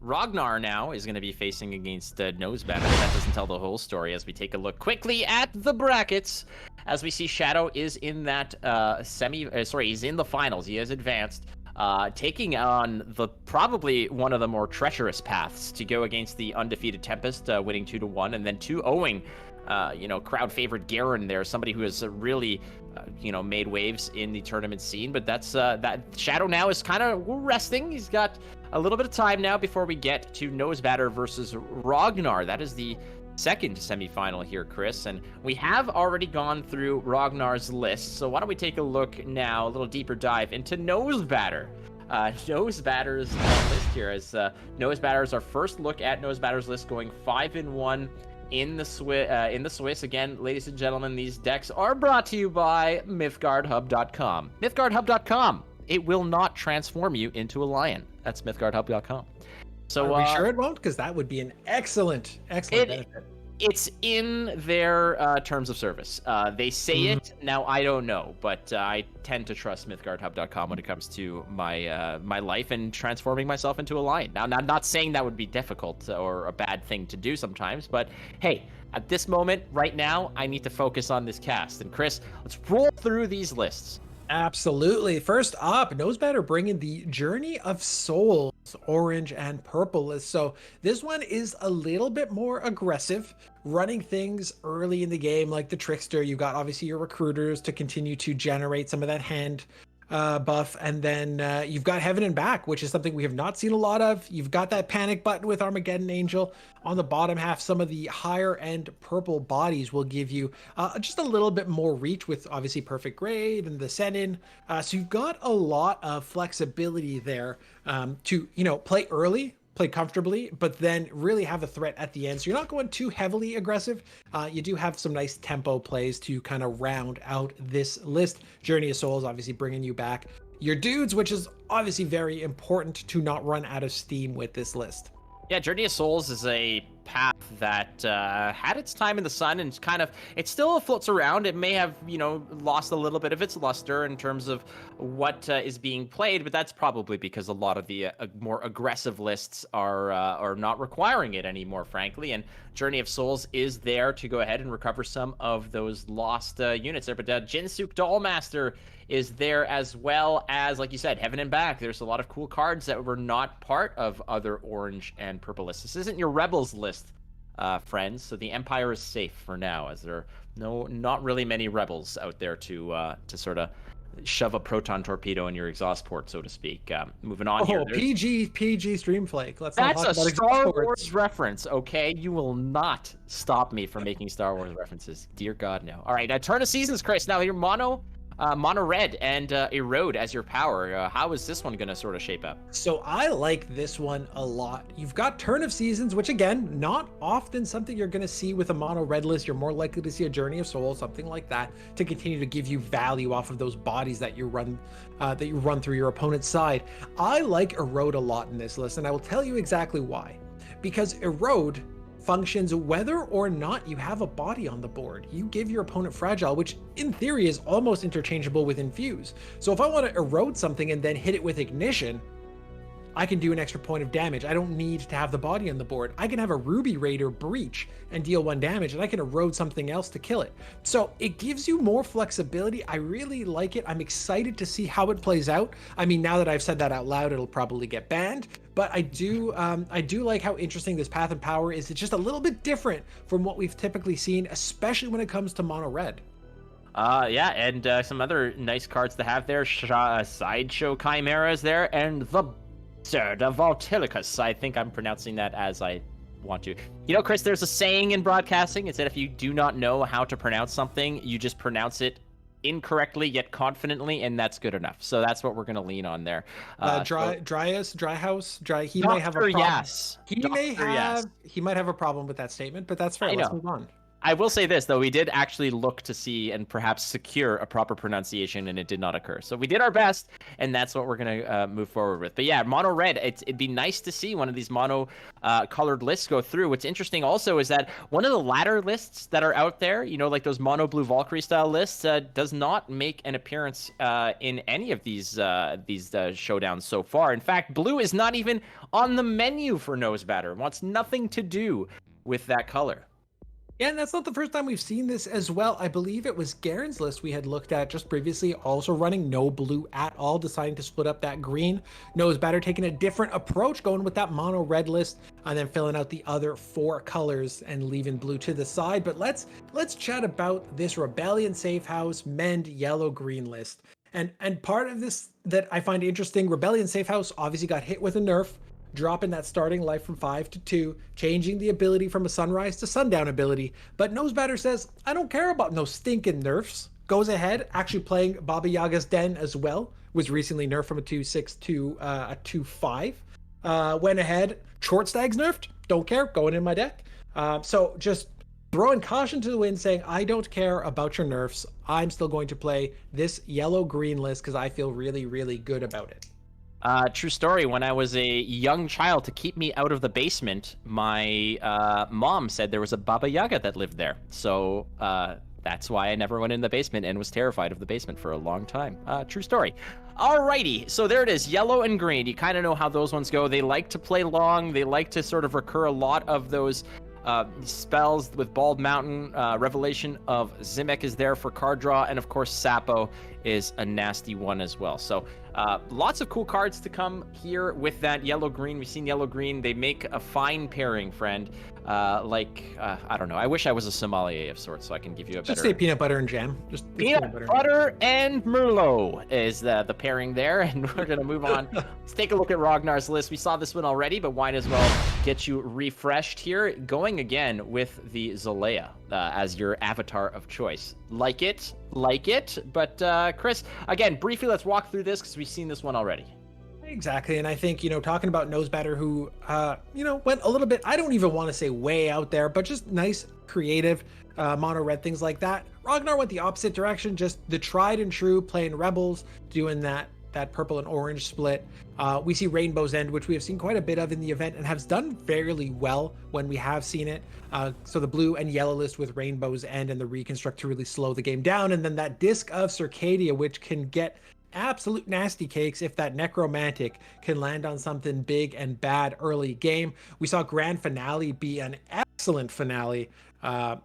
Rognarr now is going to be facing against Nosebatter. That doesn't tell the whole story as we take a look quickly at the brackets. As we see, Shadow is in that he's in the finals. He has advanced, taking on probably one of the more treacherous paths to go against the undefeated Tempest, winning 2-1, and then 2-0ing, crowd favorite Gerren there, somebody who has really, made waves in the tournament scene. But that's that Shadow now is kind of resting. He's got a little bit of time now before we get to Nosebatter versus Rognarr. That is the second semifinal here, Chris, and we have already gone through Rognar's list. So why don't we take a look now, a little deeper dive into Nosebatter. Nosebatter's list here, as Nosebatter is our first look at Nosebatter's list, going 5-1 in the Swiss. Again, ladies and gentlemen, these decks are brought to you by MythgardHub.com. MythgardHub.com. It will not transform you into a lion. That's MythgardHub.com. So are we sure it won't? Because that would be an excellent benefit. It's in their terms of service. They say it. Now, I don't know, but I tend to trust MythgardHub.com when it comes to my life and transforming myself into a lion. Now, I'm not saying that would be difficult or a bad thing to do sometimes, but hey, at this moment, right now, I need to focus on this cast. And Chris, let's roll through these lists. Absolutely. First up, Nosebatter bringing the Journey of Souls orange and purple list. So this one is a little bit more aggressive, running things early in the game like the Trickster. You've got obviously your recruiters to continue to generate some of that hand buff, and then you've got Heaven and Back, which is something we have not seen a lot of. You've got that panic button with Armageddon Angel. On the bottom half, some of the higher end purple bodies will give you just a little bit more reach with obviously Perfect Grade and the Senin. So you've got a lot of flexibility there to play early, play comfortably, but then really have a threat at the end. So you're not going too heavily aggressive. You do have some nice tempo plays to kind of round out this list. Journey of Souls obviously bringing you back your dudes, which is obviously very important to not run out of steam with this list. Yeah, Journey of Souls is a path that had its time in the sun, and it still floats around. It may have, lost a little bit of its luster in terms of what is being played, but that's probably because a lot of the more aggressive lists are not requiring it anymore, frankly. And Journey of Souls is there to go ahead and recover some of those lost units there. But Jinsuk Dollmaster is there, as well as, like you said, Heaven and Back. There's a lot of cool cards that were not part of other orange and purple lists. This isn't your Rebels list, friends, so the Empire is safe for now, as there are not really many Rebels out there to sort of shove a proton torpedo in your exhaust port, so to speak. Moving on here. PG Streamflake. That's a Star Wars reference, okay? You will not stop me from making Star Wars references. Dear God, no. All right, Turn of Seasons, Chris. Now, your mono red and erode as your power. How is this one going to sort of shape up? So I like this one a lot. You've got Turn of Seasons, which again, not often something you're going to see with a mono red list. You're more likely to see a Journey of Souls, something like that, to continue to give you value off of those bodies that you run through your opponent's side. I like erode a lot in this list, and I will tell you exactly why. Because erode functions whether or not you have a body on the board. You give your opponent fragile, which in theory is almost interchangeable with infuse. So if I want to erode something and then hit it with ignition, I can do an extra point of damage. I don't need to have the body on the board. I can have a Ruby Raider breach and deal 1 damage, and I can erode something else to kill it. So it gives you more flexibility. I really like it. I'm excited to see how it plays out. I mean, now that I've said that out loud, it'll probably get banned, but I do like how interesting this Path of Power is. It's just a little bit different from what we've typically seen, especially when it comes to mono red. Yeah, and some other nice cards to have there. Sideshow Chimeras there, and the Sir de Voltilicus. I think I'm pronouncing that as I want to. Chris, there's a saying in broadcasting. It's that if you do not know how to pronounce something, you just pronounce it incorrectly yet confidently, and that's good enough. So that's what we're going to lean on there. Dryas, dry house, dry. He may have a Doctor, problem. yes. He may have. He might have a problem with that statement, but that's fair. I Let's know. move on. I will say this, though. We did actually look to see and perhaps secure a proper pronunciation, and it did not occur. So we did our best, and that's what we're going to move forward with. But yeah, mono red, it'd be nice to see one of these mono colored lists go through. What's interesting also is that one of the latter lists that are out there, you know, like those mono blue Valkyrie style lists, does not make an appearance in any of these showdowns so far. In fact, blue is not even on the menu for Nosebatter. It wants nothing to do with that color. Yeah, and that's not the first time we've seen this as well. I believe it was Gerren's list we had looked at just previously, also running no blue at all, deciding to split up that green. Nosebatter taking a different approach, going with that mono red list, and then filling out the other 4 colors and leaving blue to the side. But let's chat about this Rebellion Safe House Mend yellow green list. And part of this that I find interesting, Rebellion Safe House obviously got hit with a nerf, dropping that starting life from 5 to 2, changing the ability from a sunrise to sundown ability. But Nosebatter says, I don't care about no stinking nerfs. Goes ahead, actually playing Baba Yaga's Den as well. Was recently nerfed from a 2-6 to a 2-5. Went ahead, Short Stag's nerfed. Don't care, going in my deck. So just throwing caution to the wind, saying, I don't care about your nerfs. I'm still going to play this yellow-green list because I feel really, really good about it. True story. When I was a young child, to keep me out of the basement, my mom said there was a Baba Yaga that lived there. So that's why I never went in the basement and was terrified of the basement for a long time. True story. Alrighty, so there it is, yellow and green. You kind of know how those ones go. They like to play long. They like to sort of recur a lot of those spells with Bald Mountain. Revelation of Zimek is there for card draw, and of course Sapo is a nasty one as well. So lots of cool cards to come here with that yellow-green. We've seen yellow-green. They make a fine pairing, friend. I don't know. I wish I was a sommelier of sorts so I can give you a better... Just say peanut butter and jam. Just peanut butter and Merlot is the pairing there, and we're going to move on. Let's take a look at Rognar's list. We saw this one already, but might as well get you refreshed here. Going again with the Zolea as your avatar of choice. Like it. But Chris, again, briefly, let's walk through this because we've seen this one already. Exactly, and I think, talking about Nosebatter, who, went a little bit, I don't even want to say way out there, but just nice, creative, mono red, things like that. Rognarr went the opposite direction, just the tried and true, playing Rebels, doing that purple and orange split. We see Rainbow's End, which we have seen quite a bit of in the event and has done fairly well when we have seen it. So the blue and yellow list with Rainbow's End and the Reconstruct to really slow the game down. And then that Disc of Circadia, which can get absolute nasty cakes if that Necromantic can land on something big and bad early game. We saw Grand Finale be an excellent finale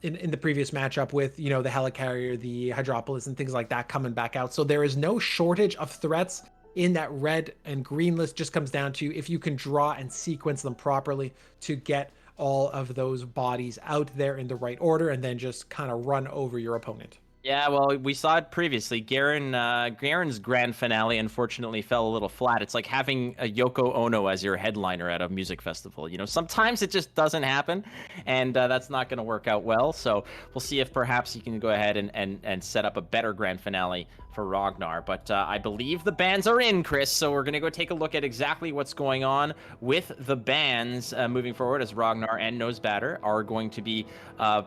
in the previous matchup with, the Helicarrier, the Hydropolis, and things like that coming back out. So there is no shortage of threats in that red and green list. Just comes down to if you can draw and sequence them properly to get all of those bodies out there in the right order and then just kind of run over your opponent. Yeah, well, we saw it previously. Gerren's grand finale unfortunately fell a little flat. It's like having a Yoko Ono as your headliner at a music festival. Sometimes it just doesn't happen, and that's not going to work out well. So we'll see if perhaps you can go ahead and set up a better grand finale for Rognarr. But I believe the bans are in, Chris, so we're going to go take a look at exactly what's going on with the bans moving forward, as Rognarr and Nosebatter are going to be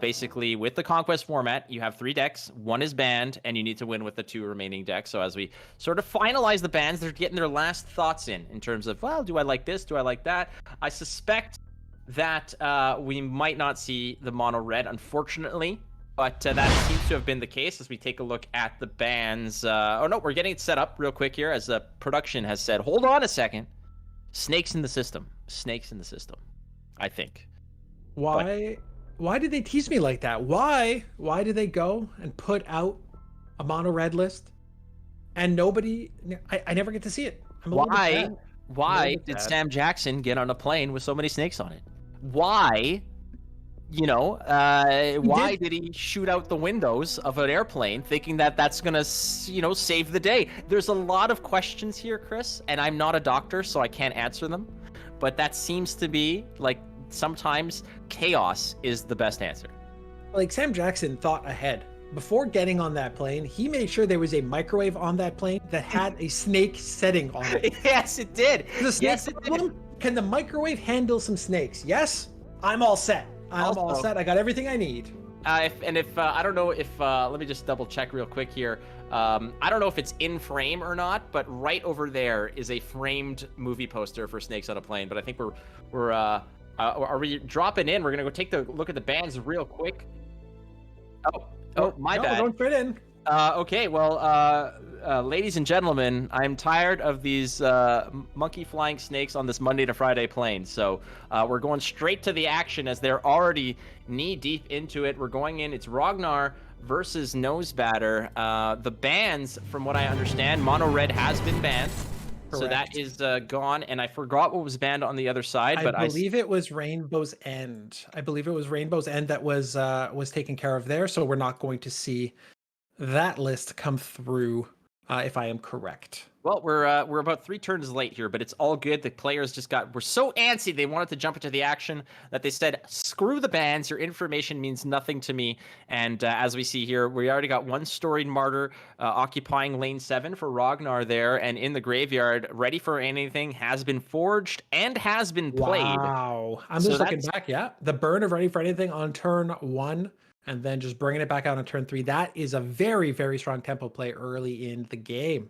basically with the Conquest format. You have 3 decks. One is banned, and you need to win with the 2 remaining decks. So as we sort of finalize the bans, they're getting their last thoughts in terms of, well, do I like this? Do I like that? I suspect that we might not see the mono red, unfortunately. But that seems to have been the case as we take a look at the bans. Oh, no, we're getting it set up real quick here as production has said, hold on a second. Snakes in the system. Snakes in the system, I think. Why did they tease me like that? Why did they go and put out a mono red list and I never get to see it? Why did Sam Jackson get on a plane with so many snakes on it? Why did he shoot out the windows of an airplane thinking that that's gonna, save the day? There's a lot of questions here, Chris, and I'm not a doctor, so I can't answer them. But that seems to be, sometimes chaos is the best answer. Sam Jackson thought ahead before getting on that plane, he made sure there was a microwave on that plane that had a snake setting on it. Yes, it did. There's a snake Yes, it did. problem. Can the microwave handle some snakes? Yes, I'm all set. I'm all Also, set. I got everything I need. if I don't know if let me just double check real quick here. I don't know if it's in frame or not, but right over there is a framed movie poster for Snakes on a Plane. But I think we're are we dropping in? We're gonna go take a look at the bands real quick. Oh, my no, bad. We're going straight in. Okay, well, ladies and gentlemen, I'm tired of these monkey flying snakes on this Monday to Friday plane. So we're going straight to the action as they're already knee deep into it. We're going in. It's Rognarr versus Nosebatter. The bans, from what I understand, Mono Red has been banned. So that is gone, and I forgot what was banned on the other side. But I believe it was Rainbow's End. I believe it was Rainbow's End that was taken care of there. So we're not going to see that list come through, if I am correct. Well, we're about 3 turns late here, but it's all good. The players were so antsy they wanted to jump into the action that they said, "Screw the bans. Your information means nothing to me." And as we see here, we already got one storied martyr occupying lane 7 for Rognarr there, and in the graveyard, ready for anything, has been forged and has been played. Wow, I'm just looking back. Yeah, the burn of Ready for Anything on turn 1. And then just bringing it back out on turn 3. That is a very, very strong tempo play early in the game.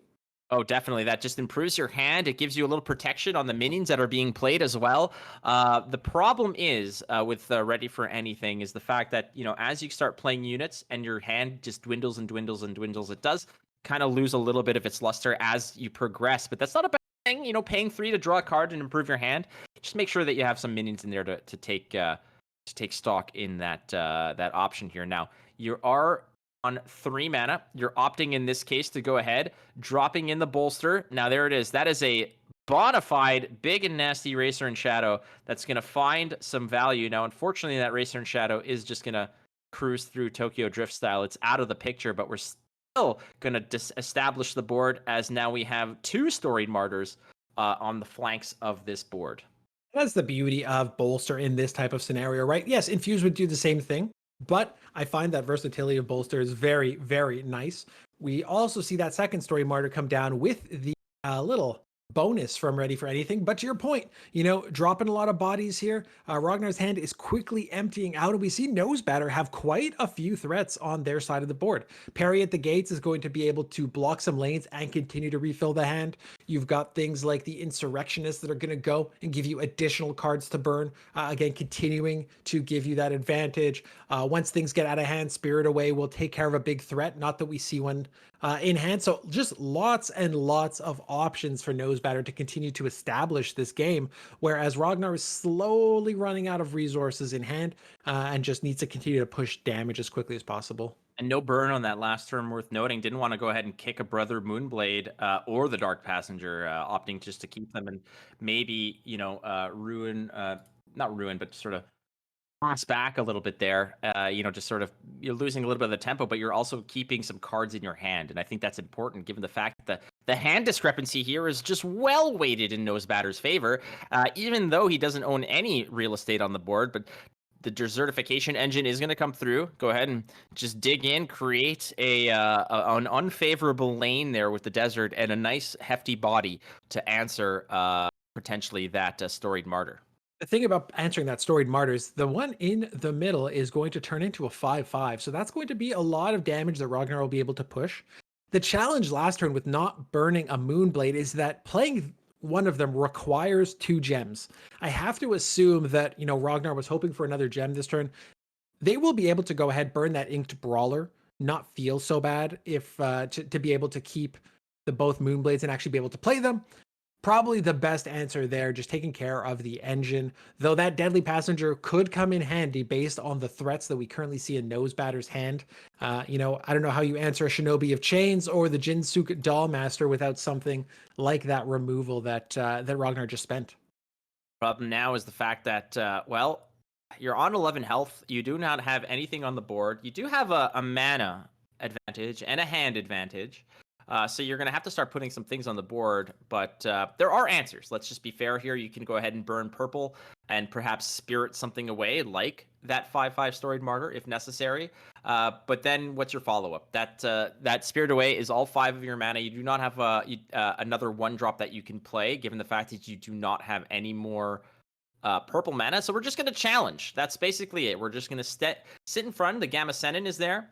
Oh, definitely. That just improves your hand. It gives you a little protection on the minions that are being played as well. The problem is with Ready for Anything is the fact that, as you start playing units and your hand just dwindles and dwindles and dwindles, it does kind of lose a little bit of its luster as you progress. But that's not a bad thing. Paying 3 to draw a card and improve your hand. Just make sure that you have some minions in there to take stock in that option here. Now, you are on 3 mana. You're opting in this case to go ahead, dropping in the bolster. Now there it is. That is a bona fide big and nasty Racer in Shadow that's going to find some value. Now, unfortunately, that Racer in Shadow is just going to cruise through Tokyo Drift style. It's out of the picture, but we're still going to establish the board as now we have 2 storied martyrs on the flanks of this board. That's the beauty of Bolster in this type of scenario, right? Yes, Infuse would do the same thing, but I find that versatility of Bolster is very, very nice. We also see that second story martyr come down with the little bonus from Ready for Anything. But to your point, dropping a lot of bodies here. Rognar's hand is quickly emptying out, and we see Nosebatter have quite a few threats on their side of the board. Parry at the gates is going to be able to block some lanes and continue to refill the hand. You've got things like the Insurrectionists that are going to go and give you additional cards to burn. Again, continuing to give you that advantage. Once things get out of hand, Spirit Away will take care of a big threat. Not that we see one in hand. So just lots and lots of options for Nosebatter to continue to establish this game, whereas Rognarr is slowly running out of resources in hand and just needs to continue to push damage as quickly as possible. And no burn on that last turn worth noting. Didn't want to go ahead and kick a Brother Moonblade or the Dark Passenger, opting just to keep them and maybe, ruin, not ruin, but sort of pass back a little bit there. Just sort of you're losing a little bit of the tempo, but you're also keeping some cards in your hand. And I think that's important given the fact that the hand discrepancy here is just well weighted in Nosebatter's favor, even though he doesn't own any real estate on the board. But the desertification engine is going to come through. Go ahead and just dig in, create an unfavorable lane there with the desert and a nice hefty body to answer potentially that storied martyr. The thing about answering that storied martyrs, the one in the middle is going to turn into a 5/5. So that's going to be a lot of damage that Rognarr will be able to push. The challenge last turn with not burning a Moonblade is that playing one of them requires 2 gems. I have to assume that, Rognarr was hoping for another gem this turn. They will be able to go ahead, burn that Inked Brawler, not feel so bad if to be able to keep the both Moonblades and actually be able to play them. Probably the best answer there, just taking care of the engine, though that Deadly Passenger could come in handy based on the threats that we currently see in Nosebatter's hand. I don't know how you answer a Shinobi of Chains or the Jinsook Dollmaster without something like that removal that Rognarr just spent. Problem now is the fact that, you're on 11 health. You do not have anything on the board. You do have a mana advantage and a hand advantage. So you're going to have to start putting some things on the board, but there are answers. Let's just be fair here. You can go ahead and burn purple and perhaps spirit something away like that 5/5 storied martyr if necessary. But then what's your follow-up? That Spirit Away is all 5 of your mana. You do not have another 1-drop that you can play, given the fact that you do not have any more purple mana. So we're just going to challenge. That's basically it. We're just going to sit in front. The Gamma Senin is there.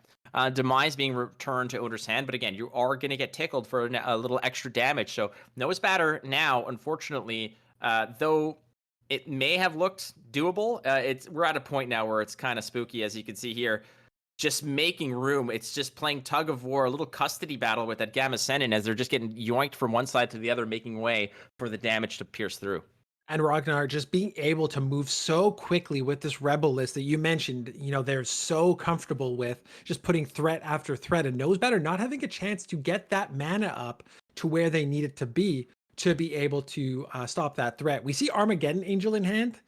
Demise being returned to owner's hand. But again, you are going to get tickled for a little extra damage. So Nosebatter now, unfortunately, though it may have looked doable, we're at a point now where it's kind of spooky, as you can see here. Just making room. It's just playing tug of war, a little custody battle with that Gamma Senin as they're just getting yoinked from one side to the other, making way for the damage to pierce through. And Rognarr just being able to move so quickly with this rebel list that you mentioned, they're so comfortable with just putting threat after threat, and Nosebatter not having a chance to get that mana up to where they need it to be able to stop that threat. We see Armageddon Angel in hand.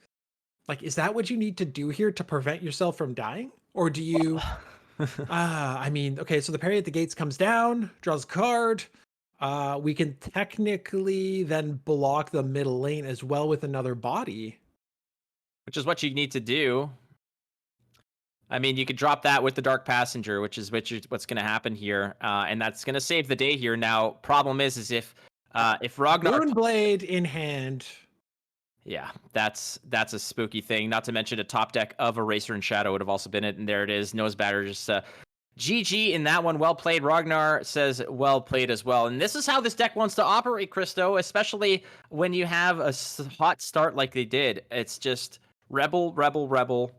Like, is that what you need to do here to prevent yourself from dying? Or do you, okay, so the parry at the gates comes down, draws a card. We can technically then block the middle lane as well with another body. Which is what you need to do. I mean, you could drop that with the Dark Passenger, which is what's going to happen here. And that's going to save the day here. Now, problem is if Rognarr... Runeblade in hand. Yeah, that's a spooky thing. Not to mention a top deck of Eraser and Shadow would have also been it. And there it is. Nosebatter just... GG in that one. Well played. Rognarr says well played as well. And this is how this deck wants to operate, Christo, especially when you have a hot start like they did. It's just rebel, rebel, rebel,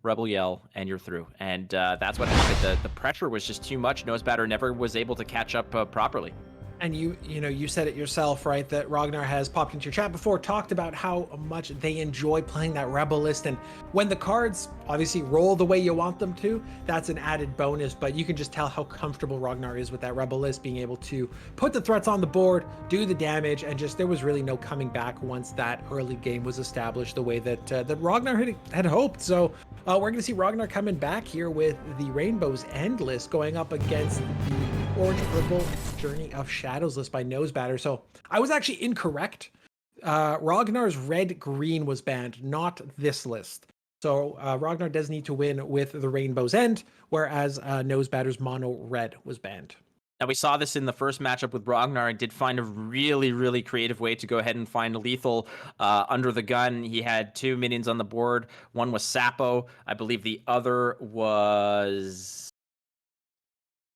rebel yell, and you're through. And that's what happened. The pressure was just too much. Nosebatter never was able to catch up properly. And you said it yourself, right? That Rognarr has popped into your chat before, talked about how much they enjoy playing that rebel list. And when the cards obviously roll the way you want them to, that's an added bonus. But you can just tell how comfortable Rognarr is with that rebel list, being able to put the threats on the board, do the damage, and just there was really no coming back once that early game was established the way that Rognarr had hoped. So we're going to see Rognarr coming back here with the Rainbow's End list going up against the Orange Purple Journey of Shadows list by Nosebatter. So I was actually incorrect. Rognar's red-green was banned, not this list. So Rognarr does need to win with the Rainbow's End, whereas Nosebatter's mono red was banned. Now, we saw this in the first matchup with Rognarr and did find a really, really creative way to go ahead and find lethal under the gun. He had 2 minions on the board. One was Sapo. I believe the other was...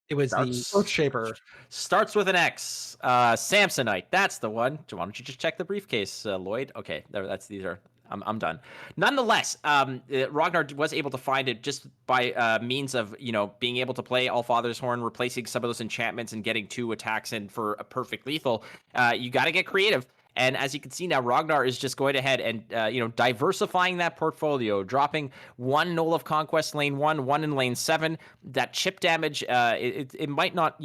It was the Earthshaper. Starts with an X. Samsonite. That's the one. Why don't you just check the briefcase, Lloyd? Okay, I'm done. Nonetheless, Rognarr was able to find it just by means of, being able to play Allfather's Horn, replacing some of those enchantments and getting 2 attacks in for a perfect lethal. You got to get creative. And as you can see now, Rognarr is just going ahead and, diversifying that portfolio, dropping 1 Knoll of Conquest lane 1 in lane 7. That chip damage, it might not,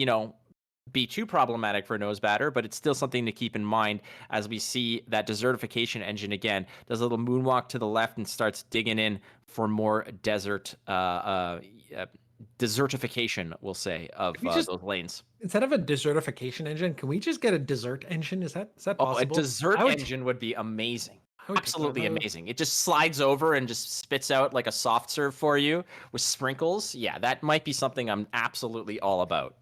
be too problematic for Nosebatter, but it's still something to keep in mind as we see that desertification engine again does a little moonwalk to the left and starts digging in for more desertification, we'll say, of those lanes. Instead of a desertification engine, can we just get a desert engine? Is that possible? A desert engine would be amazing. Absolutely amazing. It just slides over and just spits out like a soft serve for you with sprinkles. Yeah, that might be something I'm absolutely all about.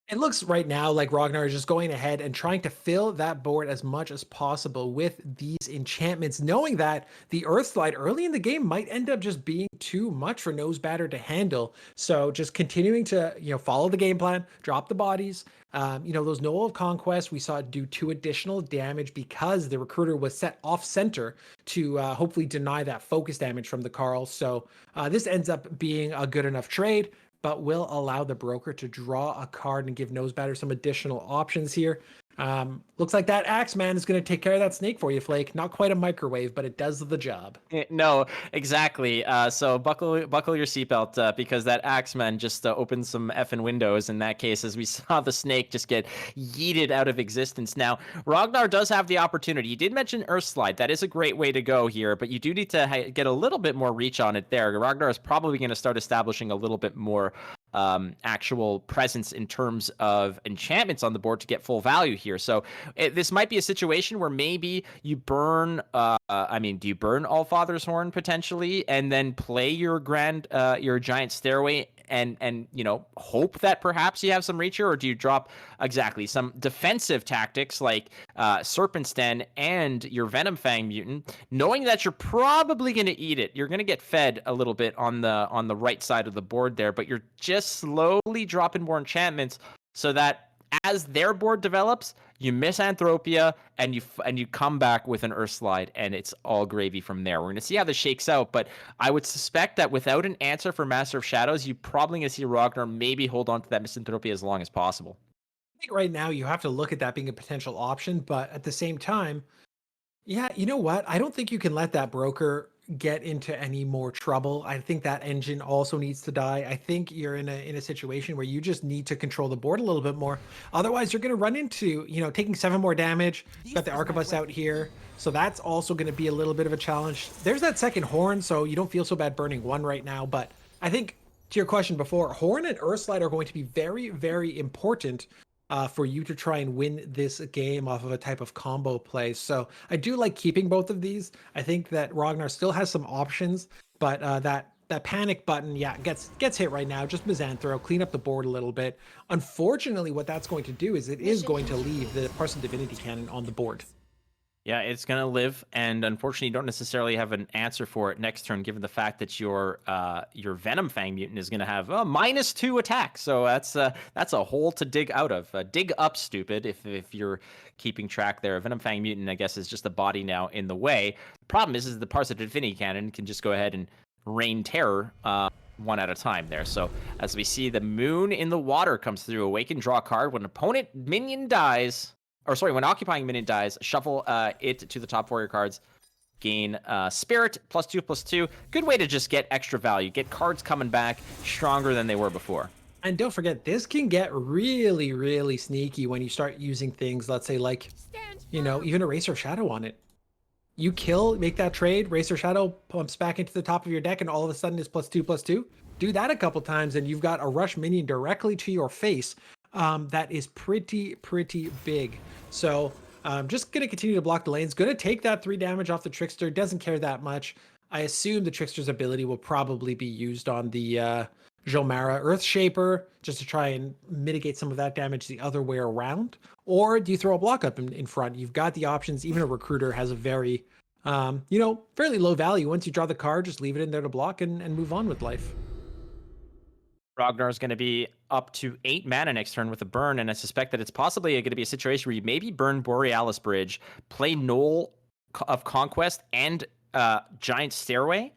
It looks right now like Rognarr is just going ahead and trying to fill that board as much as possible with these enchantments, knowing that the Earth Slide early in the game might end up just being too much for Nosebatter to handle. So just continuing to, follow the game plan, drop the bodies. Those Knoll of Conquest, we saw it do 2 additional damage because the Recruiter was set off center to hopefully deny that focus damage from the Carl. So this ends up being a good enough trade, but will allow the broker to draw a card and give Nosebatter some additional options here. Looks like that Axeman is going to take care of that snake for you, Flake. Not quite a microwave, but it does the job. No, exactly. So buckle your seatbelt because that Axeman just opened some effing windows in that case, as we saw the snake just get yeeted out of existence. Now, Rognarr does have the opportunity. You did mention Earth Slide. That is a great way to go here, but you do need to get a little bit more reach on it there. Rognarr is probably going to start establishing a little bit more actual presence in terms of enchantments on the board to get full value here. So this might be a situation where maybe you burn. Do you burn Allfather's Horn potentially, and then play your your Giant Stairway, and hope that perhaps you have some reach here, or do you drop exactly some defensive tactics like Serpent's Den and your Venom Fang Mutant, knowing that you're probably going to eat it. You're going to get fed a little bit on the right side of the board there, but you're just slowly dropping more enchantments so that as their board develops, you Misanthropia and you come back with an Earthslide, and it's all gravy from there. We're going to see how this shakes out, but I would suspect that without an answer for Master of Shadows, you're probably going to see Rognarr maybe hold on to that Misanthropia as long as possible. I think right now you have to look at that being a potential option, but at the same time, yeah, you know what? I don't think you can let that broker get into any more trouble. I think that engine also needs to die. I think you're in a situation where you just need to control the board a little bit more. Otherwise, you're going to run into, taking 7 more damage. Got the Arquebus out here. So that's also going to be a little bit of a challenge. There's that second horn, so you don't feel so bad burning 1 right now. But I think to your question before, Horn and Earthslide are going to be very, very important for you to try and win this game off of a type of combo play. So I do like keeping both of these. I think that Rognarr still has some options, but that panic button, yeah, gets hit right now. Just Misanthro, clean up the board a little bit. Unfortunately, what that's going to do is it is going to leave the Parson Divinity Cannon on the board. Yeah, it's going to live, and unfortunately, you don't necessarily have an answer for it next turn, given the fact that your Venom Fang Mutant is going to have a -2 attack. So that's a hole to dig out of. Dig up, stupid, if you're keeping track there. Venom Fang Mutant, I guess, is just a body now in the way. The problem is the Parson Divinity Cannon can just go ahead and rain terror one at a time there. So as we see the Moon in the Water comes through, awaken, draw a card. When an opponent minion dies... when occupying minion dies, shuffle it to the top 4 of your cards. Gain Spirit, +2/+2. Good way to just get extra value. Get cards coming back stronger than they were before. And don't forget, this can get really, really sneaky when you start using things, let's say, like, even Eraser Shadow on it. You kill, make that trade, Eraser Shadow pumps back into the top of your deck, and all of a sudden it's +2/+2. Do that a couple times, and you've got a rush minion directly to your face. That is pretty big. So just going to continue to block the lanes. Going to take that 3 damage off the Trickster. Doesn't care that much. I assume the Trickster's ability will probably be used on the Jomara Earthshaper just to try and mitigate some of that damage the other way around. Or do you throw a block up in front? You've got the options. Even a Recruiter has a very, fairly low value. Once you draw the card, just leave it in there to block and move on with life. Rognarr is going to be up to 8 mana next turn with a burn, and I suspect that it's possibly going to be a situation where you maybe burn Borealis Bridge, play Knoll of Conquest and Giant Stairway,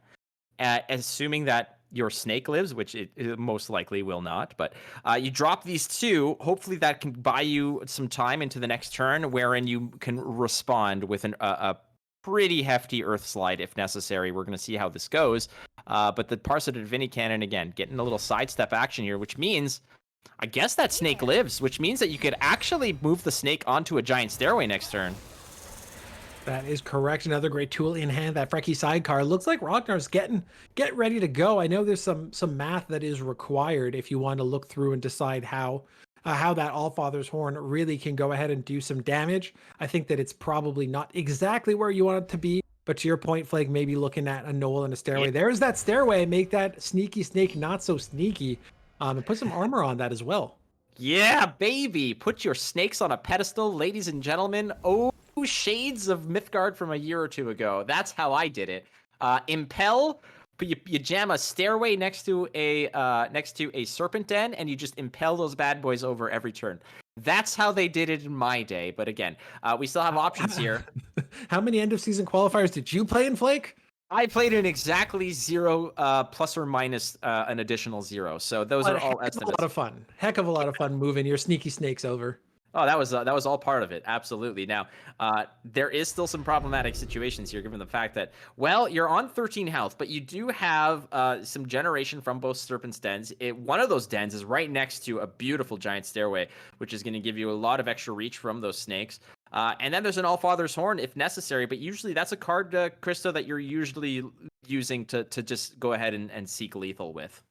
assuming that your snake lives, which it most likely will not. But you drop these 2. Hopefully that can buy you some time into the next turn, wherein you can respond with a pretty hefty Earthslide if necessary. We're going to see how this goes. But the Parson Divinity Cannon, again, getting a little sidestep action here, which means, I guess that snake lives, which means that you could actually move the snake onto a Giant Stairway next turn. That is correct. Another great tool in hand, that Frecky sidecar. Looks like Rognar's getting ready to go. I know there's some math that is required if you want to look through and decide how that Allfather's Horn really can go ahead and do some damage. I think that it's probably not exactly where you want it to be. But to your point, Flake, maybe looking at a Knoll and a Stairway. Yeah. There's that Stairway. Make that sneaky snake not so sneaky. And put some armor on that as well. Yeah, baby. Put your snakes on a pedestal, ladies and gentlemen. Oh, shades of Mythgard from a year or 2 ago. That's how I did it. Impel. But you jam a Stairway next to a Serpent Den, and you just impel those bad boys over every turn. That's how they did it in my day. But again, we still have options here. How many end of season qualifiers did you play in, Flake? I played in exactly 0, plus or minus an additional 0. So those are all estimates. A lot of fun. Heck of a lot of fun moving your sneaky snakes over. Oh, that was all part of it. Absolutely. Now, there is still some problematic situations here, given the fact that, well, you're on 13 health, but you do have some generation from both Serpent's Dens. One of those dens is right next to a beautiful Giant Stairway, which is going to give you a lot of extra reach from those snakes. And then there's an Allfather's Horn if necessary, but usually that's a card, Christo, that you're usually using to just go ahead and seek lethal with.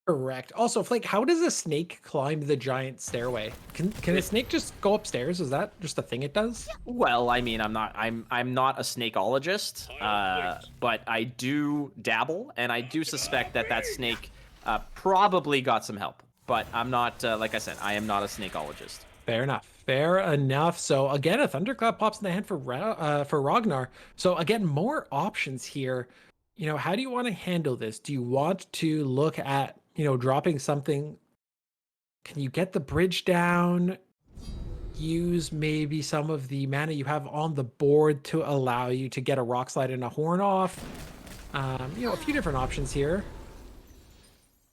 Correct. Also, Flake, how does a snake climb the giant stairway? Can a snake just go upstairs? Is that just a thing it does? Well, I mean, I'm not a snakeologist, but I do dabble, and I do suspect that that snake probably got some help. But I'm not, like I said, I am not a snakeologist. Fair enough. Fair enough. So again, a thunderclap pops in the hand for for Rognarr. So again, more options here. How do you want to handle this? Do you want to look at dropping something? Can you get the bridge down? Use maybe some of the mana you have on the board to allow you to get a rock slide and a horn off. A few different options here.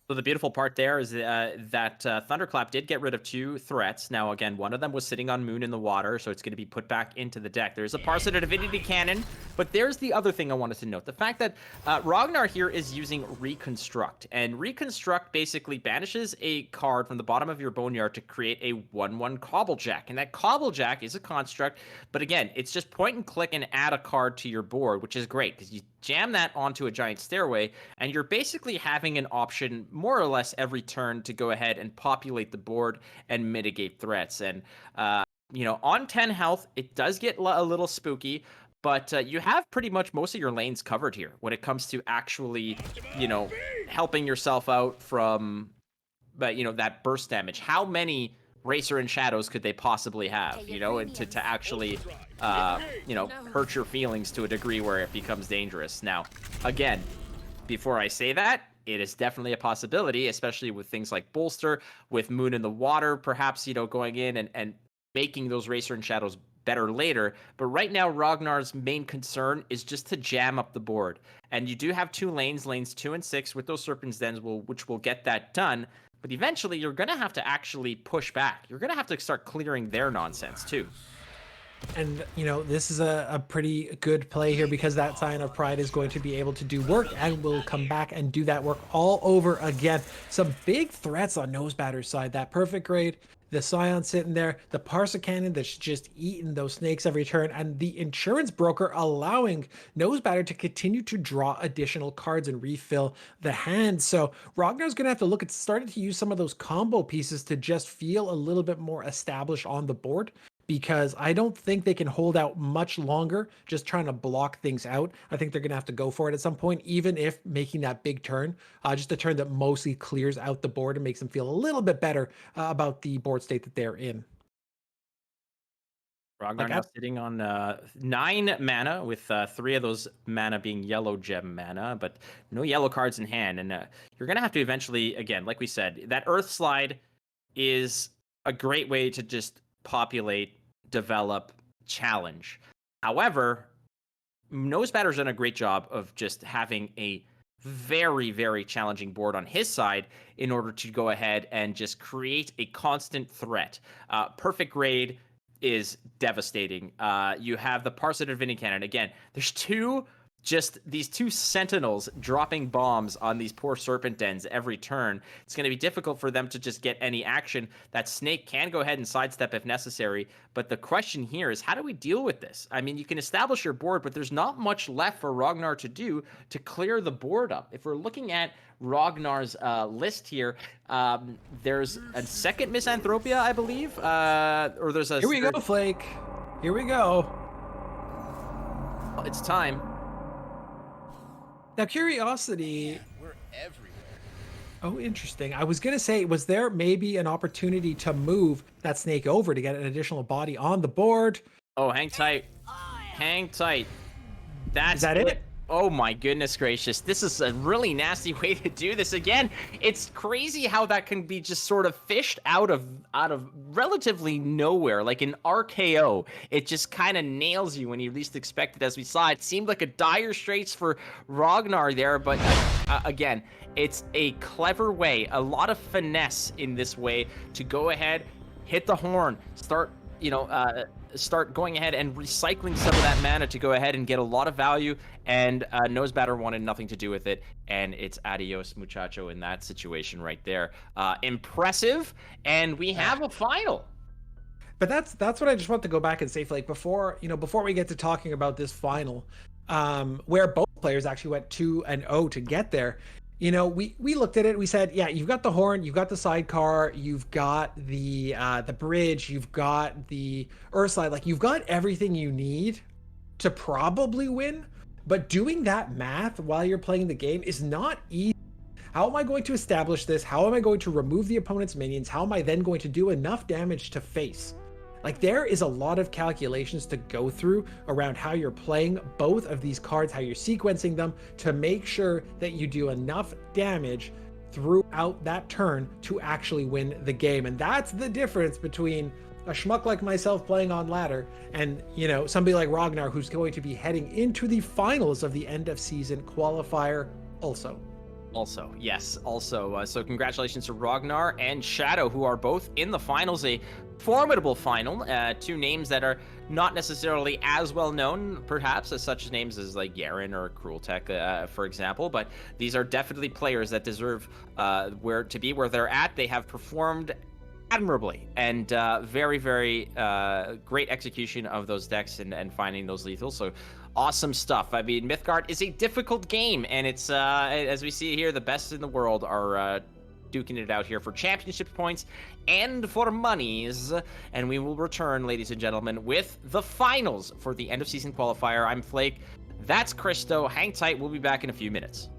So the beautiful part there is that Thunderclap did get rid of 2 threats. Now, again, one of them was sitting on Moon in the water, so it's going to be put back into the deck. There's a Parasitic Divinity Cannon, but there's the other thing I wanted to note. The fact that Rognarr here is using Reconstruct, and Reconstruct basically banishes a card from the bottom of your Boneyard to create a 1/1 Cobblejack. And that Cobblejack is a construct, but again, it's just point and click and add a card to your board, which is great, because you jam that onto a giant stairway, and you're basically having an option more or less every turn to go ahead and populate the board and mitigate threats. And on 10 health, it does get a little spooky, but you have pretty much most of your lanes covered here when it comes to actually helping yourself out from that burst damage. How many Racer and Shadows could they possibly have, and to actually, hurt your feelings to a degree where it becomes dangerous. Now, again, before I say that, it is definitely a possibility, especially with things like Bolster, with Moon in the water, perhaps, going in and making those Racer and Shadows better later. But right now, Rognar's main concern is just to jam up the board. And you do have 2 lanes 2 and 6 with those Serpent's Dens, which will get that done. But eventually, you're going to have to actually push back. You're going to have to start clearing their nonsense, too. And, this is a pretty good play here because that Scion of Pride is going to be able to do work and will come back and do that work all over again. Some big threats on Nosebatter's side. That perfect grade, the Scion sitting there, the Parsa Cannon that's just eating those snakes every turn, and the Insurance Broker allowing Nosebatter to continue to draw additional cards and refill the hand. So Rognar's going to have to look at starting to use some of those combo pieces to just feel a little bit more established on the board, because I don't think they can hold out much longer just trying to block things out. I think they're going to have to go for it at some point, even if making that big turn, just a turn that mostly clears out the board and makes them feel a little bit better about the board state that they're in. Rognarr now sitting on 9 mana, with 3 of those mana being yellow gem mana, but no yellow cards in hand. And you're going to have to eventually, again, like we said, that Earth Slide is a great way to just populate, develop, challenge. However, Nosebatter's done a great job of just having a very, very challenging board on his side in order to go ahead and just create a constant threat. Perfect grade is devastating. You have the Parasitic Divinity Cannon. Again, there's these 2 sentinels dropping bombs on these poor Serpent Dens every turn. It's going to be difficult for them to just get any action. That snake can go ahead and sidestep if necessary, but the question here is, how do we deal with this? I mean, you can establish your board, but there's not much left for Rognarr to do to clear the board up. If we're looking at Rognar's list here, there's a second Misanthropia, I believe, or there's a... Here we go, Flake. Here we go. It's time. Now, Curiosity. We're everywhere. Oh, interesting. I was going to say, was there maybe an opportunity to move that snake over to get an additional body on the board? Oh, hang tight. Hang tight. Is that it? Oh my goodness gracious. This is a really nasty way to do this. Again, it's crazy how that can be just sort of fished out of relatively nowhere. Like an RKO. It just kind of nails you when you least expect it, as we saw. It seemed like a dire straits for Rognarr there, but again, it's a clever way, a lot of finesse in this way to go ahead, hit the horn, start going ahead and recycling some of that mana to go ahead and get a lot of value, and Nosebatter wanted nothing to do with it, and it's adios muchacho in that situation right there. Impressive, and we have a final. But that's what I just want to go back and say, like, before we get to talking about this final, where both players actually went 2-0 to get there. You know, we looked at it. We said, yeah, you've got the horn, you've got the sidecar, you've got the bridge, you've got the Earthslide. Like you've got everything you need to probably win. But doing that math while you're playing the game is not easy. How am I going to establish this? How am I going to remove the opponent's minions? How am I then going to do enough damage to face? Like there is a lot of calculations to go through around how you're playing both of these cards, how you're sequencing them to make sure that you do enough damage throughout that turn to actually win the game. And that's the difference between a schmuck like myself playing on ladder and, you know, somebody like Rognarr who's going to be heading into the finals of the end of season qualifier also. Also, yes, also. So congratulations to Rognarr and Shadow, who are both in the finals. A formidable final. Two names that are not necessarily as well known, perhaps, as such names as like Gerren or Cruel Tech, for example. But these are definitely players that deserve where they're at. They have performed admirably and very, very great execution of those decks and finding those lethals. So awesome stuff. I mean, Mythgard is a difficult game, and it's as we see here, the best in the world are duking it out here for championship points and for monies. And we will return, ladies and gentlemen, with the finals for the end of season qualifier. I'm Flake. That's Christo. Hang tight. We'll be back in a few minutes.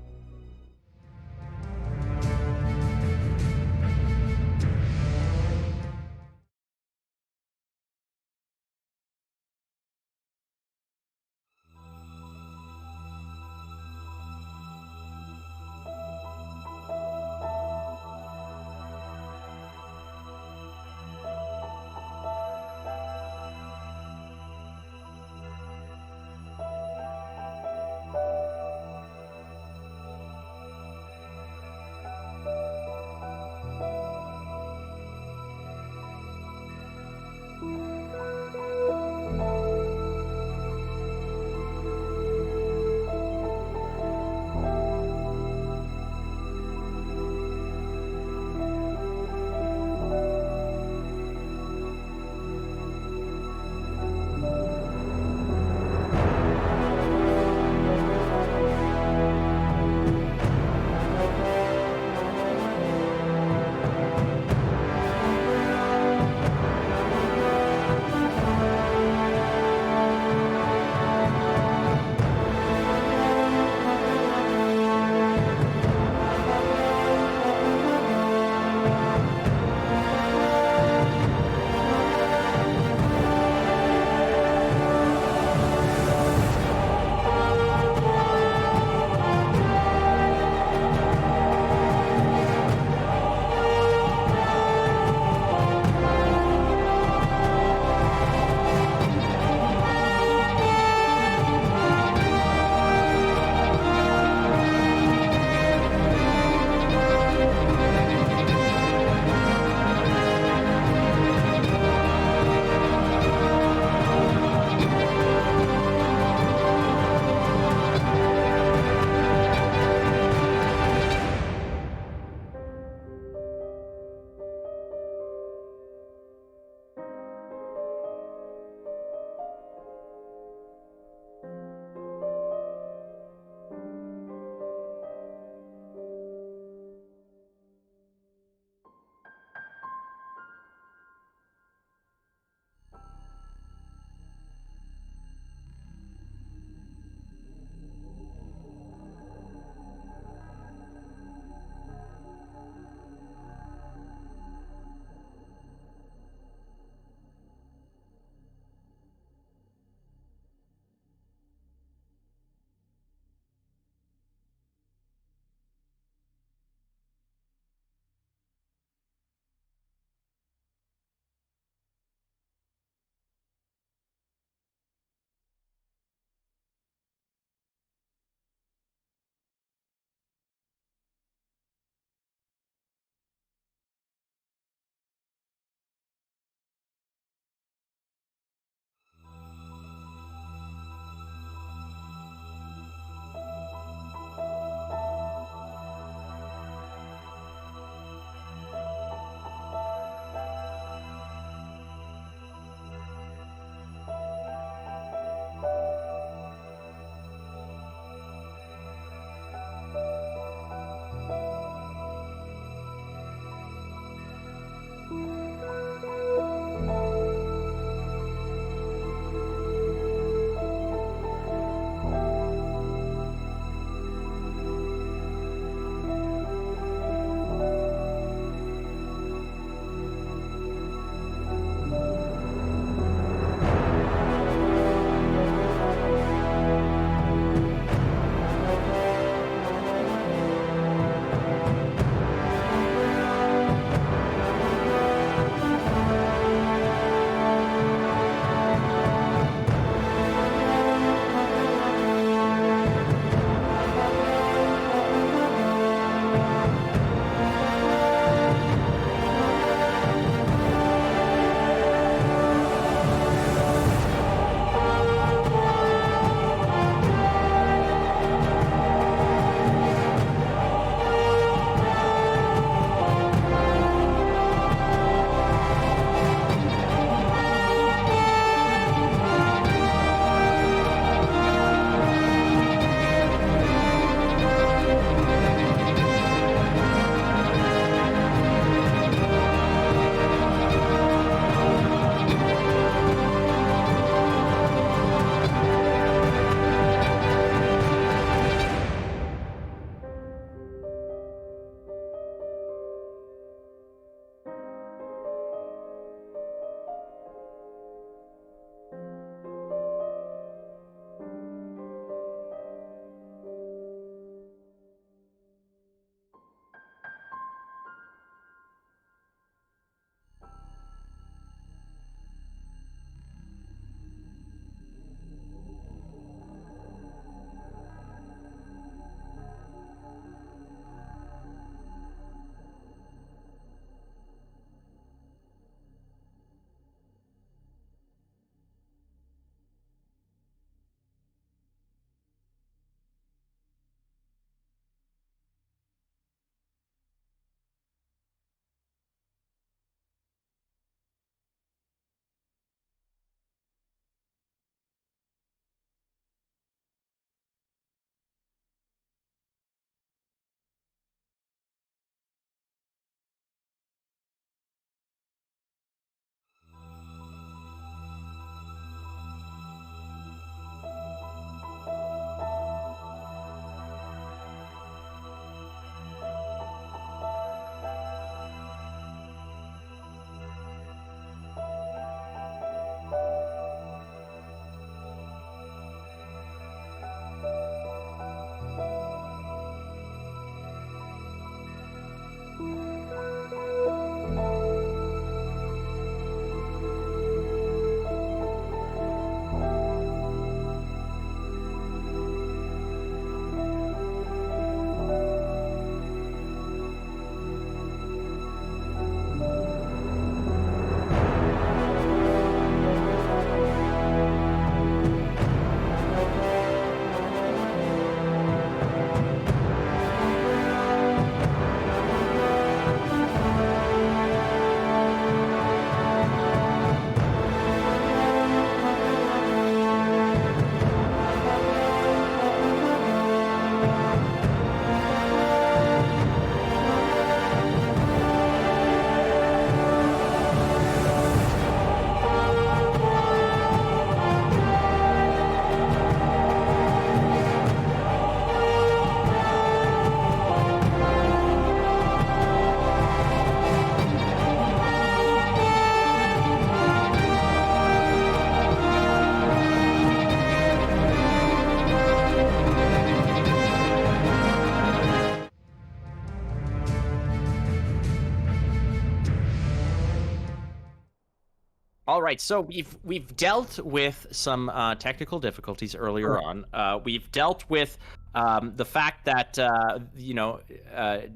All right, so we've dealt with some technical difficulties earlier on. We've dealt with the fact that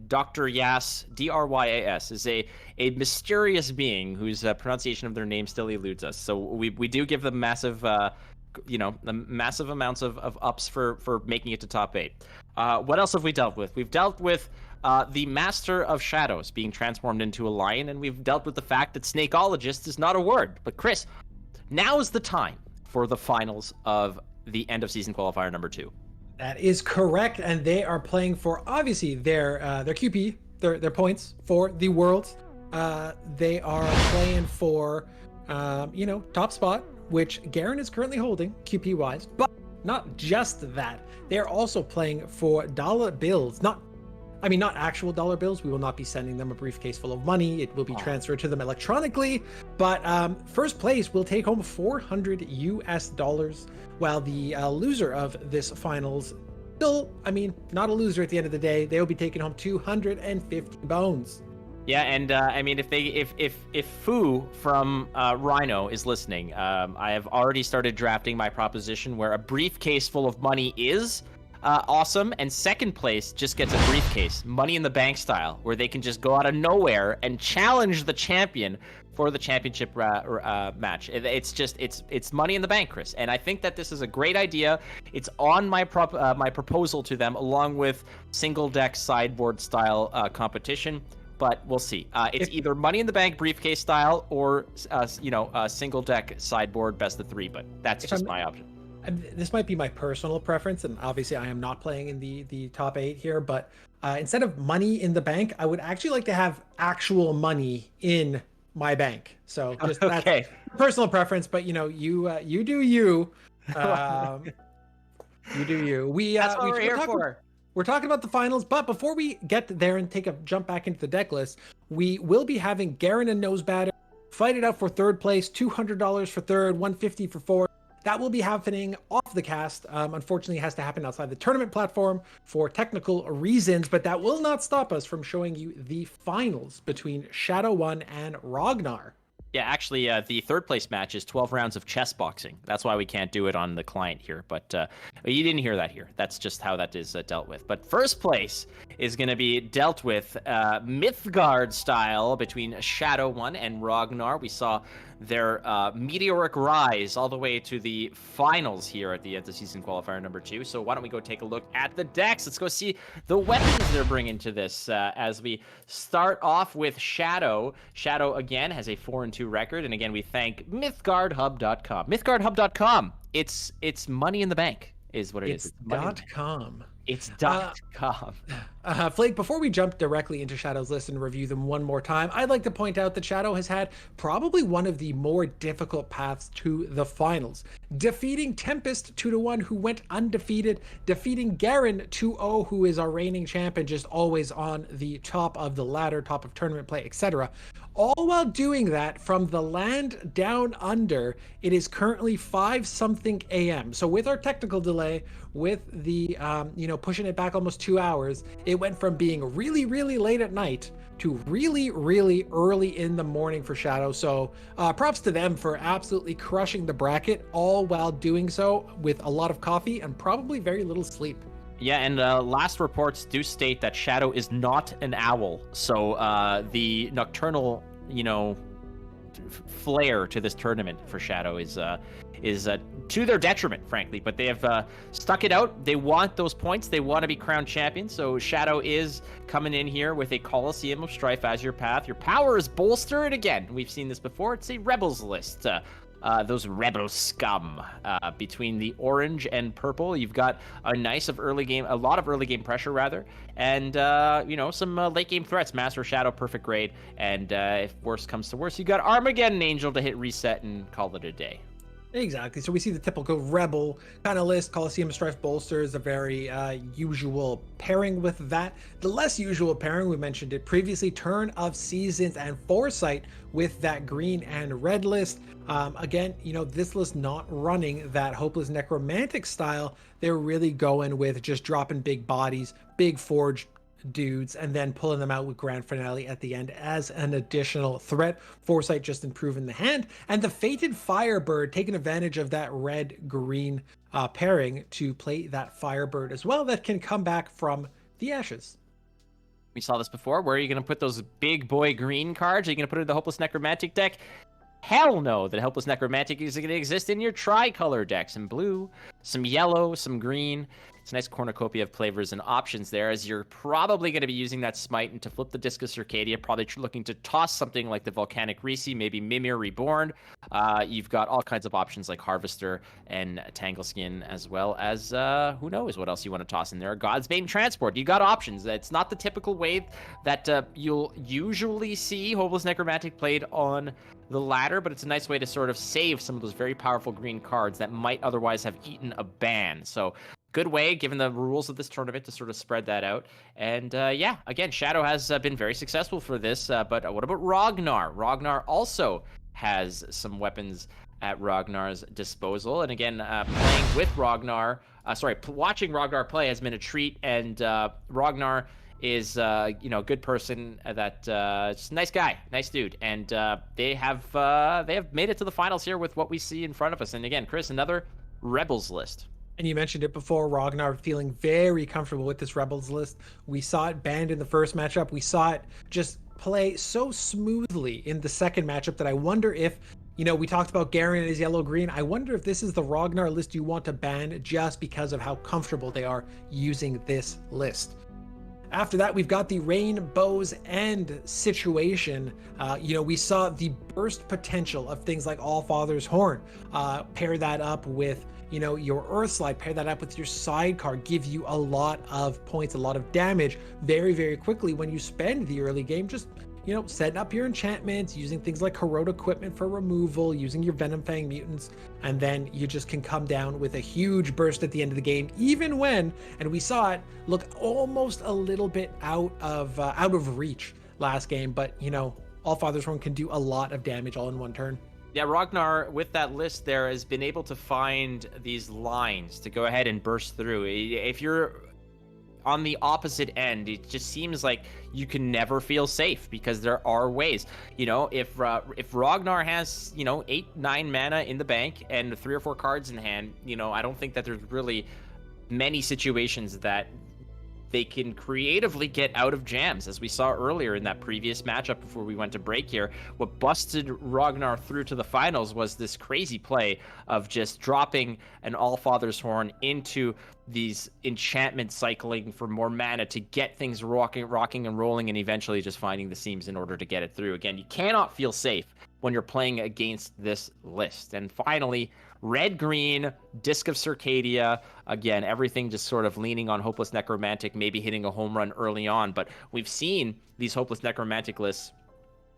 Dr. Yas, Dryas, is a mysterious being whose pronunciation of their name still eludes us. So we do give them massive massive amounts of ups for making it to top 8. What else have we dealt with? We've dealt with the Master of Shadows being transformed into a lion, and we've dealt with the fact that Snakeologist is not a word. But Chris, now is the time for the finals of the end of season qualifier number 2. That is correct, and they are playing for obviously their QP, their points for the Worlds. They are playing for top spot, which Gerren is currently holding QP wise, but not just that. They're also playing for dollar bills, not actual dollar bills. We will not be sending them a briefcase full of money. It will be transferred to them electronically. But first place will take home $400, while the loser of this finals still, not a loser at the end of the day. They will be taking home 250 bones. Yeah, and if Fu from Rhino is listening, I have already started drafting my proposition where a briefcase full of money is awesome, and second place just gets a briefcase, Money in the Bank style, where they can just go out of nowhere and challenge the champion for the championship match. It's Money in the Bank, Chris, and I think that this is a great idea. It's on my proposal to them, along with single deck sideboard style competition. But we'll see. It's either Money in the Bank briefcase style or single deck sideboard best of 3. But that's just my option. This might be my personal preference, and obviously I am not playing in the top 8 here, but instead of Money in the Bank, I would actually like to have actual money in my bank. So just okay. That's personal preference, but you do you. You do you. That's what we're here for. We're talking about the finals, but before we get there and take a jump back into the deck list, we will be having Gerren and Nosebatter fight it out for third place, $200 for third, $150 for fourth. That will be happening off the cast. Unfortunately, it has to happen outside the tournament platform for technical reasons, but that will not stop us from showing you the finals between Shadow 1 and Rognarr. Yeah, actually, the third place match is 12 rounds of chess boxing. That's why we can't do it on the client here. But you didn't hear that here. That's just how that is dealt with. But first place is going to be dealt with Mythgard style between Shadow 1 and Rognarr. We saw their meteoric rise all the way to the finals here at the end of season qualifier number 2. So why don't we go take a look at the decks? Let's go see the weapons they're bringing to this as we start off with Shadow. Shadow, again, has a 4-2 record. And again, we thank MythgardHub.com. MythgardHub.com. It's money in the bank is what it is. It's .com. It's .com. Flake, before we jump directly into Shadow's list and review them one more time, I'd like to point out that Shadow has had probably one of the more difficult paths to the finals. Defeating Tempest 2-1, who went undefeated, defeating Gerren 2-0, who is our reigning champion, just always on the top of the ladder, top of tournament play, etc. All while doing that from the land down under. It is currently 5-something a.m. So with our technical delay, with the pushing it back almost 2 hours, it went from being really, really late at night to really, really early in the morning for Shadow. So props to them for absolutely crushing the bracket, all while doing so with a lot of coffee and probably very little sleep. Yeah, and last reports do state that Shadow is not an owl, so the nocturnal, flair to this tournament for Shadow is to their detriment, frankly. But they have stuck it out. They want those points. They want to be crowned champions. So Shadow is coming in here with a Coliseum of Strife as your path. Your power is bolstered again. We've seen this before. It's a Rebels list. Those rebel scum between the orange and purple. You've got a lot of early game pressure rather, and some late game threats. Master Shadow, perfect grade, and if worse comes to worse, you got Armageddon Angel to hit reset and call it a day. Exactly. So we see the typical rebel kind of list. Coliseum of Strife bolster is a very usual pairing with that. The less usual pairing, we mentioned it previously, Turn of Seasons and Foresight with that green and red list. Again, this list not running that Hopeless Necromantic style. They're really going with just dropping big bodies, big forge, dudes and then pulling them out with Grand Finale at the end as an additional threat. Foresight just improving the hand, and the Fated Firebird taking advantage of that red-green pairing to play that Firebird as well that can come back from the ashes. We saw this before. Where are you going to put those big boy green cards? Are you going to put it in the Hopeless Necromantic deck? Hell no. The Hopeless Necromantic is going to exist in your tricolor deck. Some blue, some yellow, some green. It's a nice cornucopia of flavors and options there, as you're probably going to be using that Smite and to flip the Disc of Circadia, probably looking to toss something like the Volcanic Reese, maybe Mimir Reborn. You've got all kinds of options like Harvester and Tangleskin, as well as, who knows what else you want to toss in there. God's Bane Transport. You got options. It's not the typical way that you'll usually see Hopeless Necromantic played on the ladder, but it's a nice way to sort of save some of those very powerful green cards that might otherwise have eaten a ban. So good way, given the rules of this tournament, to sort of spread that out. And yeah, again, Shadow has been very successful for this, but what about Rognarr? Rognarr also has some weapons at Rognar's disposal. And again, playing with Rognarr, watching Rognarr play has been a treat, and Rognarr is a good person that just a nice guy, nice dude, and they have made it to the finals here with what we see in front of us. And again, Chris, another Rebels list. And you mentioned it before, Rognarr feeling very comfortable with this Rebels list. We saw it banned in the first matchup. We saw it just play so smoothly in the second matchup that I wonder if, we talked about Gerren and his yellow-green. I wonder if this is the Rognarr list you want to ban just because of how comfortable they are using this list. After that, we've got the Rainbow's End situation. We saw the burst potential of things like Allfather's Horn. Pair that up with, your Earthslide, pair that up with your sidecar, give you a lot of points, a lot of damage very, very quickly when you spend the early game just, setting up your enchantments, using things like Corrode Equipment for removal, using your Venomfang Mutants, and then you just can come down with a huge burst at the end of the game, even when, and we saw it, look almost a little bit out of reach last game, but, Allfather's Horn can do a lot of damage all in one turn. Yeah, Rognarr, with that list there, has been able to find these lines to go ahead and burst through. If you're on the opposite end, it just seems like you can never feel safe because there are ways. If Rognarr has 8-9 mana in the bank and 3 or 4 cards in hand, I don't think that there's really many situations that they can creatively get out of jams, as we saw earlier in that previous matchup before we went to break here. What busted Rognarr through to the finals was this crazy play of just dropping an Allfather's Horn into these enchantment cycling for more mana to get things rocking and rolling, and eventually just finding the seams in order to get it through. Again, you cannot feel safe when you're playing against this list. And finally, red-green, Disc of Circadia. Again, everything just sort of leaning on Hopeless Necromantic, maybe hitting a home run early on. But we've seen these Hopeless Necromantic lists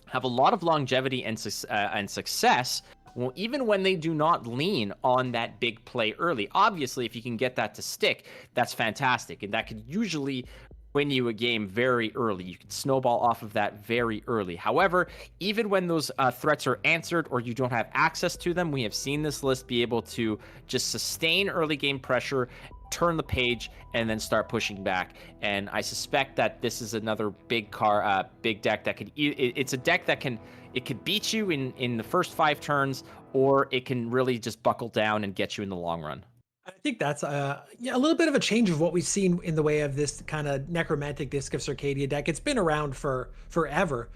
have a lot of longevity and success, well, even when they do not lean on that big play early. Obviously, if you can get that to stick, that's fantastic. And that could usually win you a game very early. You can snowball off of that very early. However, even when those threats are answered or you don't have access to them, we have seen this list be able to just sustain early game pressure, turn the page, and then start pushing back. And I suspect that this is another big deck that could. It's a deck that could beat you in the first 5 turns, or it can really just buckle down and get you in the long run. I think that's a little bit of a change of what we've seen in the way of this kind of necromantic Disc of Circadia deck. It's been around for forever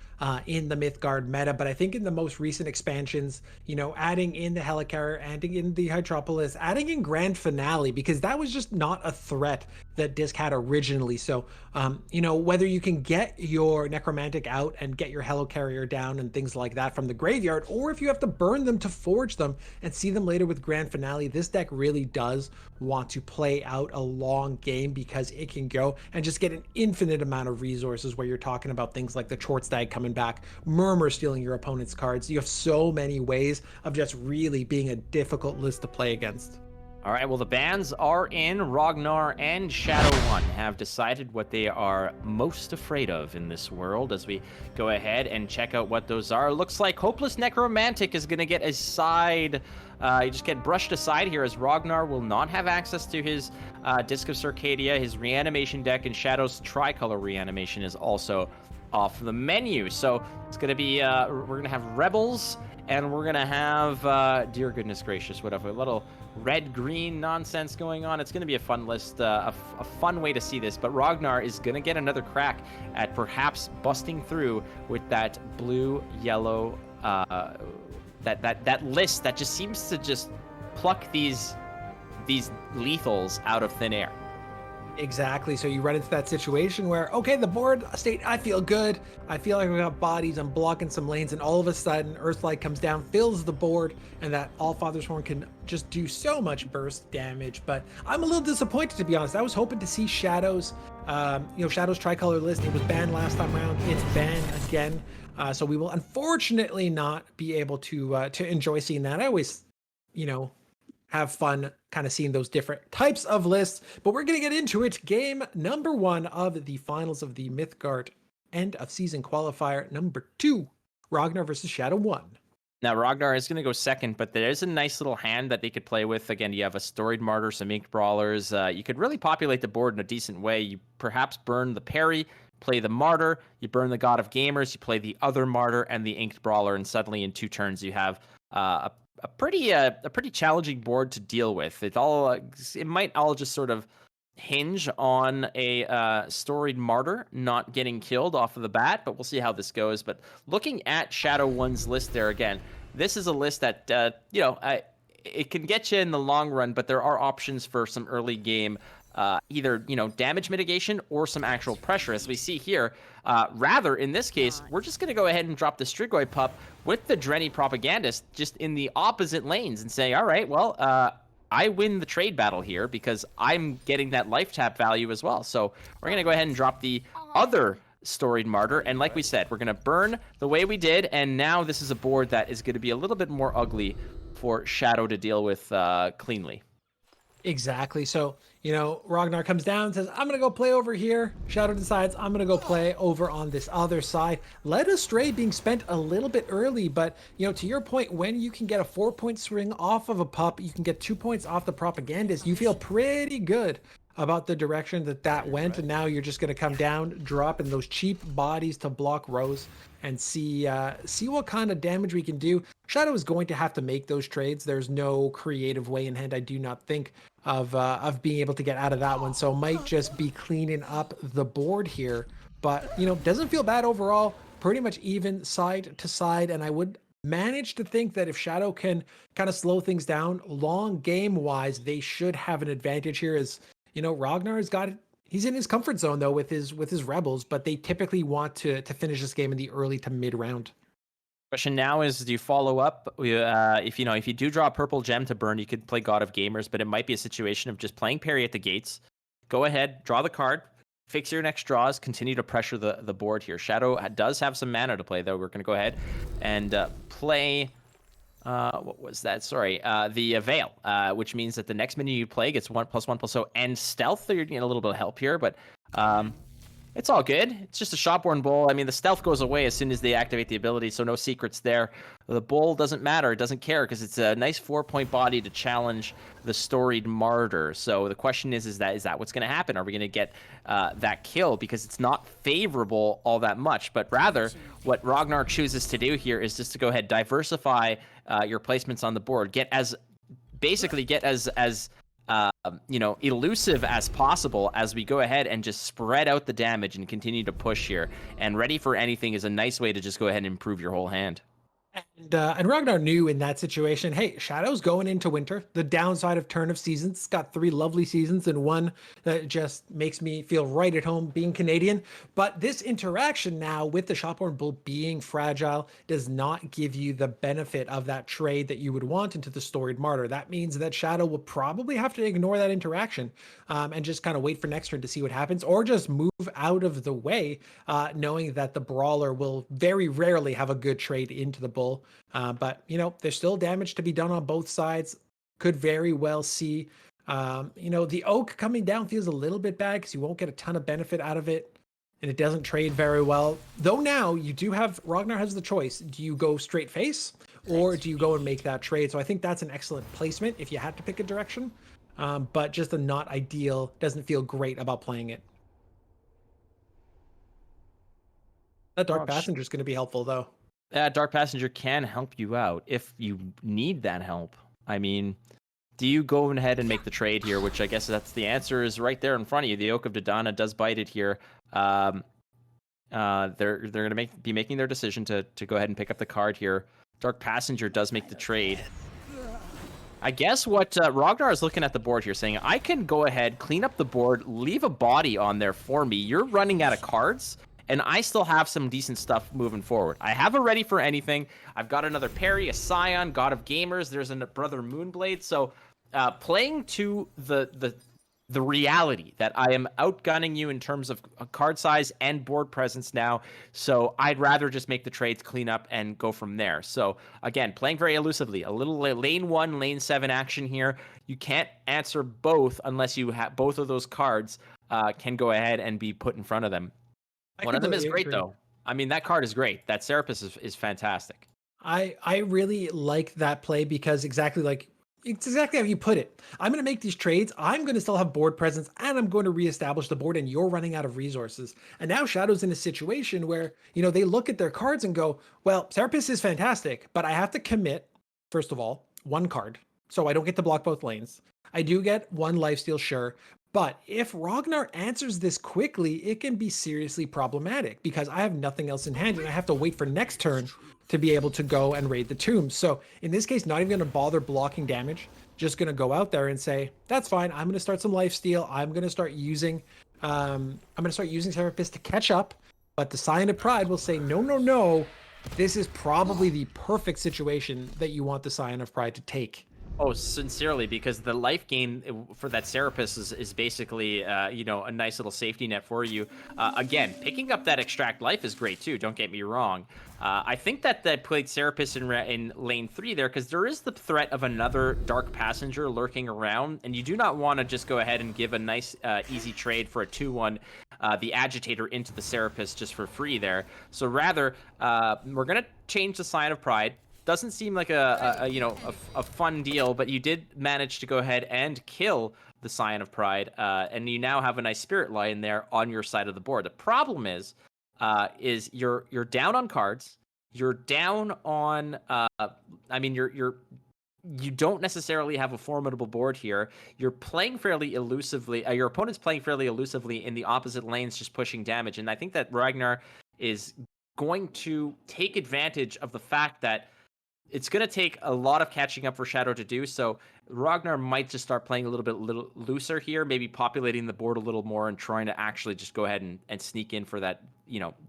in the Mythgard meta, but I think in the most recent expansions, adding in the Helicarrier, adding in the Hydropolis, adding in Grand Finale, because that was just not a threat that Disc had originally. So, whether you can get your necromantic out and get your Helicarrier down and things like that from the graveyard, or if you have to burn them to forge them and see them later with Grand Finale, this deck really does want to play out a long game because it can go and just get an infinite amount of resources, where you're talking about things like the Shortstag coming back, Murmur stealing your opponent's cards. You have so many ways of just really being a difficult list to play against. All right, well, the bans are in. Rognarr and Shadow One have decided what they are most afraid of in this world as we go ahead and check out what those are. Looks like Hopeless Necromantic is going to get a side. You just get brushed aside here as Rognarr will not have access to his Disc of Circadia, his reanimation deck, and Shadow's Tricolor reanimation is also off the menu. So it's going to be, we're going to have Rebels, and we're going to have, dear goodness gracious, whatever, a little red-green nonsense going on. It's going to be a fun list, a fun way to see this. But Rognarr is going to get another crack at perhaps busting through with that blue-yellow, that list that just seems to just pluck these lethals out of thin air. Exactly. So you run into that situation where, okay, the board state, I feel good. I feel like we got bodies. I'm blocking some lanes, and all of a sudden, Earthlight comes down, fills the board, and that Allfather's Horn can just do so much burst damage. But I'm a little disappointed, to be honest. I was hoping to see Shadow's, Shadow's Tricolor list. It was banned last time around. It's banned again. So we will unfortunately not be able to enjoy seeing that. I always, have fun kind of seeing those different types of lists, but we're going to get into it. Game number 1 of the finals of the Mythgard end of season qualifier number 2, Rognarr versus Shadow One. Now, Rognarr is going to go second, but there is a nice little hand that they could play with. Again, you have a Storied Martyr, some Inked Brawlers. You could really populate the board in a decent way. You perhaps burn the Parry, play the Martyr, you burn the God of Gamers, you play the other Martyr and the Inked Brawler, and suddenly in 2 turns you have a pretty challenging board to deal with. It might all just sort of hinge on a Storied Martyr not getting killed off of the bat, but we'll see how this goes. But looking at Shadow One's list there again, this is a list that it can get you in the long run, but there are options for some early game either damage mitigation or some actual pressure, as we see here. Rather, in this case, we're just going to go ahead and drop the Strigoi Pup with the Drenny Propagandist just in the opposite lanes and say, all right, well, I win the trade battle here because I'm getting that life tap value as well. So we're going to go ahead and drop the other Storied Martyr, and like we said, we're going to burn the way we did, and now this is a board that is going to be a little bit more ugly for Shadow to deal with cleanly. Exactly. So, Rognarr comes down and says, I'm going to go play over here. Shadow decides, I'm going to go play over on this other side. Led Astray being spent a little bit early, but, to your point, when you can get a 4-point swing off of a pup, you can get 2 points off the Propagandist, you feel pretty good about the direction that went. And now you're just going to come down, drop in those cheap bodies to block rows and see what kind of damage we can do. Shadow is going to have to make those trades. There's no creative way in hand, I do not think, of being able to get out of that one. So might just be cleaning up the board here, but doesn't feel bad overall. Pretty much even side to side, and I would manage to think that if Shadow can kind of slow things down long game wise, they should have an advantage here. As Rognarr has got it. He's in his comfort zone though with his Rebels, but they typically want to finish this game in the early to mid round. Question now is, do you follow up? If you do draw a purple gem to burn, you could play God of Gamers, but it might be a situation of just playing Parry at the gates. Go ahead, draw the card, fix your next draws, continue to pressure the board here. Shadow does have some mana to play, though. We're going to go ahead and play... what was that? Sorry. The Veil, which means that the next minion you play gets 1+1+0 and stealth. So you're getting a little bit of help here, but it's all good. It's just a Shopborn Bull. I mean, the stealth goes away as soon as they activate the ability, so no secrets there. The Bull doesn't matter. It doesn't care because it's a nice 4-point body to challenge the Storied Martyr. So the question is that what's going to happen? Are we going to get that kill? Because it's not favorable all that much, but rather what Rognarr chooses to do here is just to go ahead, diversify your placements on the board, get as elusive as possible as we go ahead and just spread out the damage and continue to push here. And Ready for Anything is a nice way to just go ahead and improve your whole hand. And Rognarr knew in that situation, hey, Shadow's going into winter. The downside of Turn of Seasons. It's got 3 lovely seasons and one that just makes me feel right at home being Canadian. But this interaction now with the Shopborn Bull being fragile does not give you the benefit of that trade that you would want into the Storied Martyr. That means that Shadow will probably have to ignore that interaction and just kind of wait for next turn to see what happens, or just move out of the way, knowing that the Brawler will very rarely have a good trade into the Bull. But there's still damage to be done on both sides. could very well see, the Oak coming down feels a little bit bad because you won't get a ton of benefit out of it. And it doesn't trade very well. Though now you do have, Rognarr has the choice. Do you go straight face or do you go and make that trade? So I think that's an excellent placement if you had to pick a direction. But just a not ideal, doesn't feel great about playing it. That Dark Passenger is going to be helpful though. That Dark Passenger can help you out if you need that help. I mean, do you go ahead and make the trade here? Which I guess that's the answer is right there in front of you. The Oak of Dodonna does bite it here. They're going to be making their decision to go ahead and pick up the card here. Dark Passenger does make the trade. I guess what Rognarr is looking at the board here, saying, I can go ahead, clean up the board, leave a body on there for me. You're running out of cards, and I still have some decent stuff moving forward. I have a Ready for Anything. I've got another Parry, a Scion, God of Gamers. There's a Brother Moonblade. So playing to the reality that I am outgunning you in terms of card size and board presence now. So I'd rather just make the trades, clean up, and go from there. So again, playing very elusively, a little lane 1, lane 7 action here. You can't answer both unless you have both of those cards can go ahead and be put in front of them. One of them is great, though. I mean, that card is great. That Serapis is fantastic. I really like that play because it's exactly how you put it. I'm going to make these trades. I'm going to still have board presence and I'm going to reestablish the board and you're running out of resources. And now Shadow's in a situation where, they look at their cards and go, well, Serapis is fantastic, but I have to commit, first of all, 1 card. So I don't get to block both lanes. I do get 1 lifesteal, sure. But if Rognarr answers this quickly, it can be seriously problematic because I have nothing else in hand and I have to wait for next turn to be able to go and raid the tombs. So in this case, not even going to bother blocking damage, just going to go out there and say, that's fine. I'm going to start some lifesteal. I'm going to start using Serapis to catch up. But the Scion of Pride will say, no. This is probably the perfect situation that you want the Scion of Pride to take. Oh, sincerely, because the life gain for that Serapis is basically, a nice little safety net for you. Again, picking up that extract life is great too. Don't get me wrong. I think that played Serapis in lane 3 there because there is the threat of another Dark Passenger lurking around, and you do not want to just go ahead and give a nice, easy trade for a 2-1, the Agitator into the Serapis just for free there. So rather, we're gonna change the Scion of Pride. Doesn't seem like a fun deal, but you did manage to go ahead and kill the Scion of Pride, and you now have a nice Spirit Lion there on your side of the board. The problem is you're down on cards. You're down on. You don't necessarily have a formidable board here. You're playing fairly elusively. Your opponent's playing fairly elusively in the opposite lanes, just pushing damage. And I think that Rognarr is going to take advantage of the fact that it's going to take a lot of catching up for Shadow to do. So Rognarr might just start playing a little bit looser here, maybe populating the board a little more and trying to actually just go ahead and sneak in for that,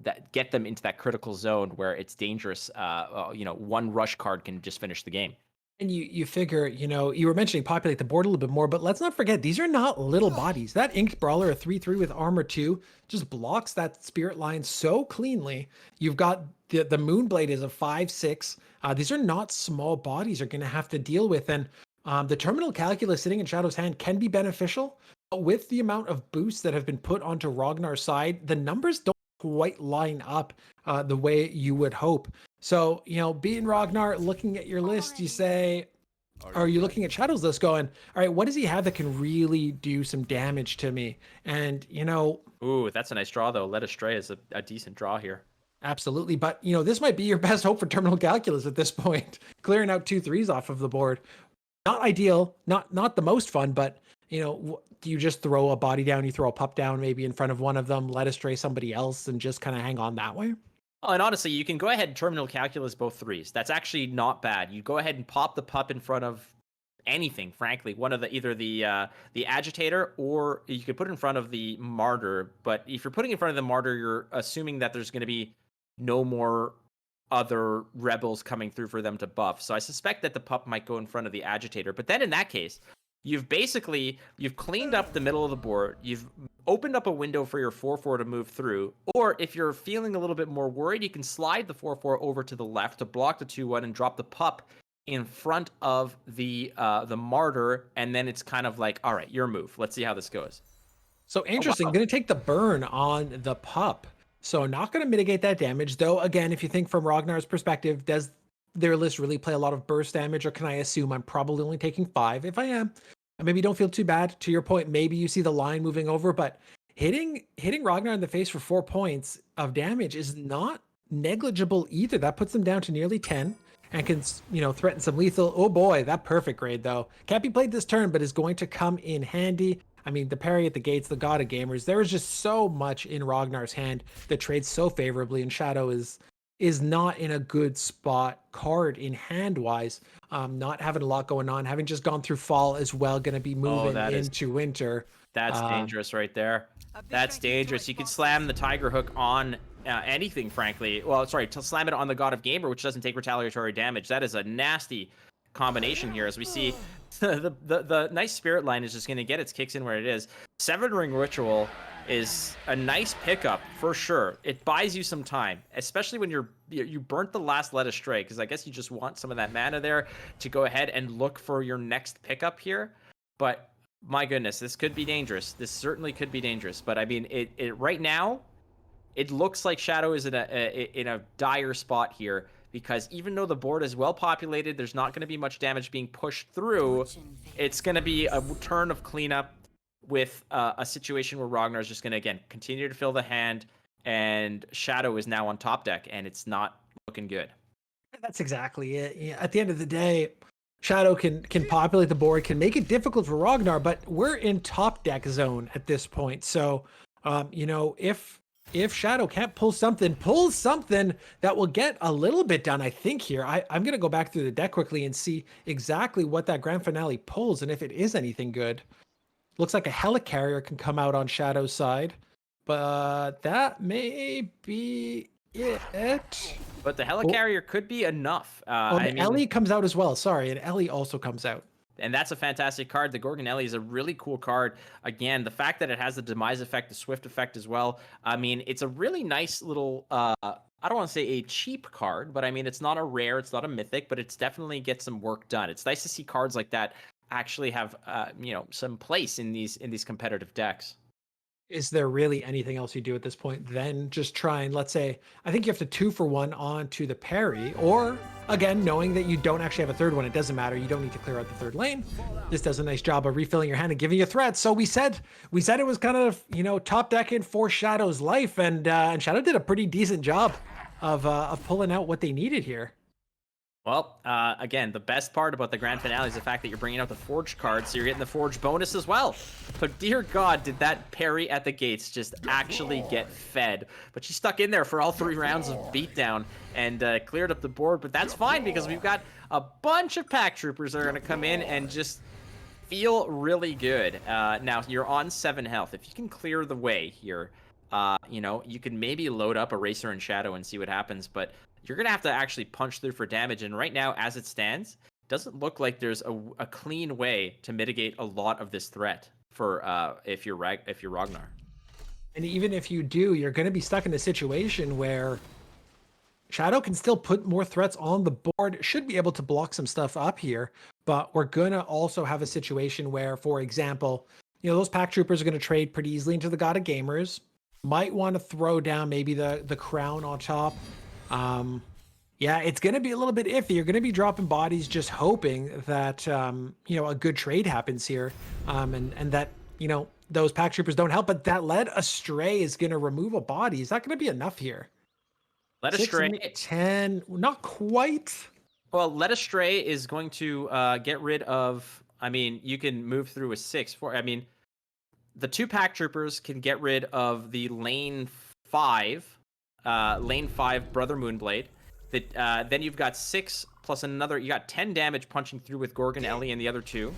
that get them into that critical zone where it's dangerous. 1 rush card can just finish the game. And you figure, you were mentioning populate the board a little bit more, but let's not forget, these are not little bodies. That Inked Brawler, a 3/3 with armor 2, just blocks that Spirit Line so cleanly. You've got the Moonblade is a 5/6. These are not small bodies you're going to have to deal with. And the Terminal Calculus sitting in Shadow's hand can be beneficial. But with the amount of boosts that have been put onto Rognar's side, the numbers don't quite line up the way you would hope. So, being Rognarr, looking at your list, you say, are you looking at Shadow's list going, all right, what does he have that can really do some damage to me? And, Ooh, that's a nice draw, though. Led Astray is a decent draw here. Absolutely. But, this might be your best hope for Terminal Calculus at this point. Clearing out 2 3s off of the board. Not ideal, not the most fun, but, do you just throw a body down, you throw a pup down maybe in front of one of them, let astray somebody else, and just kind of hang on that way? Oh, and honestly, you can go ahead and Terminal Calculus both 3s. That's actually not bad. You go ahead and pop the pup in front of anything, frankly. One of either the Agitator, or you could put it in front of the Martyr. But if you're putting in front of the Martyr, you're assuming that there's going to be no more other rebels coming through for them to buff. So I suspect that the pup might go in front of the Agitator. But then in that case, you've cleaned up the middle of the board. You've opened up a window for your 4/4 to move through. Or if you're feeling a little bit more worried, you can slide the 4/4 over to the left to block the 2/1 and drop the pup in front of the martyr, and then it's kind of like, all right, your move. Let's see how this goes. So Oh interesting. wow. Going to take the burn on the pup. So not going to mitigate that damage, though. Again, if you think from Rognar's perspective, does their list really play a lot of burst damage, or can I assume I'm probably only taking 5? If I am, maybe don't feel too bad. To your point, maybe you see the line moving over, but hitting Rognar in the face for 4 points of damage is not negligible either. That puts them down to nearly 10 and can, threaten some lethal. Oh boy, that perfect grade though. Can't be played this turn, but is going to come in handy. I mean, the parry at the gates, the god of gamers. There is just so much in Rognar's hand that trades so favorably, and Shadow is not in a good spot card in hand wise. Not having a lot going on, having just gone through fall as well, going to be Oh, moving that is into winter. that's Um, dangerous right there. That's dangerous. You could slam the Tiger Hook on anything, frankly. Well, sorry, to slam it on the God of Gamer, which doesn't take retaliatory damage. That is a nasty combination here, as we see the nice spirit line is just going to get its kicks in where it is. Seven Ring Ritual is a nice pickup for sure. It buys you some time, especially when you burnt the last Led Astray, because I guess you just want some of that mana there to go ahead and look for your next pickup here. But my goodness, this could be dangerous. This certainly could be dangerous. But I mean, it right now, it looks like Shadow is in a dire spot here, because even though the board is well populated, there's not going to be much damage being pushed through. It's going to be a turn of cleanup with a situation where Rognar's just going to, again, continue to fill the hand, and Shadow is now on top deck, and it's not looking good. That's exactly it. Yeah, at the end of the day, Shadow can populate the board, can make it difficult for Rognar, but we're in top deck zone at this point. So, if Shadow can't pull something that will get a little bit done, I think here. I'm gonna go back through the deck quickly and see exactly what that grand finale pulls, and if it is anything good. Looks like a Helicarrier can come out on Shadow's side, but that may be it. But the Helicarrier could be enough. And Ellie comes out as well. Sorry, and Ellie also comes out. And that's a fantastic card. The Gorgon Ellie is a really cool card. Again, the fact that it has the Demise effect, the Swift effect as well. I mean, it's a really nice little, I don't want to say a cheap card, but I mean, it's not a rare, it's not a mythic, but it's definitely gets some work done. It's nice to see cards like that actually have, some place in these competitive decks. Is there really anything else you do at this point than just try and, let's say, I think you have to 2-for-1 onto the parry, or again, knowing that you don't actually have a third one, it doesn't matter. You don't need to clear out the third lane. This does a nice job of refilling your hand and giving you threats. So we said it was kind of, top decking for Shadow's life, and Shadow did a pretty decent job of pulling out what they needed here. Well, again, the best part about the grand finale is the fact that you're bringing out the Forge card, so you're getting the Forge bonus as well. But dear God, did that parry at the gates just actually get fed? But she stuck in there for all 3 rounds of beatdown and cleared up the board. But that's fine, because we've got a bunch of pack troopers that are going to come in and just feel really good. Now, you're on 7 health. If you can clear the way here, you can maybe load up Eraser and Shadow and see what happens, but you're going to have to actually punch through for damage. And right now, as it stands, it doesn't look like there's a clean way to mitigate a lot of this threat for if you're Rognar. And even if you do, you're going to be stuck in a situation where Shadow can still put more threats on the board, should be able to block some stuff up here, but we're going to also have a situation where, for example, those pack troopers are going to trade pretty easily into the God of Gamers, might want to throw down maybe the crown on top. Yeah, it's going to be a little bit iffy. You're going to be dropping bodies, just hoping that, a good trade happens here. And that, those pack troopers don't help, but that Led Astray is going to remove a body. Is that going to be enough here? Led Astray, 10, not quite. Well, Led Astray is going to get rid of, I mean, you can move through a 6-4. I mean, the 2 pack troopers can get rid of the lane 5 Brother Moonblade. Then you've got 6 plus another. You got 10 damage punching through with Gorgon Ellie and the other 2.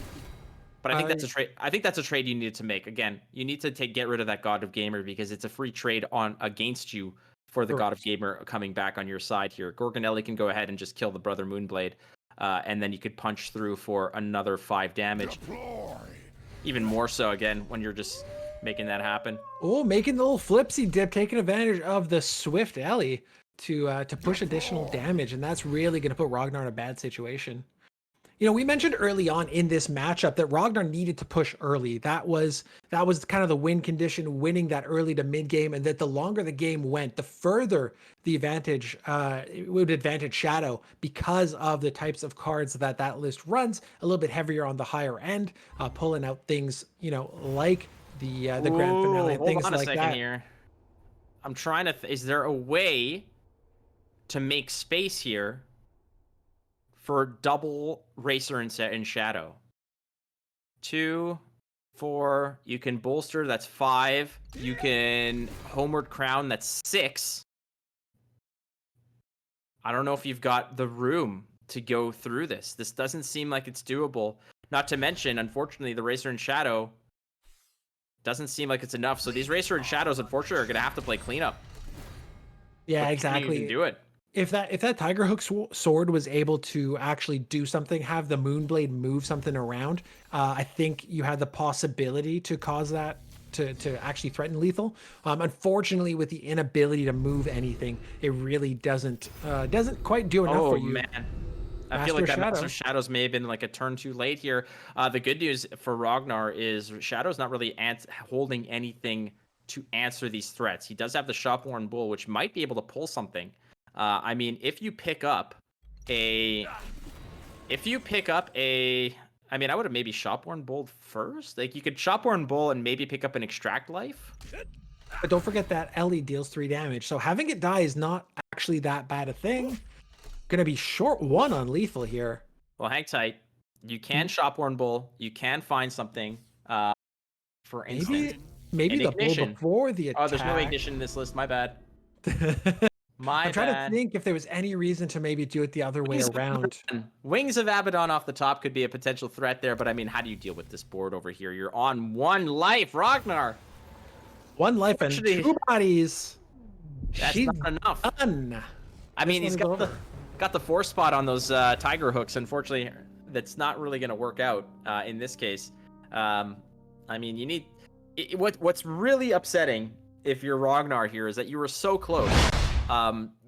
But I think that's a trade. I think that's a trade you needed to make. Again, you need to get rid of that God of Gamer, because it's a free trade against you for the God of Gamer coming back on your side here. Gorgon Ellie can go ahead and just kill the Brother Moonblade, and then you could punch through for another 5 damage. Even more so, again, when you're just making that happen. Oh, making the little flipsy dip, taking advantage of the Swift Ellie to push additional damage, and that's really going to put Rognar in a bad situation. We mentioned early on in this matchup that Rognarr needed to push early. That was kind of the win condition, winning that early to mid game, and that the longer the game went, the further the advantage it would advantage Shadow because of the types of cards that list runs, a little bit heavier on the higher end, pulling out things like the grand finale and Hold things on a like second that. here. I'm trying to. Is there a way to make space here for double Racer and Shadow? 2, 4. You can bolster. That's 5. You can Homeward Crown. That's 6. I don't know if you've got the room to go through this. This doesn't seem like it's doable. Not to mention, unfortunately, the Racer and Shadow doesn't seem like it's enough. So these Racer and Shadows, unfortunately, are going to have to play cleanup. Yeah, But can you even exactly. do it? If that Tiger Hook sword was able to actually do something, have the Moonblade move something around, I think you had the possibility to cause that to actually threaten lethal. Unfortunately, with the inability to move anything, it really doesn't quite do enough for Oh, you. man. I feel Master like that Shadow. Master Shadows may have been like a turn too late here. The good news for Rognarr is Shadow's not really holding anything to answer these threats. He does have the Shopworn Bull, which might be able to pull something. I mean, if you pick up a... I mean, I would have maybe Shopworn Bull first. Like, you could Shopworn Bull and maybe pick up an Extract Life. But don't forget that Ellie deals 3 damage, so having it die is not actually that bad a thing. Gonna be short 1 on lethal here. Well, hang tight. You can Shopworn Bull. You can find something. For instance, Maybe an the bull ignition. before the attack. Oh, there's no ignition in this list. My bad. My I'm trying to bad. think if there was any reason to maybe do it the other way around. Wings of Abaddon off the top could be a potential threat there, but I mean, how do you deal with this board over here? You're on 1 life, Rognarr. 1 life and 2 bodies. That's She's not enough. done. I mean, he's got the 4 spot on those Tiger Hooks. Unfortunately, that's not really going to work out in this case. I mean, you need... What's really upsetting if you're Rognarr here is that you were so close.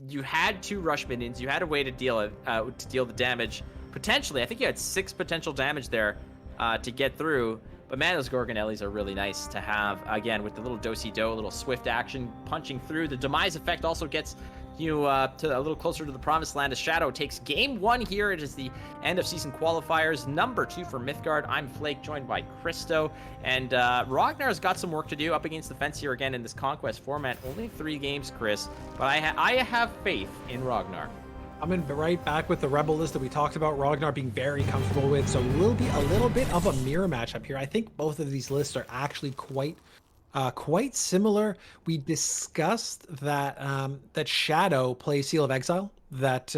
You had 2 rush minions. You had a way to deal the damage. Potentially, I think you had 6 potential damage there to get through. But man, those Gorgonellis are really nice to have. Again, with the little do-si-do, a little swift action, punching through. The demise effect also gets you to a little closer to the promised land as Shadow takes game 1 here. It is the end of season qualifiers, number 2 for Mythgard. I'm Flake, joined by Christo, and Rognar's got some work to do up against the fence here again in this Conquest format. Only 3 games, Chris, but I have faith in Rognarr. I'm in right back with the Rebel list that we talked about. Rognarr being very comfortable with, so it will be a little bit of a mirror matchup here. I think both of these lists are actually quite similar. We discussed that that Shadow plays Seal of Exile, that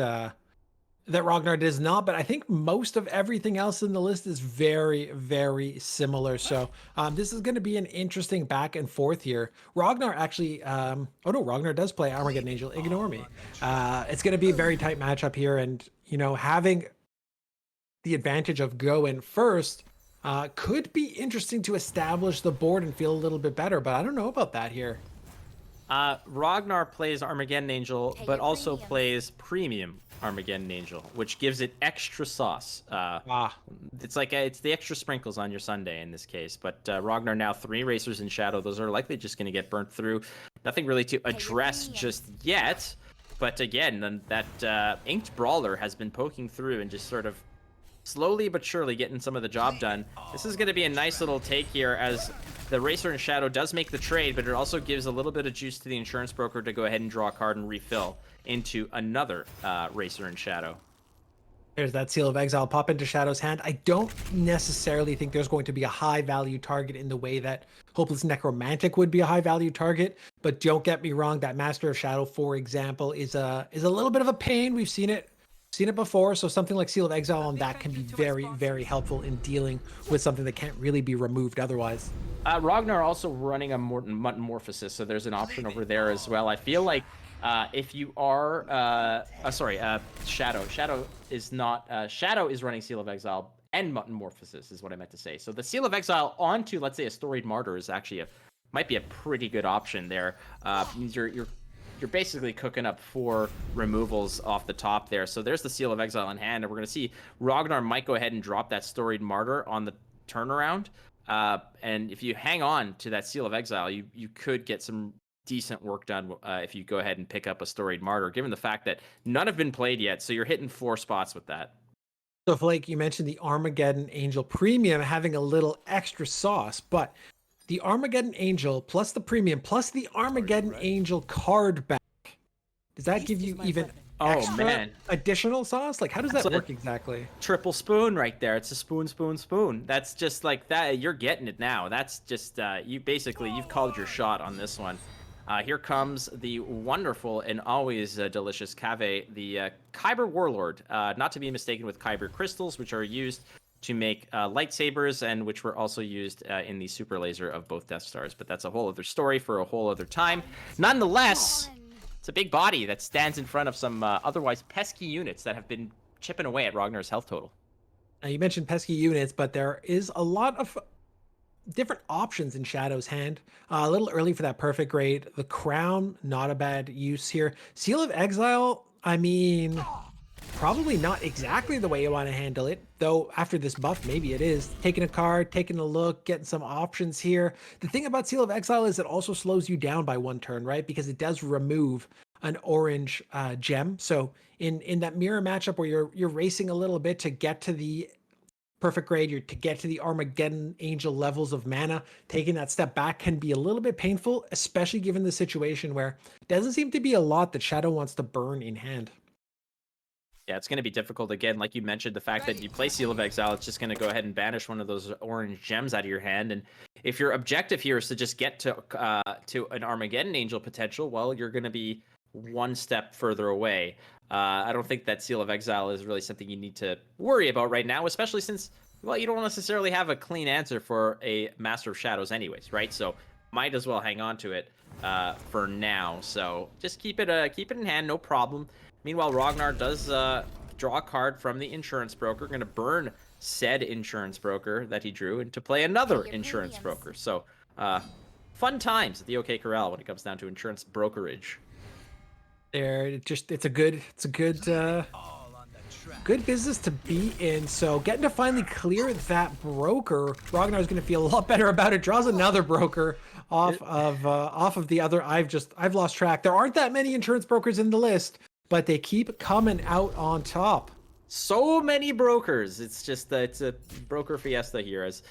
Rognarr does not, but I think most of everything else in the list is very, very similar. So this is going to be an interesting back and forth here. Rognarr actually, oh no, Rognarr does play Armageddon Angel. Ignore me. It's going to be a very tight matchup here, and having the advantage of going first could be interesting to establish the board and feel a little bit better, but I don't know about that here. Rognarr plays Armageddon Angel, but also plays Premium Armageddon Angel, which gives it extra sauce. It's like it's the extra sprinkles on your sundae in this case. But Rognarr now 3 Racers in Shadow. Those are likely just going to get burnt through. Nothing really to address just yet. But again, that Inked Brawler has been poking through and just sort of slowly but surely getting some of the job done. This is going to be a nice little take here as the Racer in Shadow does make the trade, but it also gives a little bit of juice to the insurance broker to go ahead and draw a card and refill into another Racer in Shadow. There's that Seal of Exile pop into Shadow's hand. I don't necessarily think there's going to be a high value target in the way that Hopeless Necromantic would be a high value target, but don't get me wrong, that Master of Shadow, for example, is a little bit of a pain. We've seen it before, so something like Seal of Exile on that can be very, very helpful in dealing with something that can't really be removed otherwise. Rognarr also running a Metamorphosis, so there's an option over there as well. I feel like if you are, Shadow is not, Shadow is running Seal of Exile and Metamorphosis is what I meant to say. So the Seal of Exile onto, let's say, a Storied Martyr is actually might be a pretty good option there. Means you're you're basically cooking up 4 removals off the top there. So there's the Seal of Exile in hand, and we're going to see Rognarr might go ahead and drop that Storied Martyr on the turnaround. And if you hang on to that Seal of Exile, you could get some decent work done if you go ahead and pick up a Storied Martyr, given the fact that none have been played yet. So you're hitting 4 spots with that. So Flake, you mentioned the Armageddon Angel Premium having a little extra sauce, but the Armageddon Angel plus the Premium plus the Armageddon Angel card back, does that give you even extra additional sauce? Like, how does that work exactly? Triple spoon right there. It's a spoon, spoon, spoon. That's just like that. You're getting it now. That's just, you've called your shot on this one. Here comes the wonderful and always delicious Cave, the Kyber Warlord, not to be mistaken with Kyber crystals, which are used to make lightsabers and which were also used in the super laser of both Death Stars. But that's a whole other story for a whole other time. Nonetheless, it's a big body that stands in front of some otherwise pesky units that have been chipping away at Rognar's health total. Now, you mentioned pesky units, but there is a lot of different options in Shadow's hand. A little early for that perfect grade. The Crown, not a bad use here. Seal of Exile, I mean, probably not exactly the way you want to handle it, though after this buff, maybe it is. Taking a card, taking a look, getting some options here. The thing about Seal of Exile is it also slows you down by 1 turn, right? Because it does remove an orange gem. So in that mirror matchup where you're racing a little bit to get to the perfect grade, to get to the Armageddon Angel levels of mana, taking that step back can be a little bit painful, especially given the situation where it doesn't seem to be a lot that Shadow wants to burn in hand. Yeah, it's going to be difficult. Again, like you mentioned, the fact that you play Seal of Exile, it's just going to go ahead and banish one of those orange gems out of your hand. And if your objective here is to just get to an Armageddon Angel potential, well, you're going to be 1 step further away. I don't think that Seal of Exile is really something you need to worry about right now, especially since, well, you don't necessarily have a clean answer for a Master of Shadows anyways, right? So might as well hang on to it for now. So just keep it in hand, no problem. Meanwhile, Rognarr does draw a card from the Insurance Broker. Going to burn said Insurance Broker that he drew and to play another Insurance Broker. So fun times at the OK Corral when it comes down to insurance brokerage. It's a good business to be in. So getting to finally clear that broker, Rognarr is going to feel a lot better about it. Draws another broker off of the other. I've lost track. There aren't that many insurance brokers in the list, but they keep coming out on top. So many brokers. It's just it's a broker fiesta here. As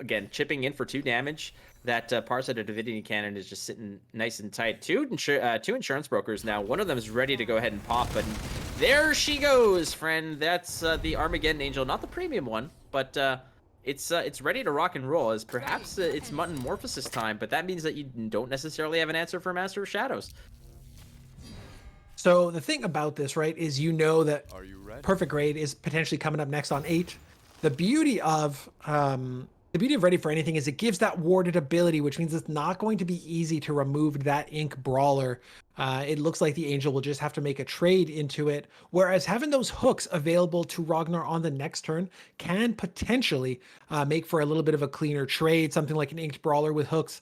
again, chipping in for 2 damage. That Parasite Divinity Cannon is just sitting nice and tight. 2 insurance brokers now. One of them is ready to go ahead and pop, but there she goes, friend. That's the Armageddon Angel, not the premium one, but it's ready to rock and roll. As perhaps it's Mutton Morphosis time, but that means that you don't necessarily have an answer for Master of Shadows. So the thing about this, right, is that perfect grade is potentially coming up next on 8. The beauty of Ready for Anything is it gives that warded ability, which means it's not going to be easy to remove that Ink Brawler. It looks like the Angel will just have to make a trade into it, whereas having those hooks available to Rognarr on the next turn can potentially make for a little bit of a cleaner trade. Something like an Inked Brawler with hooks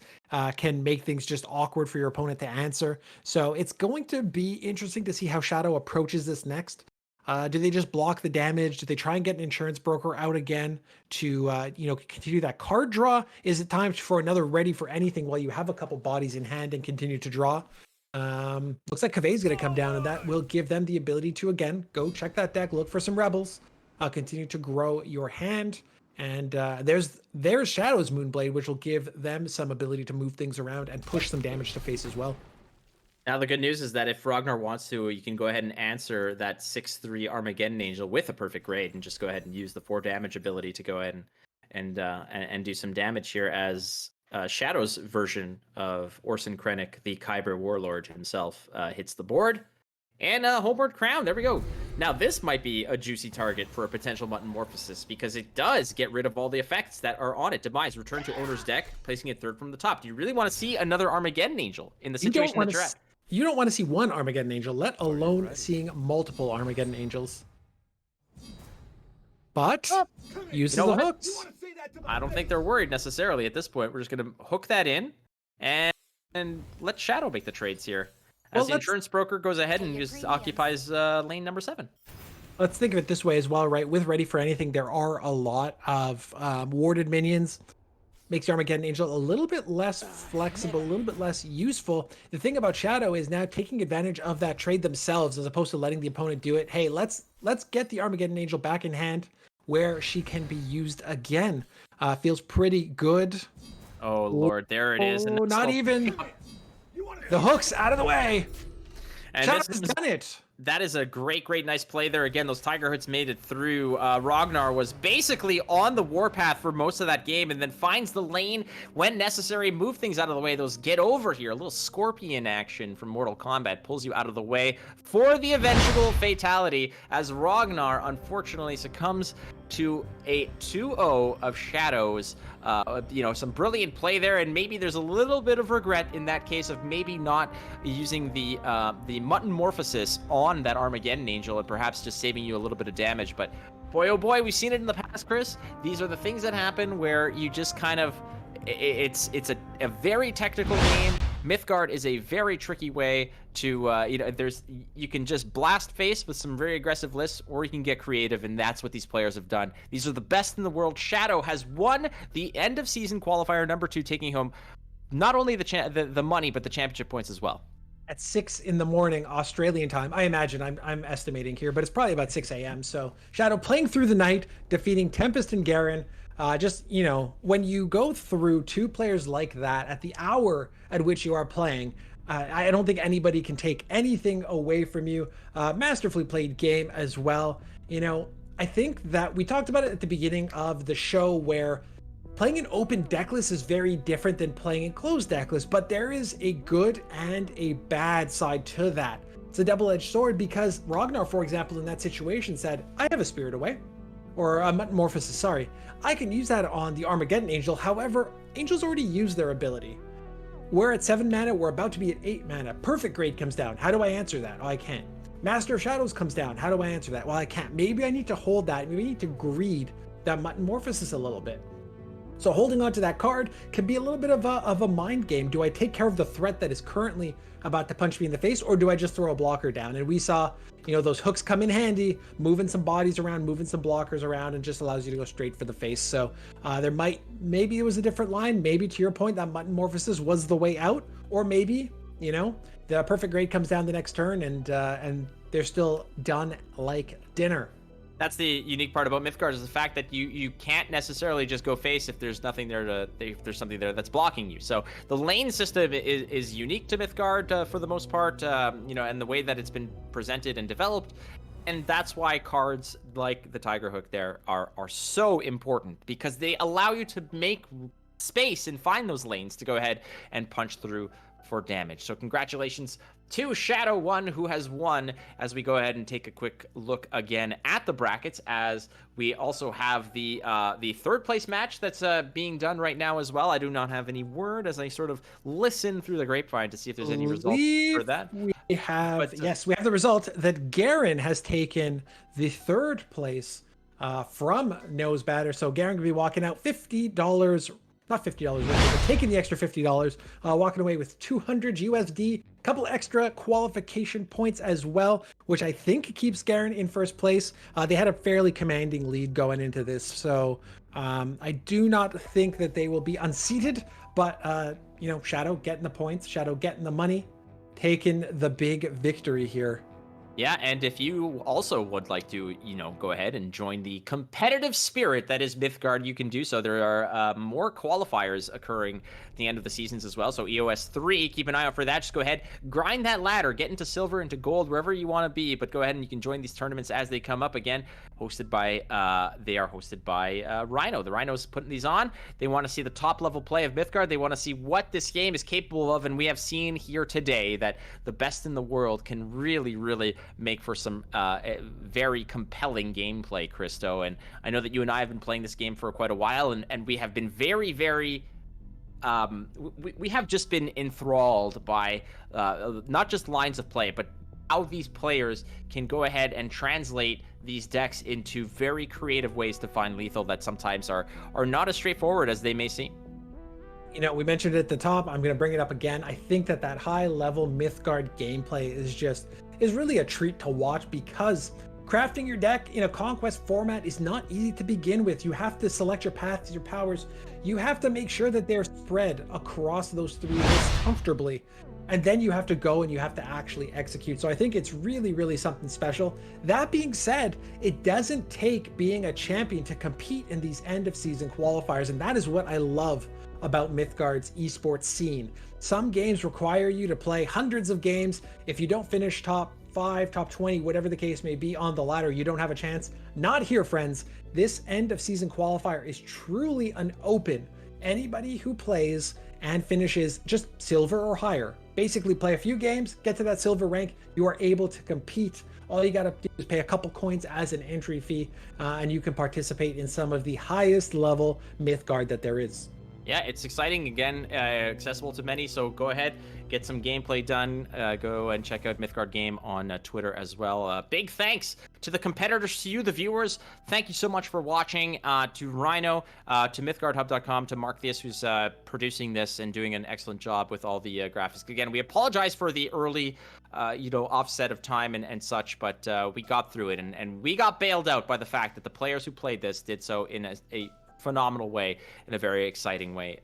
can make things just awkward for your opponent to answer. So it's going to be interesting to see how Shadow approaches this next. Do they just block the damage? Do they try and get an insurance broker out again to continue that card draw? Is it time for another Ready for Anything while you have a couple bodies in hand and continue to draw? Looks like Cave's going to come down, and that will give them the ability to again go check that deck, look for some rebels, continue to grow your hand. And there's Shadow's Moonblade, which will give them some ability to move things around and push some damage to face as well. Now, the good news is that if Rognarr wants to, you can go ahead and answer that 6/3 Armageddon Angel with a perfect grade and just go ahead and use the 4 damage ability to go ahead and do some damage here as Shadow's version of Orson Krennic, the Kyber Warlord himself, hits the board. And Homeward Crown, there we go. Now, this might be a juicy target for a potential Mutton Morphosis because it does get rid of all the effects that are on it. Demise, return to owner's deck, placing it 3rd from the top. Do you really want to see another Armageddon Angel in the situation that you're at? You don't want to see one Armageddon Angel, let alone seeing multiple Armageddon Angels. But uses the hooks. I don't think they're worried necessarily at this point. We're just going to hook that in and let Shadow make the trades here. As the insurance broker goes ahead and just occupies lane number 7. Let's think of it this way as well, right? With Ready for Anything, there are a lot of warded minions. Makes the Armageddon Angel a little bit less flexible, a little bit less useful. The thing about Shadow is now taking advantage of that trade themselves as opposed to letting the opponent do it. Hey, let's get the Armageddon Angel back in hand where she can be used again. Feels pretty good. Oh, Lord, there it is. Oh, not even. The hook's out of the way. And Shadow's done it. That is a great, nice play there. Again, those Tiger Hoods made it through. Rognarr was basically on the warpath for most of that game and then finds the lane when necessary, move things out of the way. Those get over here. A little scorpion action from Mortal Kombat pulls you out of the way for the eventual fatality as Rognarr unfortunately succumbs to a 2-0 of Shadows. Some brilliant play there, and maybe there's a little bit of regret in that case of maybe not using the Mutton Morphosis on that Armageddon Angel and perhaps just saving you a little bit of damage. But boy, oh boy, we've seen it in the past, Chris. These are the things that happen where you just kind of, it's a very technical game. Mythgard is a very tricky way to, you can just blast face with some very aggressive lists, or you can get creative, and that's what these players have done. These are the best in the world. Shadow has won the end of season qualifier number 2, taking home not only the money, but the championship points as well. At 6 in the morning Australian time, I imagine, I'm estimating here, but it's probably about 6 a.m. So Shadow playing through the night, defeating Tempest and Gerren. When you go through 2 players like that at the hour at which you are playing, I don't think anybody can take anything away from you. Masterfully played game as well. I think that we talked about it at the beginning of the show where playing an open deck list is very different than playing a closed deck list, but there is a good and a bad side to that. It's a double-edged sword because Rognarr, for example, in that situation said, I have a Spirit Away, or a Metamorphosis, sorry. I can use that on the Armageddon Angel. However, Angels already use their ability. We're at 7 mana, we're about to be at 8 mana. Perfect Grade comes down. How do I answer that? Oh, I can't. Master of Shadows comes down. How do I answer that? Well, I can't. Maybe I need to hold that. Maybe I need to greed that Metamorphosis a little bit. So holding on to that card can be a little bit of a mind game. Do I take care of the threat that is currently about to punch me in the face, or do I just throw a blocker down? And we saw, those hooks come in handy, moving some bodies around, moving some blockers around, and just allows you to go straight for the face. So maybe it was a different line. Maybe to your point, that Metamorphosis was the way out, or maybe, the Perfect Grade comes down the next turn and they're still done like dinner. That's the unique part about Mythgard is the fact that you can't necessarily just go face if there's nothing there if there's something there that's blocking you. So the lane system is unique to Mythgard for the most part, and the way that it's been presented and developed. And that's why cards like the Tiger Hook there are so important, because they allow you to make space and find those lanes to go ahead and punch through for damage. So congratulations to Shadow One, who has won, as we go ahead and take a quick look again at the brackets, as we also have the third place match that's being done right now as well. I do not have any word as I sort of listen through the grapevine to see if there's any results for that. We have the result that Gerren has taken the third place from Nosebatter. So Gerren will be walking out $50, not $50, but taking the extra $50, walking away with 200 USD, a couple extra qualification points as well, which I think keeps Gerren in first place. They had a fairly commanding lead going into this, so I do not think that they will be unseated, but Shadow getting the points, Shadow getting the money, taking the big victory here. Yeah, and if you also would like to, go ahead and join the competitive spirit that is Mythgard, you can do so. There are more qualifiers occurring at the end of the seasons as well. So EOS 3, keep an eye out for that. Just go ahead, grind that ladder, get into silver, into gold, wherever you want to be. But go ahead and you can join these tournaments as they come up. Again, they are hosted by Rhino. The Rhino's putting these on. They want to see the top level play of Mythgard. They want to see what this game is capable of. And we have seen here today that the best in the world can really, really make for some very compelling gameplay, Christo. And I know that you and I have been playing this game for quite a while, and we have been very, very we have just been enthralled by not just lines of play, but how these players can go ahead and translate these decks into very creative ways to find lethal that sometimes are not as straightforward as they may seem. You know, we mentioned it at the top. I'm going to bring it up again. I think that high level Mythgard gameplay is really a treat to watch, because crafting your deck in a conquest format is not easy to begin with. You have to select your paths, your powers. You have to make sure that they're spread across those 3 lists comfortably. And then you have to go and you have to actually execute. So I think it's really, really something special. That being said, it doesn't take being a champion to compete in these end of season qualifiers. And that is what I love about Mythgard's esports scene. Some games require you to play hundreds of games. If you don't finish top 5, top 20, whatever the case may be on the ladder, you don't have a chance. Not here, friends. This end of season qualifier is truly an open. Anybody who plays and finishes just silver or higher, basically play a few games, get to that silver rank, you are able to compete. All you got to do is pay a couple coins as an entry fee, and you can participate in some of the highest level Mythgard that there is. Yeah, it's exciting. Again, accessible to many. So go ahead, get some gameplay done. Go and check out Mythgard Game on Twitter as well. Big thanks to the competitors, to you, the viewers. Thank you so much for watching. To Rhino, to MythgardHub.com, to Mark Theus, who's producing this and doing an excellent job with all the graphics. Again, we apologize for the early, offset of time and such, but we got through it, and we got bailed out by the fact that the players who played this did so in a phenomenal way, in a very exciting way.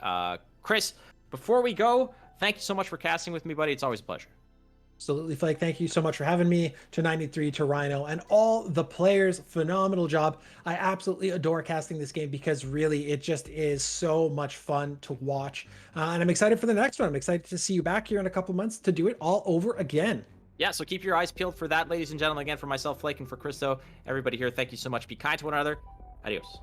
Chris, before we go, thank you so much for casting with me, buddy. It's always a pleasure. Absolutely, Flake. Thank you so much for having me. To 93, to Rhino, and all the players. Phenomenal job. I absolutely adore casting this game, because really it just is so much fun to watch. And I'm excited for the next one. I'm excited to see you back here in a couple months to do it all over again. Yeah, so keep your eyes peeled for that, ladies and gentlemen. Again, for myself, Flake, and for Christo, everybody here, thank you so much. Be kind to one another. Adios.